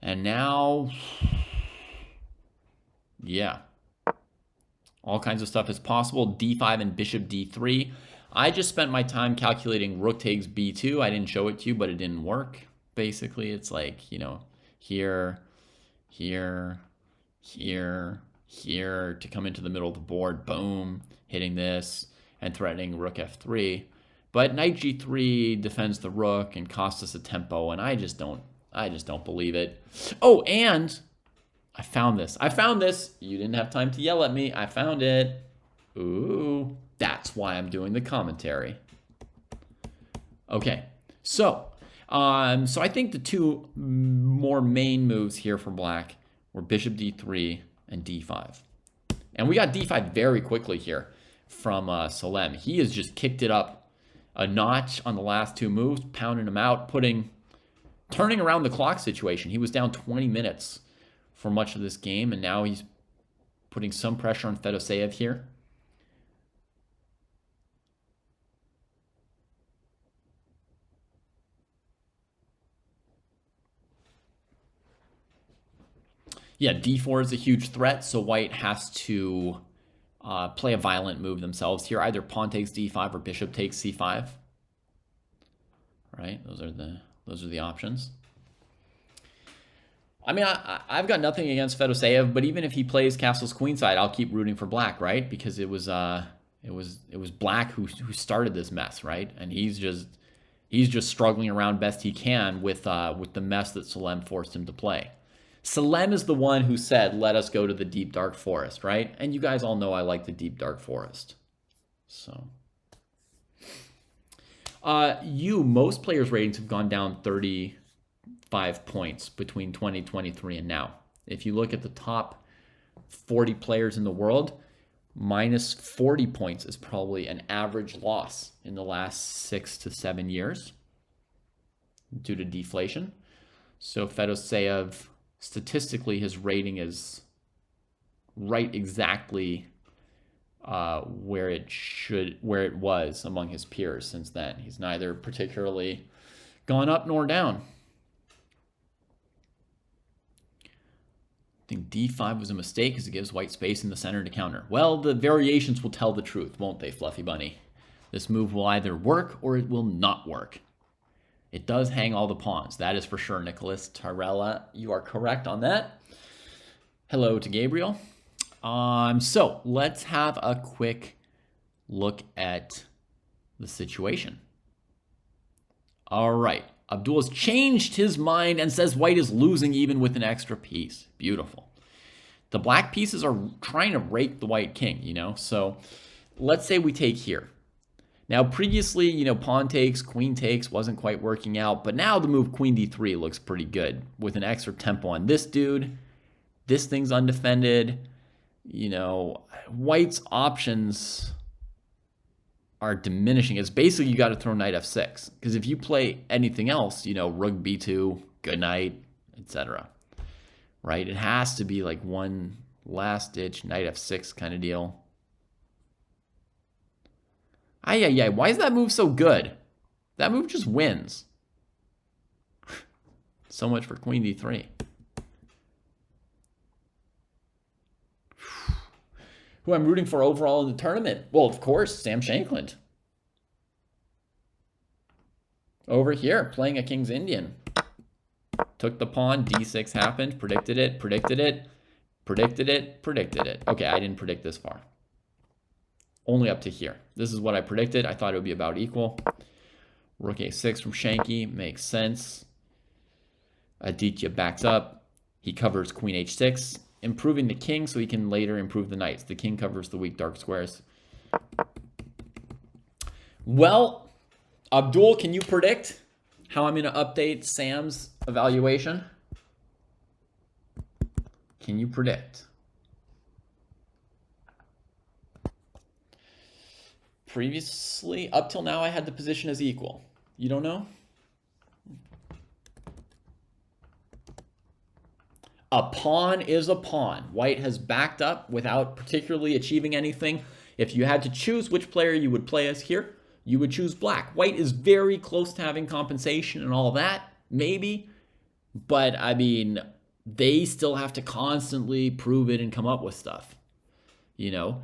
And now, yeah, all kinds of stuff is possible. D5 and bishop D3. I just spent my time calculating rook takes B2. I didn't show it to you, but it didn't work. Basically, it's like, you know, here, here, here, here to come into the middle of the board. Boom, hitting this and threatening rook F3. But knight G3 defends the rook and costs us a tempo, and I just don't believe it. Oh, and I found this. You didn't have time to yell at me. I found it. Ooh, that's why I'm doing the commentary. Okay, so I think the two more main moves here for black were bishop D3 and D5. And we got D5 very quickly here from Salem. He has just kicked it up a notch on the last two moves, pounding him out, turning around the clock situation. He was down 20 minutes for much of this game, and now he's putting some pressure on Fedoseev here. Yeah, D4 is a huge threat, so white has to play a violent move themselves here. Either pawn takes D5 or bishop takes C5. Right? Those are the options. I mean, I've got nothing against Fedoseev, but even if he plays castles queenside, I'll keep rooting for black, right? Because it was black who started this mess, right? And he's just struggling around best he can with the mess that Salem forced him to play. Salem is the one who said, let us go to the deep, dark forest, right? And you guys all know I like the deep, dark forest. So, most players' ratings have gone down 35 points between 2023 and now. If you look at the top 40 players in the world, minus 40 points is probably an average loss in the last 6 to 7 years due to deflation. So Fedoseev, statistically, his rating is right exactly where it was among his peers since then. He's neither particularly gone up nor down. I think D5 was a mistake because it gives white space in the center to counter. Well, the variations will tell the truth, won't they, Fluffy Bunny? This move will either work or it will not work. It does hang all the pawns. That is for sure, Nicholas Tarella. You are correct on that. Hello to Gabriel. So let's have a quick look at the situation. All right. Abdul has changed his mind and says white is losing even with an extra piece. Beautiful. The black pieces are trying to rake the white king, you know? So let's say we take here. Now, previously, you know, pawn takes, queen takes wasn't quite working out, but now the move queen d3 looks pretty good with an extra tempo on this dude. This thing's undefended. You know, white's options are diminishing. It's basically you got to throw knight f6 because if you play anything else, you know, rook b2, good night, etc. Right? It has to be like one last ditch knight f6 kind of deal. Ay, why is that move so good? That move just wins. So much for queen d3. Who I'm rooting for overall in the tournament? Well, of course, Sam Shankland. Over here, playing a King's Indian. Took the pawn, d6 happened, predicted it. Okay, I didn't predict this far. Only up to here. This is what I predicted. I thought it would be about equal. Rook a6 from Shanky makes sense. Aditya backs up. He covers queen h6, improving the king so he can later improve the knights. The king covers the weak dark squares. Well, Abdul, can you predict how I'm going to update Sam's evaluation? Can you predict? Previously, up till now, I had the position as equal. You don't know? A pawn is a pawn. White has backed up without particularly achieving anything. If you had to choose which player you would play as here, you would choose black. White is very close to having compensation and all that, maybe. But, I mean, they still have to constantly prove it and come up with stuff. You know?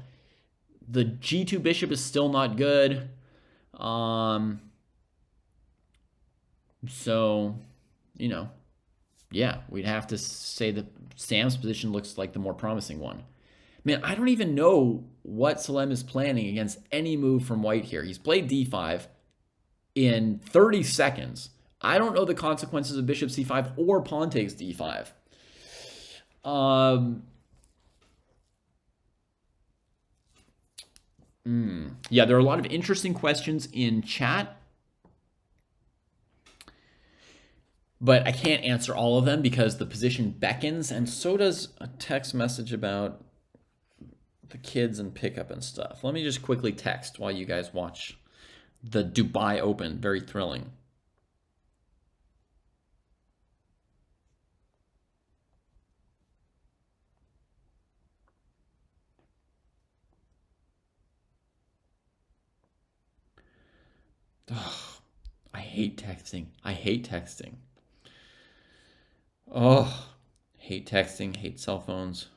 The G2 bishop is still not good. So, you know, yeah, we'd have to say that Sam's position looks like the more promising one. Man, I don't even know what Salem is planning against any move from white here. He's played d5 in 30 seconds. I don't know the consequences of bishop c5 or pawn takes d5. Yeah, there are a lot of interesting questions in chat, but I can't answer all of them because the position beckons, and so does a text message about the kids and pickup and stuff. Let me just quickly text while you guys watch the Dubai Open. Very thrilling. Oh, I hate texting. I hate texting. Oh, hate texting, hate cell phones.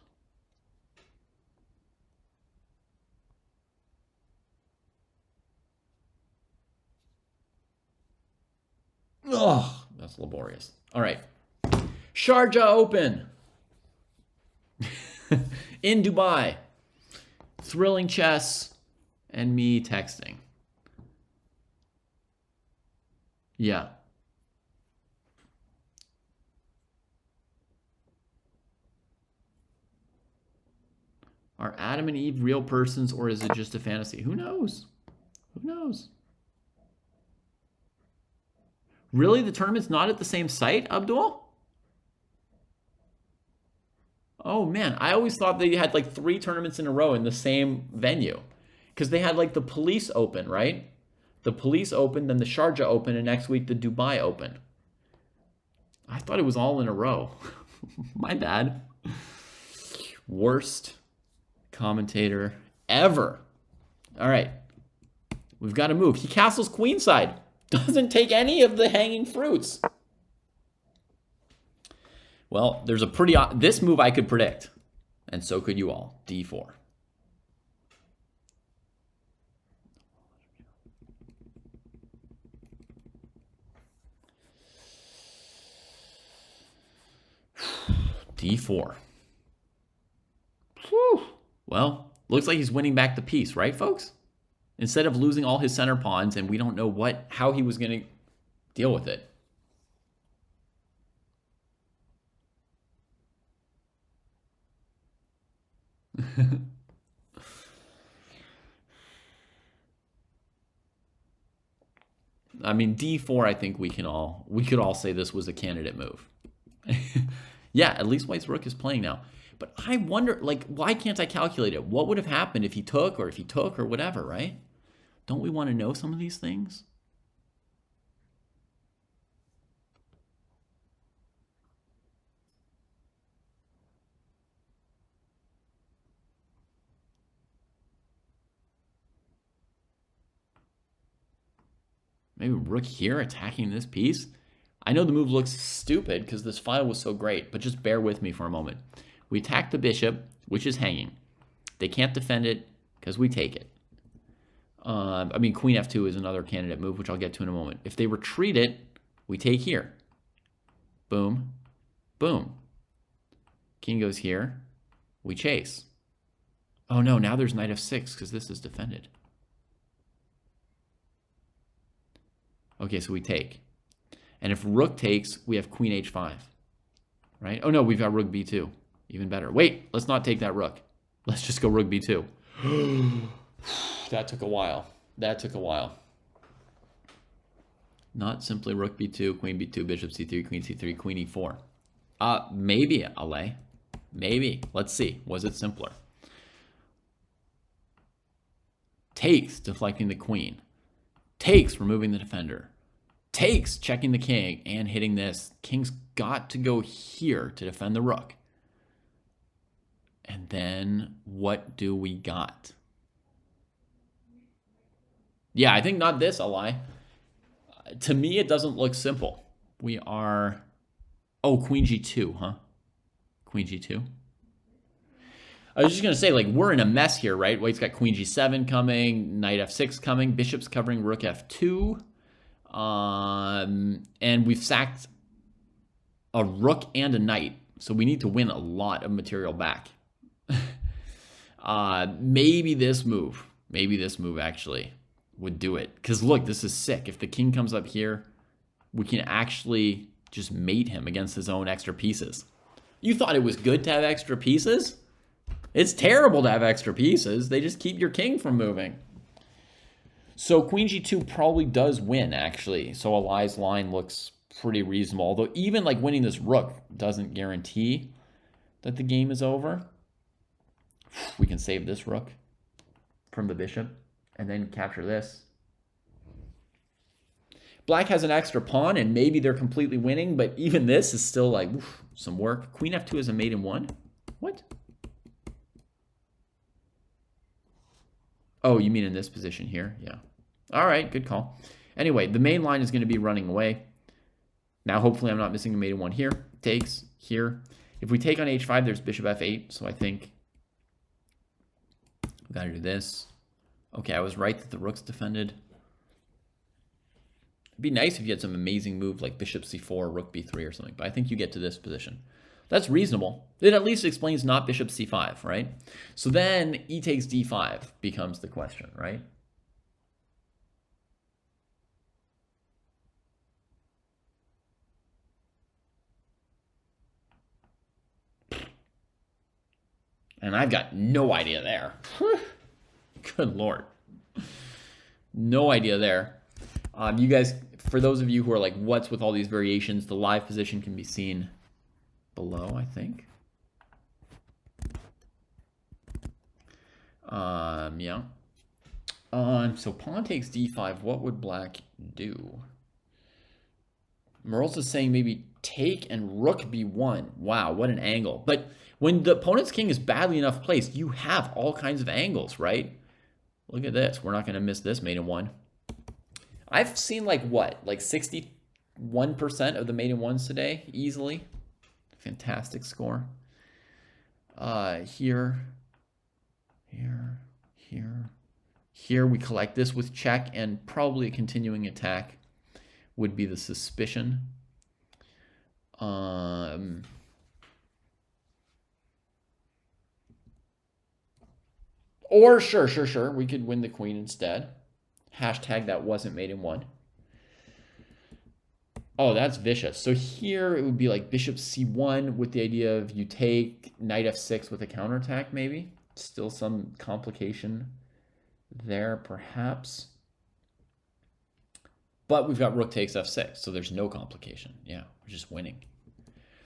Oh, that's laborious. All right. Sharjah Open in Dubai. Thrilling chess and me texting. Yeah. Are Adam and Eve real persons, or is it just a fantasy? Who knows? Who knows? Really? The tournament's not at the same site, Abdul? Oh, man. I always thought they had like 3 tournaments in a row in the same venue. Because they had like the Police Open, right? The Police Open, then the Sharjah Open, and next week the Dubai Open. I thought it was all in a row. My bad. Worst commentator ever. All right. We've got to move. He castles queenside. Doesn't take any of the hanging fruits. Well, there's a pretty... This move I could predict. And so could you all. D4. D4. Whew. Well, looks like he's winning back the piece, right, folks? Instead of losing all his center pawns, and we don't know how he was going to deal with it. I mean, D4, I think we could all say this was a candidate move. Yeah, at least White's rook is playing now. But I wonder, like, why can't I calculate it? What would have happened if he took or whatever, right? Don't we want to know some of these things? Maybe rook here attacking this piece? I know the move looks stupid because this file was so great, but just bear with me for a moment. We attack the bishop, which is hanging. They can't defend it because we take it. I mean, queen f2 is another candidate move, which I'll get to in a moment. If they retreat it, we take here. Boom. Boom. King goes here. We chase. Oh no, now there's knight f6 because this is defended. Okay, so we take. And if rook takes, we have queen h5. Right? Oh no, we've got rook b2. Even better. Wait, let's not take that rook. Let's just go rook b2. That took a while. That took a while. Not simply rook b2, queen b2, bishop c3, queen c3, queen e4. Maybe, Ale. Maybe. Let's see. Was it simpler? Takes, deflecting the queen. Takes, removing the defender. Takes, checking the king and hitting this. King's got to go here to defend the rook. And then what do we got? Yeah, I think not this, Ali. To me, it doesn't look simple. We are Oh, queen g2, huh? Queen g2. I was just going to say, like, we're in a mess here, right? White's got queen g7 coming, knight f6 coming, bishop's covering rook f2. And we've sacked a rook and a knight. So we need to win a lot of material back. Maybe this move actually would do it. Because look, this is sick. If the king comes up here, we can actually just mate him against his own extra pieces. You thought it was good to have extra pieces? It's terrible to have extra pieces. They just keep your king from moving. So queen g2 probably does win, actually. So Eli's line looks pretty reasonable. Although even like winning this rook doesn't guarantee that the game is over. We can save this rook from the bishop and then capture this. Black has an extra pawn, and maybe they're completely winning, but even this is still like some work. Queen f2 is a mate in one. What? Oh, you mean in this position here? Yeah. All right, good call. Anyway, the main line is going to be running away. Now, hopefully, I'm not missing a mate in one here. Takes here. If we take on h5, there's bishop f8, so I think we got to do this. Okay, I was right that the rook's defended. It'd be nice if you had some amazing move like bishop c4, rook b3 or something, but I think you get to this position. That's reasonable. It at least explains not bishop c5, right? So then e takes d5 becomes the question, right? And I've got no idea there. Good Lord. No idea there. You guys, for those of you who are like, what's with all these variations, the live position can be seen below, I think. Yeah. So pawn takes d5. What would black do? Merle's is saying maybe take and rook b1. Wow, what an angle. But when the opponent's king is badly enough placed, you have all kinds of angles, right? Look at this. We're not going to miss this mate in one. I've seen like what? Like 61% of the mate in ones today, easily. Fantastic score. Here. Here we collect this with check, and probably a continuing attack would be the suspicion. Or sure. We could win the queen instead. Hashtag that wasn't mate in one. Oh, that's vicious. So here it would be like bishop c1 with the idea of you take knight f6 with a counterattack maybe. Still some complication there perhaps. But we've got rook takes f6, so there's no complication. Yeah, we're just winning.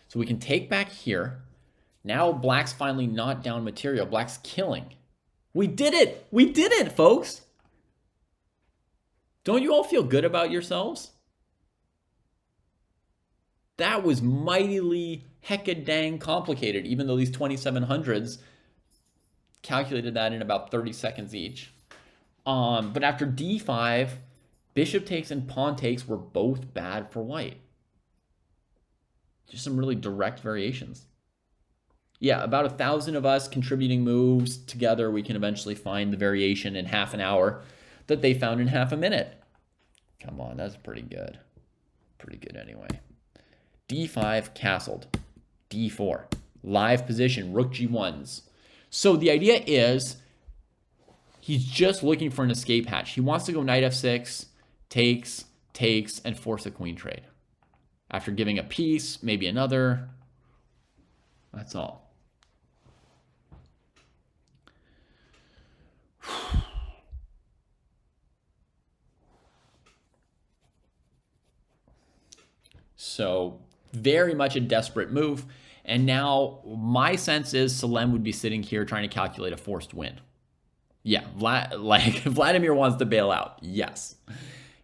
So we can take back here. Now black's finally not down material. Black's killing. We did it! We did it, folks! Don't you all feel good about yourselves? That was mightily hecka-dang complicated, even though these 2700s calculated that in about 30 seconds each. But after d5, bishop takes and pawn takes were both bad for white. Just some really direct variations. Yeah, about 1,000 of us contributing moves together, we can eventually find the variation in half an hour that they found in half a minute. Come on, that's pretty good. Pretty good anyway. d5 castled. d4. Live position, rook g1s. So the idea is he's just looking for an escape hatch. He wants to go knight f6, takes, and force a queen trade. After giving a piece, maybe another. That's all. So very much a desperate move. And now my sense is Salem would be sitting here trying to calculate a forced win. Yeah, Vladimir wants to bail out. Yes.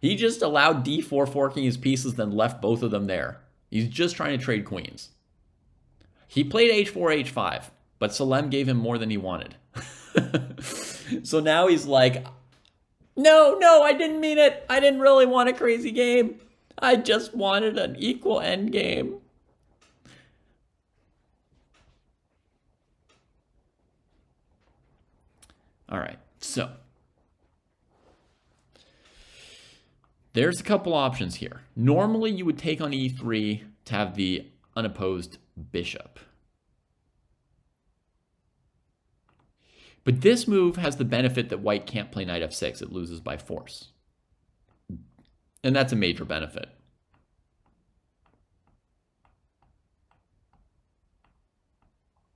He just allowed d4 forking his pieces, then left both of them there. He's just trying to trade queens. He played h4, h5, but Salem gave him more than he wanted. So now he's like, no, I didn't mean it. I didn't really want a crazy game. I just wanted an equal end game. All right, so there's a couple options here. Normally, you would take on e3 to have the unopposed bishop. But this move has the benefit that white can't play knight f6. It loses by force. And that's a major benefit.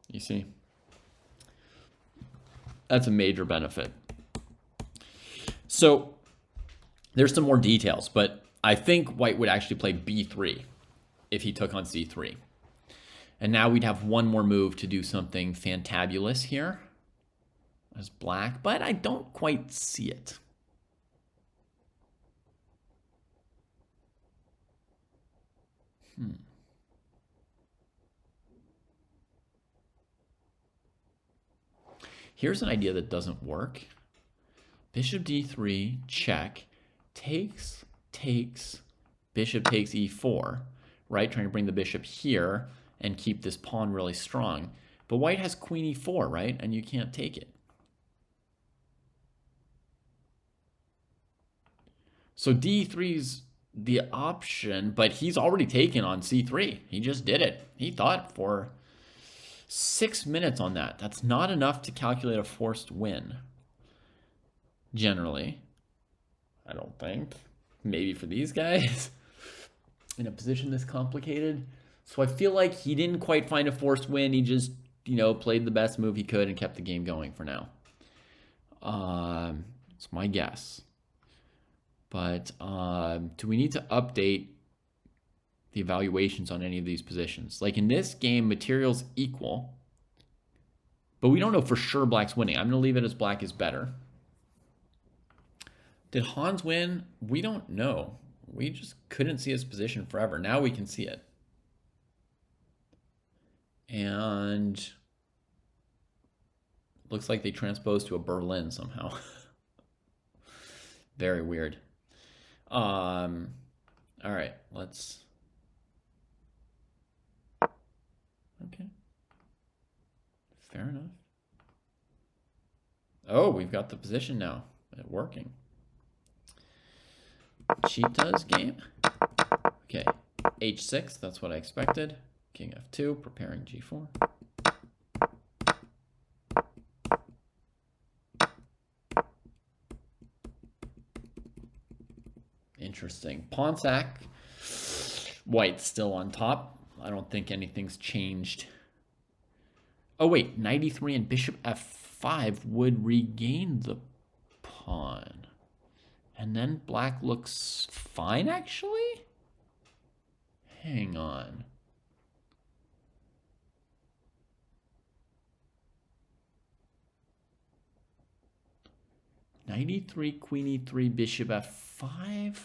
You see? That's a major benefit. So there's some more details, but I think white would actually play b3 if he took on c3. And now we'd have one more move to do something fantabulous here as black, but I don't quite see it. Here's an idea that doesn't work. Bishop d3, check, takes, bishop takes e4, right? Trying to bring the bishop here and keep this pawn really strong. But white has queen e4, right? And you can't take it. So d3's the option, but he's already taken on c3. He just did it. He thought for 6 minutes on that. That's not enough to calculate a forced win. Generally. I don't think. Maybe for these guys. In a position this complicated. So I feel like he didn't quite find a forced win. He just, played the best move he could and kept the game going for now. It's my guess. But do we need to update the evaluations on any of these positions? Like in this game, material's equal, but we don't know for sure black's winning. I'm going to leave it as black is better. Did Hans win? We don't know. We just couldn't see his position forever. Now we can see it. And looks like they transposed to a Berlin somehow. Very weird. All right, let's... Okay. Fair enough. Oh, we've got the position now. It's working. Cheetah's game. Okay. H6, that's what I expected. King F2, preparing G4. Interesting. Pawn sack. White's still on top. I don't think anything's changed. Oh, wait. Knight e3 and bishop f5 would regain the pawn. And then black looks fine, actually? Hang on. Knight e3, queen e3, bishop f5.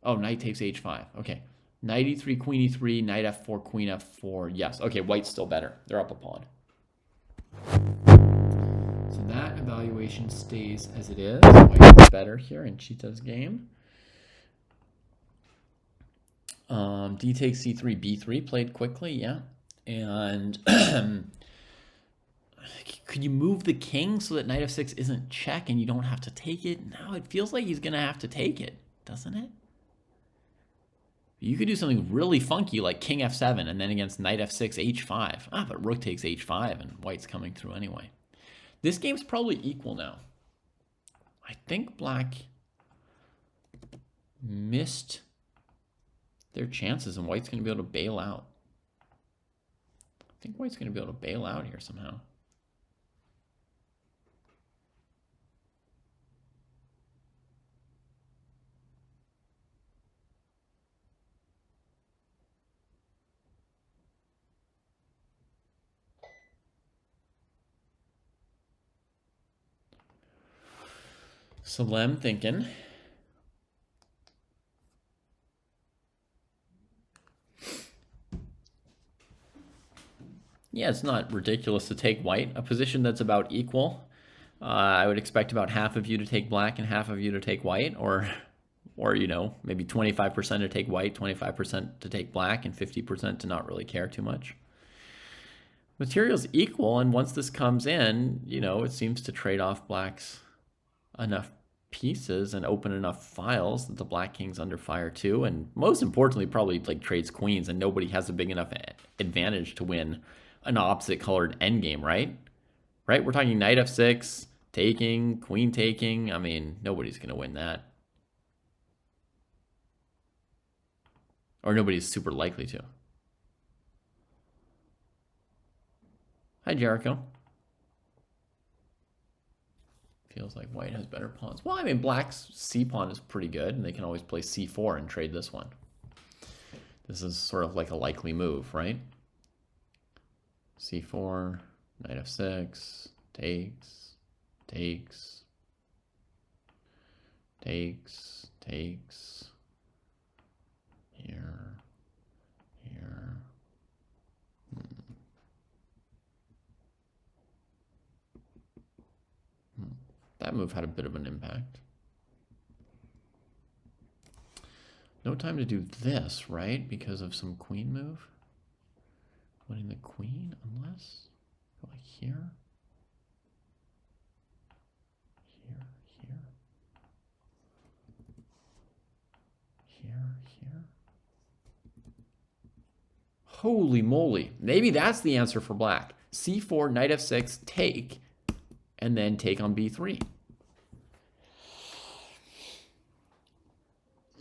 Oh, knight takes h5. Okay. Knight e3, queen e3, knight f4, queen f4. Yes. Okay, white's still better. They're up a pawn. So that evaluation stays as it is. White's better here in Cheetah's game. D takes c3, b3 played quickly, yeah. And could you move the king so that knight f6 isn't check and you don't have to take it? No, it feels like he's going to have to take it, doesn't it? You could do something really funky like king f7 and then against knight f6, h5. Ah, but rook takes h5 and white's coming through anyway. This game's probably equal now. I think black missed their chances and white's going to be able to bail out. I think white's going to be able to bail out here somehow. Salem thinking. Yeah, it's not ridiculous to take white. A position that's about equal. I would expect about half of you to take black and half of you to take white, or maybe 25% to take white, 25% to take black, and 50% to not really care too much. Material's equal, and once this comes in, you know, it seems to trade off black's enough pieces and open enough files that the black king's under fire too, and most importantly probably like trades queens, and nobody has a big enough advantage to win an opposite colored endgame, right? We're talking knight f6, taking, queen taking. I mean, nobody's gonna win that, or nobody's super likely to. Hi, Jericho. Feels like white has better pawns. Well, I mean, black's c pawn is pretty good, and they can always play c4 and trade this one. This is sort of like a likely move, right? c4, knight f6, takes, takes, takes, takes, here, here. That move had a bit of an impact. No time to do this, right? Because of some queen move. Winning the queen, unless go like here. Here, here. Here, here. Holy moly. Maybe that's the answer for black. c4, knight f6, take, and then take on b3.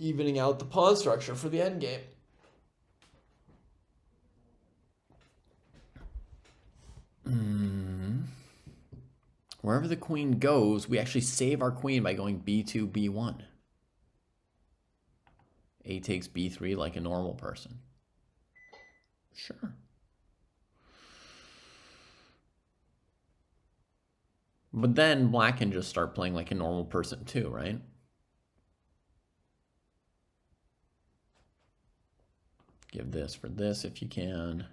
Evening out the pawn structure for the endgame. Wherever the queen goes, we actually save our queen by going b2, b1. A takes b3 like a normal person. Sure. But then black can just start playing like a normal person too, right? Give this for this if you can.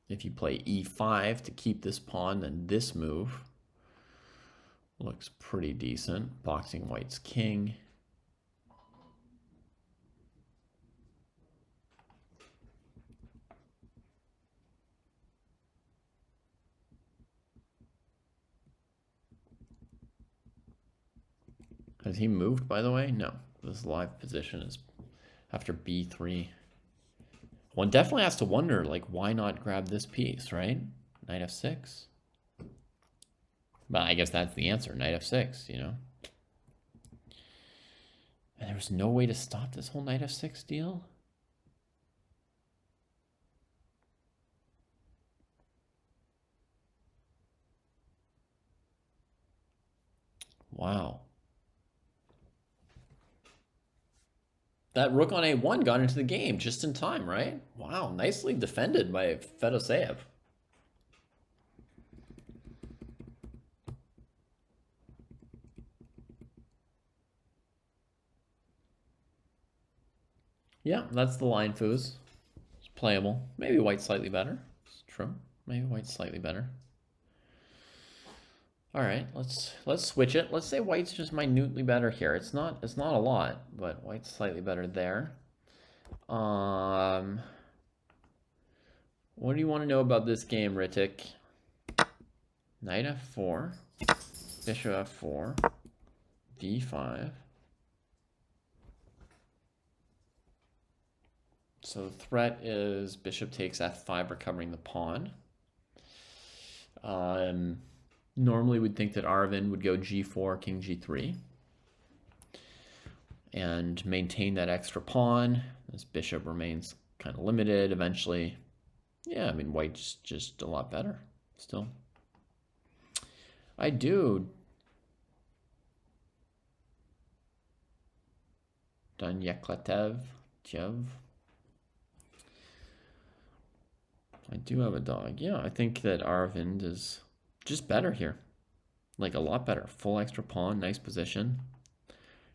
If you play e5 to keep this pawn, then this move looks pretty decent. Boxing white's king. Has he moved, by the way? No. This live position is after b3. One definitely has to wonder, like, why not grab this piece, right? Knight f6. But I guess that's the answer, knight f6, you know? And there was no way to stop this whole knight f6 deal? Wow. That rook on a1 got into the game just in time, right? Wow, nicely defended by Fedoseev. Yeah, that's the line, Foos. It's playable. Maybe white's slightly better. It's true. Maybe white's slightly better. All right, let's switch it. Let's say white's just minutely better here. It's not a lot, but white's slightly better there. What do you want to know about this game, Ritik? Knight f4, bishop f4, d5. So the threat is bishop takes f5, recovering the pawn. Normally we'd think that Arvind would go g4, king g3, and maintain that extra pawn. This bishop remains kind of limited eventually. Yeah, I mean, white's just a lot better still. I do. Danyeklatev, Tyev. I do have a dog. Yeah, I think that Arvind is just better here. Like a lot better. Full extra pawn, nice position.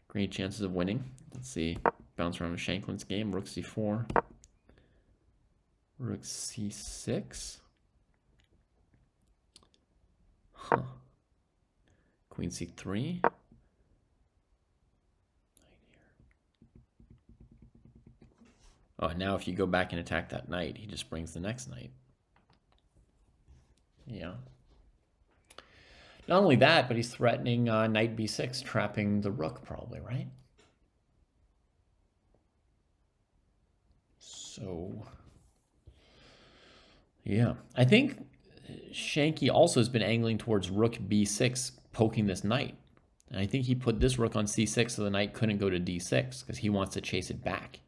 Great chances of winning. Let's see. Bounce around with Shanklin's game. Rook c4. Rook c6. Huh. Queen c3. Oh, now if you go back and attack that knight, he just brings the next knight. Yeah. Not only that, but he's threatening knight b6, trapping the rook probably, right? So, yeah. I think Shanky also has been angling towards rook b6, poking this knight. And I think he put this rook on c6 so the knight couldn't go to d6 because he wants to chase it back.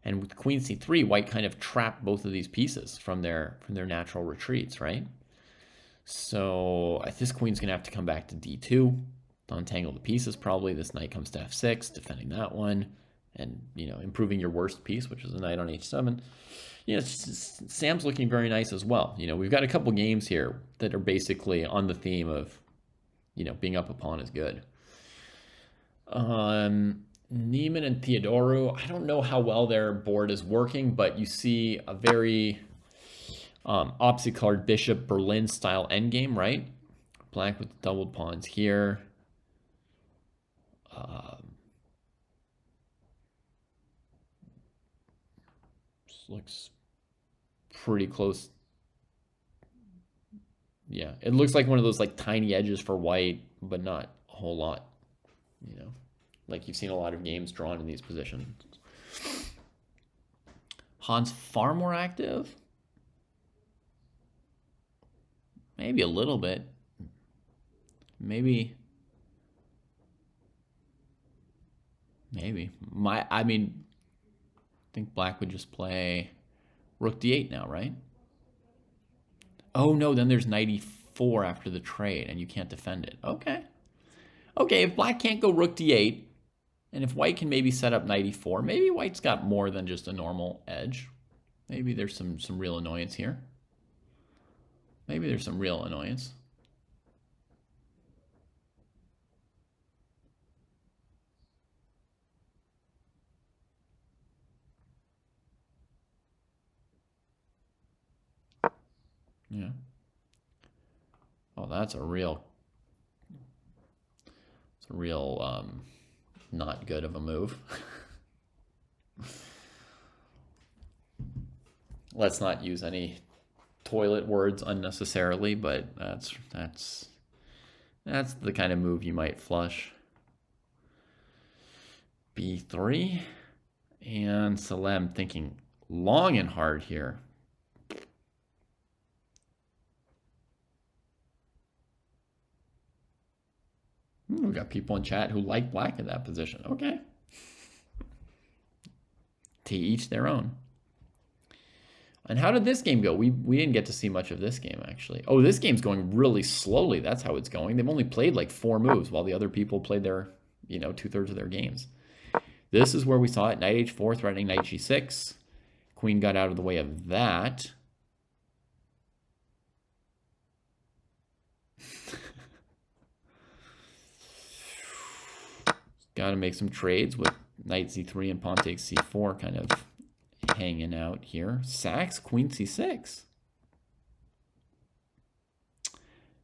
And with queen c3, white kind of trapped both of these pieces from their natural retreats, right? So this queen's going to have to come back to d2 to untangle the pieces probably. This knight comes to f6, defending that one, and, you know, improving your worst piece, which is a knight on h7. You know, Sam's looking very nice as well. You know, we've got a couple games here that are basically on the theme of, you know, being up a pawn is good. Neiman and Theodoru, I don't know how well their board is working, but you see a very opposite colored bishop Berlin style endgame, right? Black with the doubled pawns here. This looks pretty close. Yeah, it looks like one of those like tiny edges for white, but not a whole lot, you know, like you've seen a lot of games drawn in these positions. Han's far more active. Maybe a little bit. Maybe. I mean, I think black would just play rook d8 now, right? Oh, no, then there's knight e4 after the trade, and you can't defend it. Okay. Okay, if black can't go rook d8, and if white can maybe set up knight e4, maybe white's got more than just a normal edge. Maybe there's some real annoyance here. Maybe there's some real annoyance. Yeah. Oh, that's a real not good of a move. Let's not use any toilet words unnecessarily, but that's the kind of move you might flush. b3, and Salem thinking long and hard here. We've got people in chat who like black in that position. Okay. To each their own. And how did this game go? We didn't get to see much of this game, actually. Oh, this game's going really slowly. That's how it's going. They've only played like 4 moves while the other people played their, you know, 2/3 of their games. This is where we saw it. Knight h4, threatening knight g6. Queen got out of the way of that. Got to make some trades with knight c3 and pawn takes c4 kind of hanging out here. Sacks queen c6.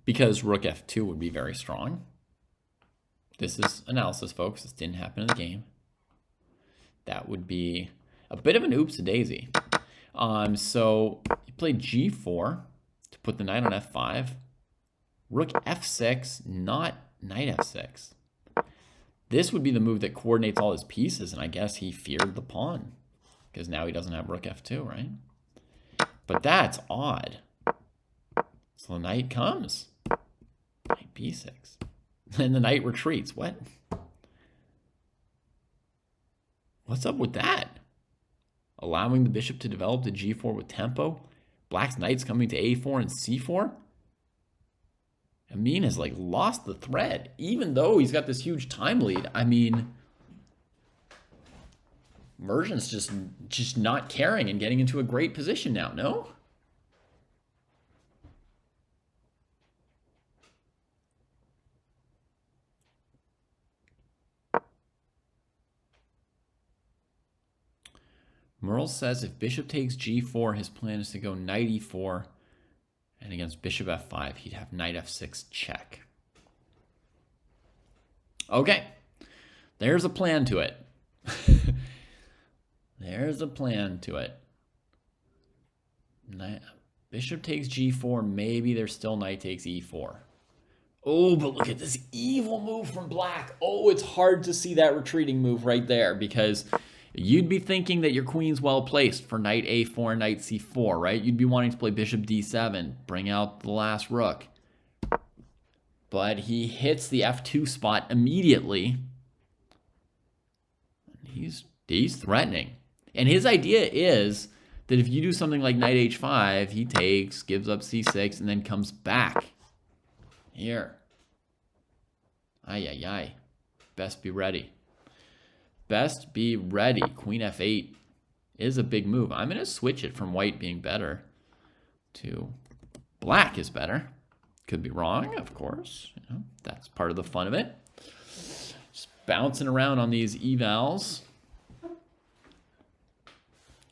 Because rook f2 would be very strong. This is analysis, folks. This didn't happen in the game. That would be a bit of an oops-a-daisy. So you play g4 to put the knight on f5. Rook f6, not knight f6. This would be the move that coordinates all his pieces, and I guess he feared the pawn because now he doesn't have rook f2, right? But that's odd. So the knight comes. Knight b6. And the knight retreats. What? What's up with that? Allowing the bishop to develop to g4 with tempo. Black's knight's coming to a4 and c4. Amin has like lost the thread, even though he's got this huge time lead. I mean, Merchant's just not caring and getting into a great position now, no? Merle says if bishop takes g4, his plan is to go knight e4, and against bishop f5, he'd have knight f6 check. Okay, there's a plan to it. There's a plan to it. Bishop takes g4. Maybe there's still knight takes e4. Oh, but look at this evil move from black. Oh, it's hard to see that retreating move right there because you'd be thinking that your queen's well placed for knight a4, knight c4, right? You'd be wanting to play bishop d7, bring out the last rook. But he hits the f2 spot immediately. He's threatening. And his idea is that if you do something like knight h5, he takes, gives up c6, and then comes back. Here. Ay, ay, ay. Best be ready. Best be ready. Queen f8 is a big move. I'm going to switch it from white being better to black is better. Could be wrong, of course. You know, that's part of the fun of it. Just bouncing around on these evals.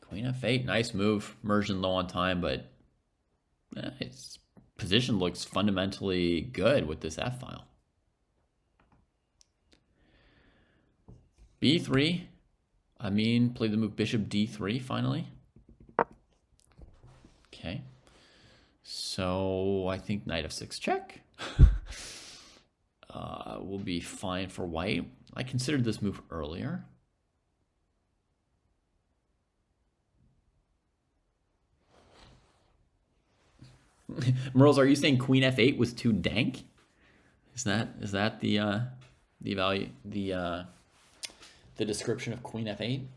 Queen f8, nice move. Merging low on time, but its position looks fundamentally good with this f-file. b3. I mean, play the move bishop d3 finally. Okay. So I think knight f6 check will be fine for white. I considered this move earlier. Merles, are you saying queen f8 was too dank? Is that the value the description of queen f8?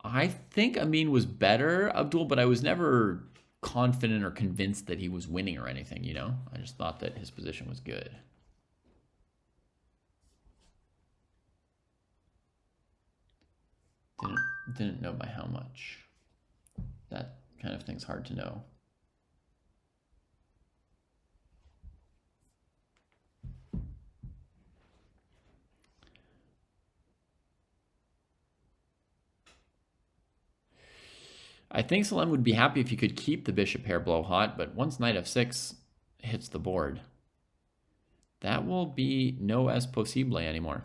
I think Amin was better, Abdul, but I was never confident or convinced that he was winning or anything, you know? I just thought that his position was good. Didn't know by how much. That kind of thing's hard to know. I think Salem would be happy if you could keep the bishop pair blow hot, but once knight f6 hits the board, that will be no es posible anymore.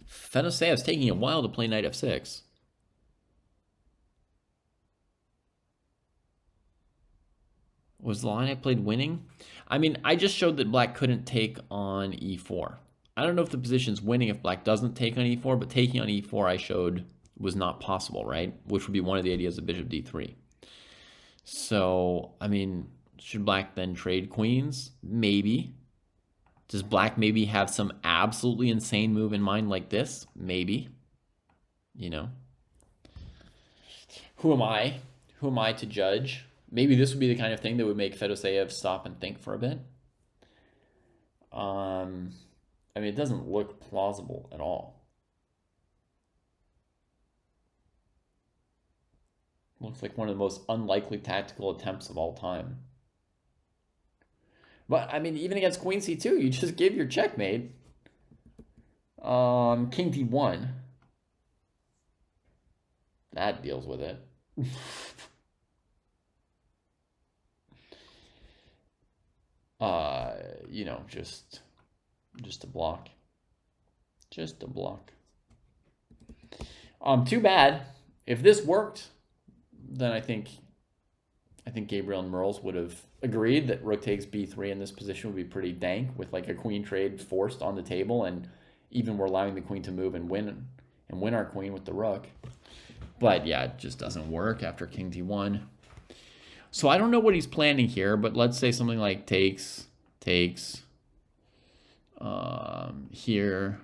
Fedoseyev's taking a while to play knight f6. Was the line I played winning? I mean, I just showed that black couldn't take on e4. I don't know if the position's winning if black doesn't take on e4, but taking on e4 I showed was not possible, right? Which would be one of the ideas of bishop d3. So, I mean, should black then trade queens? Maybe. Does black maybe have some absolutely insane move in mind like this? Maybe. You know. Who am I? Who am I to judge? Maybe this would be the kind of thing that would make Fedoseyev stop and think for a bit. I mean, it doesn't look plausible at all. Looks like one of the most unlikely tactical attempts of all time. But, I mean, even against queen c2, you just give your checkmate. King d1. That deals with it. You know, just a block. Just a block. Too bad. If this worked, then I think Gabriel and Merles would have agreed that rook takes b3 in this position would be pretty dank with like a queen trade forced on the table, and even we're allowing the queen to move and win our queen with the rook. But yeah, it just doesn't work after king d1. So I don't know what he's planning here, but let's say something like takes, here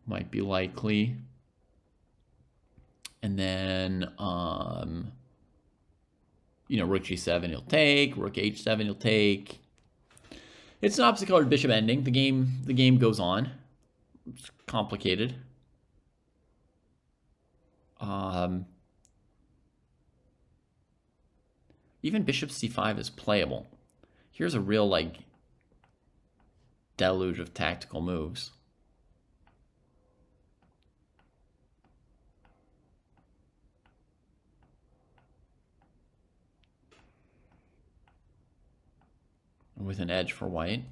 might be likely. And then, you know, rook g7 he'll take, rook h7 he'll take. It's an opposite colored bishop ending. The game goes on. It's complicated. Even bishop c5 is playable. Here's a real, like, deluge of tactical moves. With an edge for white.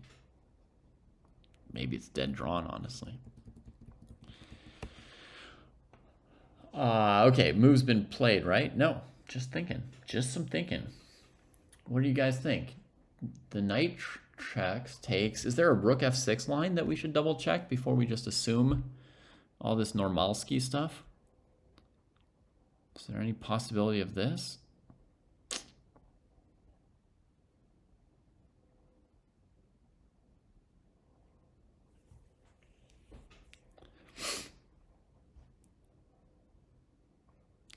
Maybe it's dead drawn, honestly. Okay, move's been played, right? No, just thinking. Just some thinking. What do you guys think? The knight checks, takes. Is there a rook f6 line that we should double check before we just assume all this Normalski stuff? Is there any possibility of this?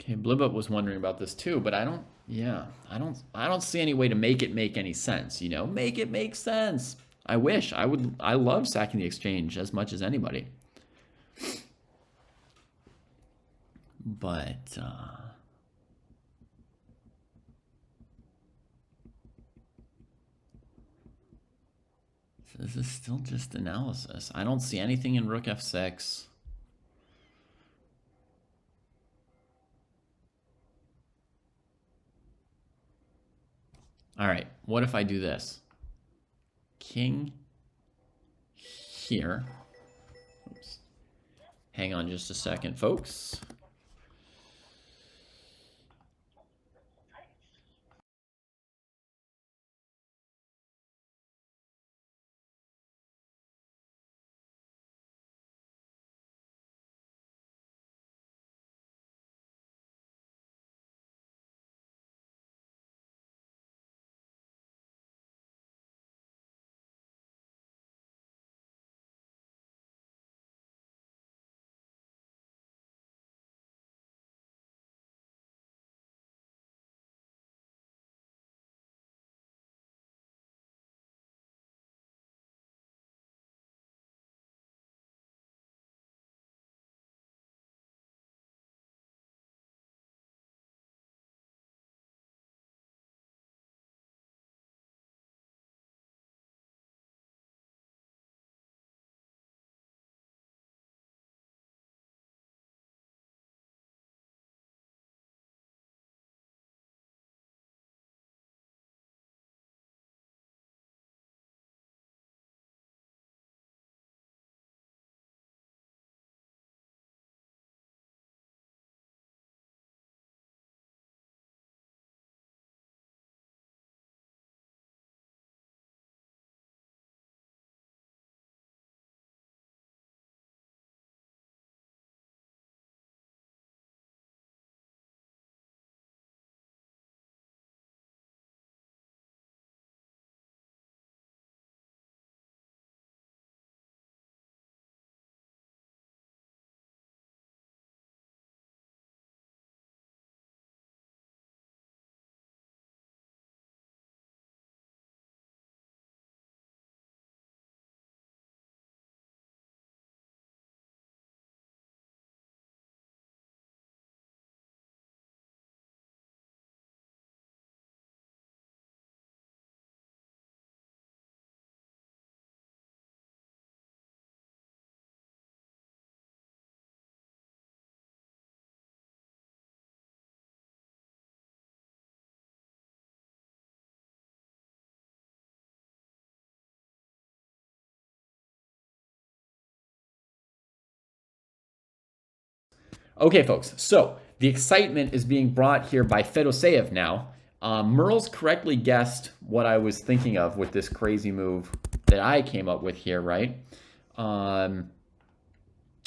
Okay, Blibut was wondering about this too, but I don't see any way to make it make any sense, you know? Make it make sense. I wish. I love sacking the exchange as much as anybody. But this is still just analysis. I don't see anything in rook f6. All right, what if I do this? King here. Oops. Hang on just a second, folks. Okay, folks, so the excitement is being brought here by Fedoseev now. Merle's correctly guessed what I was thinking of with this crazy move that I came up with here, right?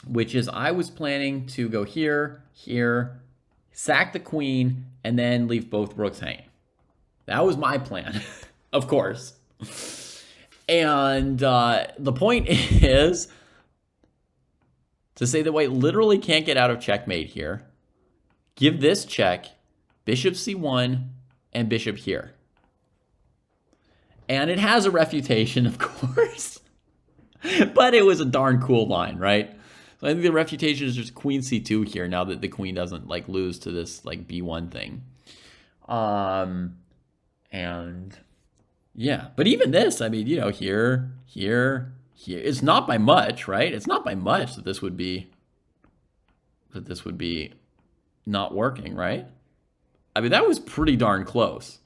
Which is I was planning to go here, here, sack the queen, and then leave both rooks hanging. That was my plan, of course. And the point is to say that white literally can't get out of checkmate here. Give this check, bishop c1, and bishop here. And it has a refutation, of course. But it was a darn cool line, right? So I think the refutation is just queen c2 here now that the queen doesn't like lose to this like b1 thing. And Yeah, but even this, I mean, you know, here, here, here, it's not by much, right? It's not by much that this would be not working, right? I mean, that was pretty darn close.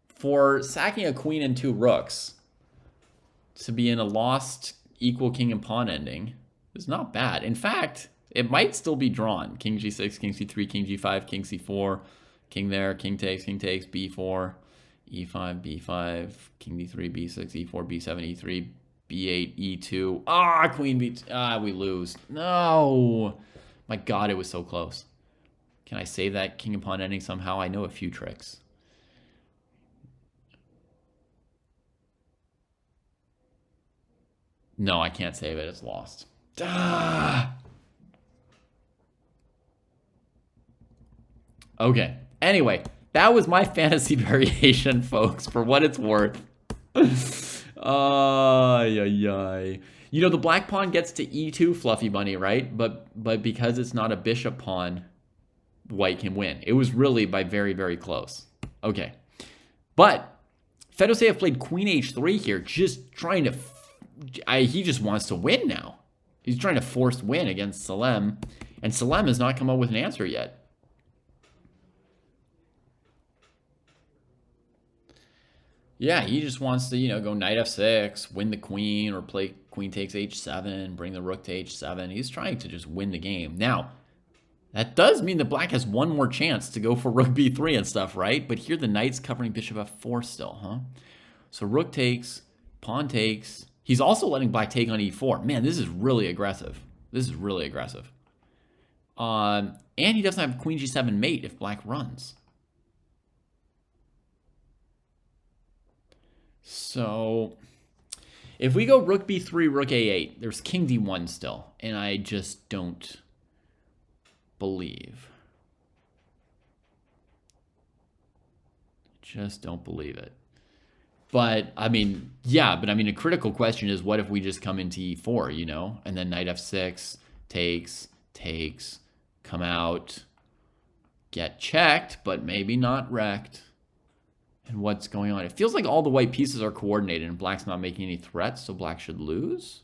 For sacking a queen and 2 rooks to be in a lost equal king and pawn ending is not bad. In fact, it might still be drawn. King g6, king c3, king g5, king c4, king there, king takes, b4, e5, b5, king d3, b6, e4, b7, e3, b8, e2. Ah, queen b2. Ah, we lose. No. My God, it was so close. Can I save that king and pawn ending somehow? I know a few tricks. No, I can't save it. It's lost. Ah. Okay. Anyway, that was my fantasy variation, folks, for what it's worth. Ay, ay, ay. You know, the black pawn gets to e2, Fluffy Bunny, right? But because it's not a bishop pawn, white can win. It was really by very, very close. Okay. But Fedoseev played queen h3 here, just trying to... he just wants to win now. He's trying to force win against Salem, and Salem has not come up with an answer yet. Yeah, he just wants to, you know, go knight f6, win the queen, or play queen takes h7, bring the rook to h7. He's trying to just win the game. Now, that does mean that black has one more chance to go for rook b3 and stuff, right? But here the knight's covering bishop f4 still, huh? So rook takes, pawn takes. He's also letting black take on e4. Man, this is really aggressive. This is really aggressive. And he doesn't have queen g7 mate if black runs. So if we go rook b3, rook a8, there's king d1 still. And I just don't believe. Just don't believe it. But, I mean, yeah, but I mean, a critical question is what if we just come into e4, you know? And then knight f6, takes, come out, get checked, but maybe not wrecked. And what's going on? It feels like all the white pieces are coordinated and black's not making any threats, so black should lose.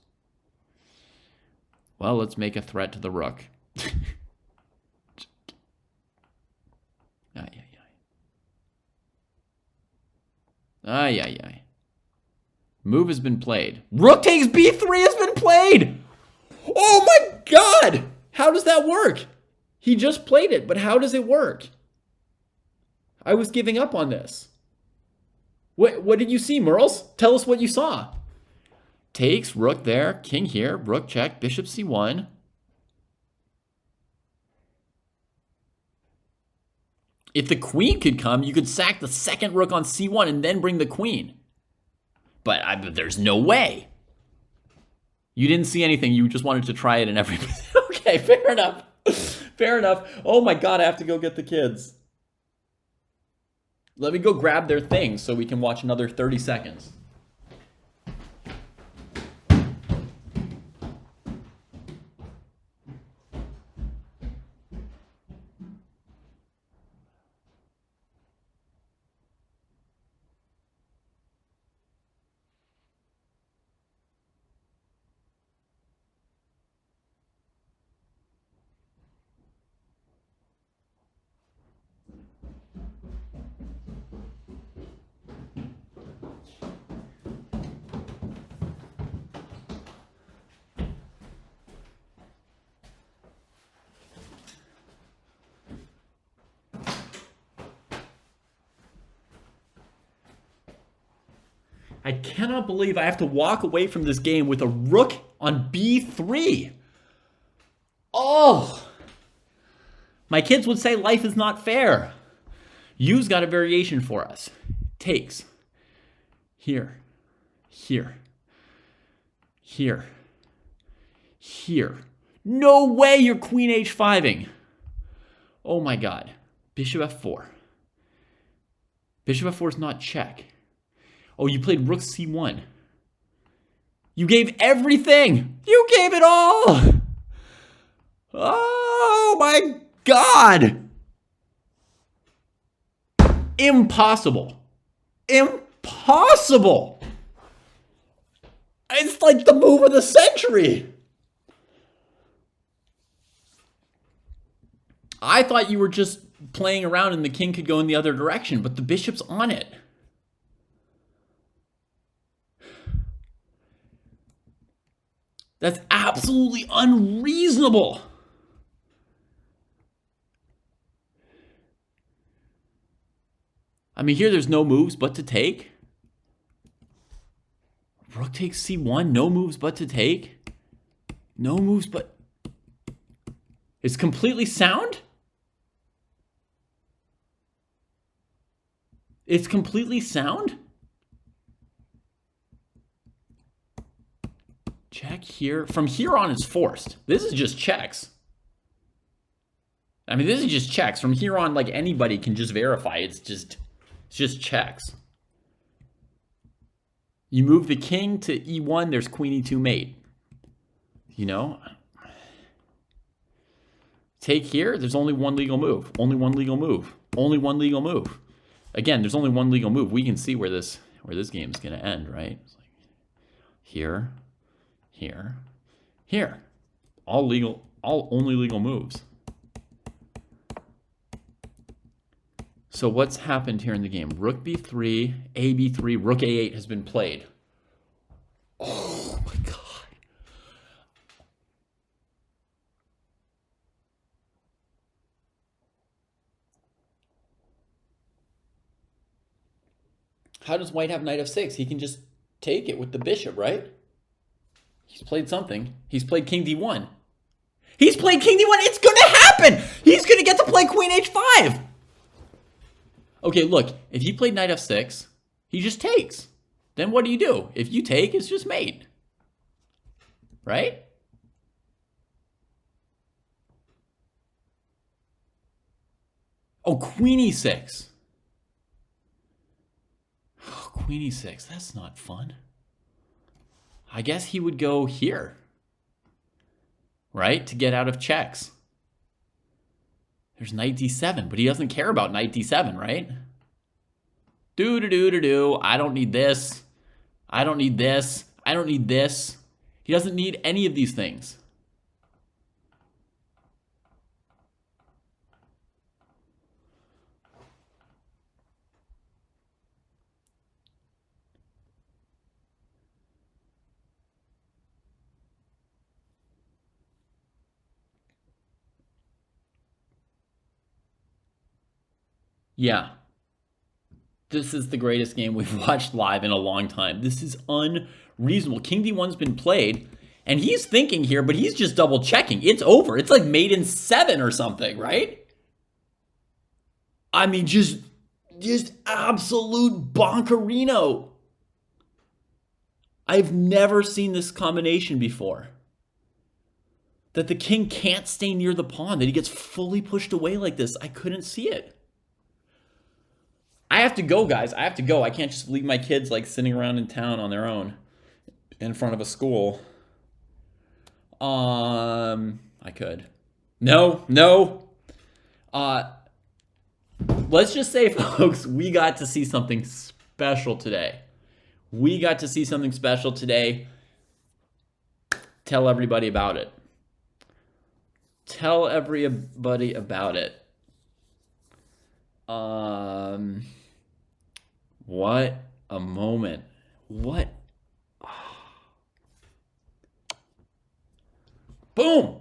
Well, let's make a threat to the rook. Ay, ay, ay. Move has been played. Rook takes b3 has been played! Oh my God! How does that work? He just played it, but how does it work? I was giving up on this. What did you see, Merles? Tell us what you saw. Takes, rook there, king here, rook check, bishop c1. If the queen could come, you could sack the second rook on c1 and then bring the queen. But there's no way. You didn't see anything. You just wanted to try it in every... Okay, fair enough. Fair enough. Oh my God, I have to go get the kids. Let me go grab their things so we can watch another 30 seconds. I cannot believe I have to walk away from this game with a rook on b3. Oh! My kids would say life is not fair. You's got a variation for us. Takes. Here. Here. Here. Here. No way you're queen h5ing. Oh my God. Bishop f4. Bishop f4 is not check. Oh, you played rook c1. You gave everything. You gave it all. Oh my God. Impossible. impossible. It's like the move of the century. I thought you were just playing around and the king could go in the other direction, but the bishop's on it. That's absolutely unreasonable. I mean, here there's no moves but to take. Rook takes c1, no moves but to take. No moves but... It's completely sound? It's completely sound? Check here. From here on, it's forced. This is just checks. I mean, this is just checks. From here on, like, anybody can just verify. It's just checks. You move the king to e1, there's queen e2 mate. You know? Take here, there's only one legal move. Only one legal move. Only one legal move. Again, there's only one legal move. We can see where this game is going to end, right? It's like here, here, here. All legal, all only legal moves. So what's happened here in the game? Rook b3, a b3, rook a8 has been played. Oh my god. How does white have knight f6? He can just take it with the bishop, right? He's played something. He's played king d1. He's played king d1. It's going to happen. He's going to get to play queen h5. Okay, look. If he played knight f6, he just takes. Then what do? If you take, it's just mate. Right? Oh, queen e6. Oh, queen e6. That's not fun. I guess he would go here. Right? To get out of checks. There's knight d7, but he doesn't care about knight d7, right? Do. I don't need this. I don't need this. I don't need this. He doesn't need any of these things. Yeah. This is the greatest game we've watched live in a long time. This is unreasonable. King d1's been played, and he's thinking here, but he's just double checking. It's over. It's like mate in 7 or something, right? I mean, just absolute bonkerino. I've never seen this combination before. That the king can't stay near the pawn, that he gets fully pushed away like this. I couldn't see it. I have to go, guys. I have to go. I can't just leave my kids like sitting around in town on their own in front of a school. I could. No. Let's just say, folks, we got to see something special today. We got to see something special today. Tell everybody about it. Tell everybody about it. What a moment. What? Boom.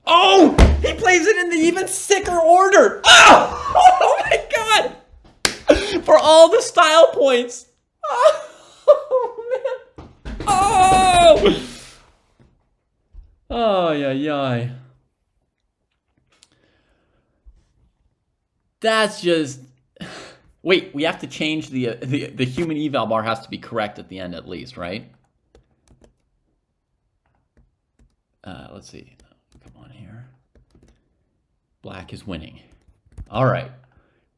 Oh, he plays it in the even sicker order. Oh my God. For all the style points. Oh, man. Oh. Oh, yeah. That's just... Wait, we have to change the human eval bar has to be correct at the end at least, right? Let's see. Come on here. Black is winning. All right.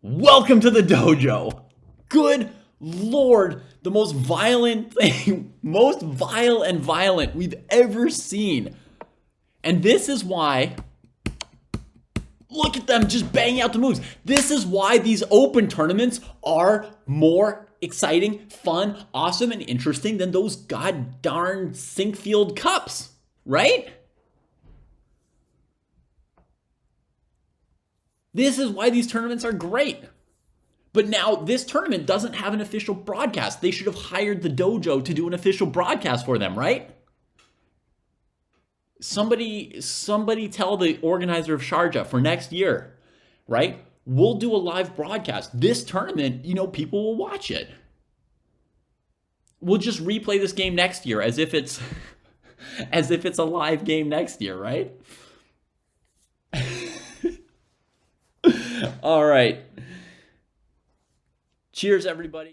Welcome to the dojo. Good Lord. The most violent thing, most vile and violent we've ever seen. And this is why... Look at them just banging out the moves. This is why these open tournaments are more exciting, fun, awesome, and interesting than those god darn Sinkfield Cups, right? This is why these tournaments are great. But now this tournament doesn't have an official broadcast. They should have hired the dojo to do an official broadcast for them, right? Somebody tell the organizer of Sharjah for next year, right? We'll do a live broadcast. This tournament, people will watch it. We'll just replay this game next year as if it's a live game next year, right? All right. Cheers, everybody.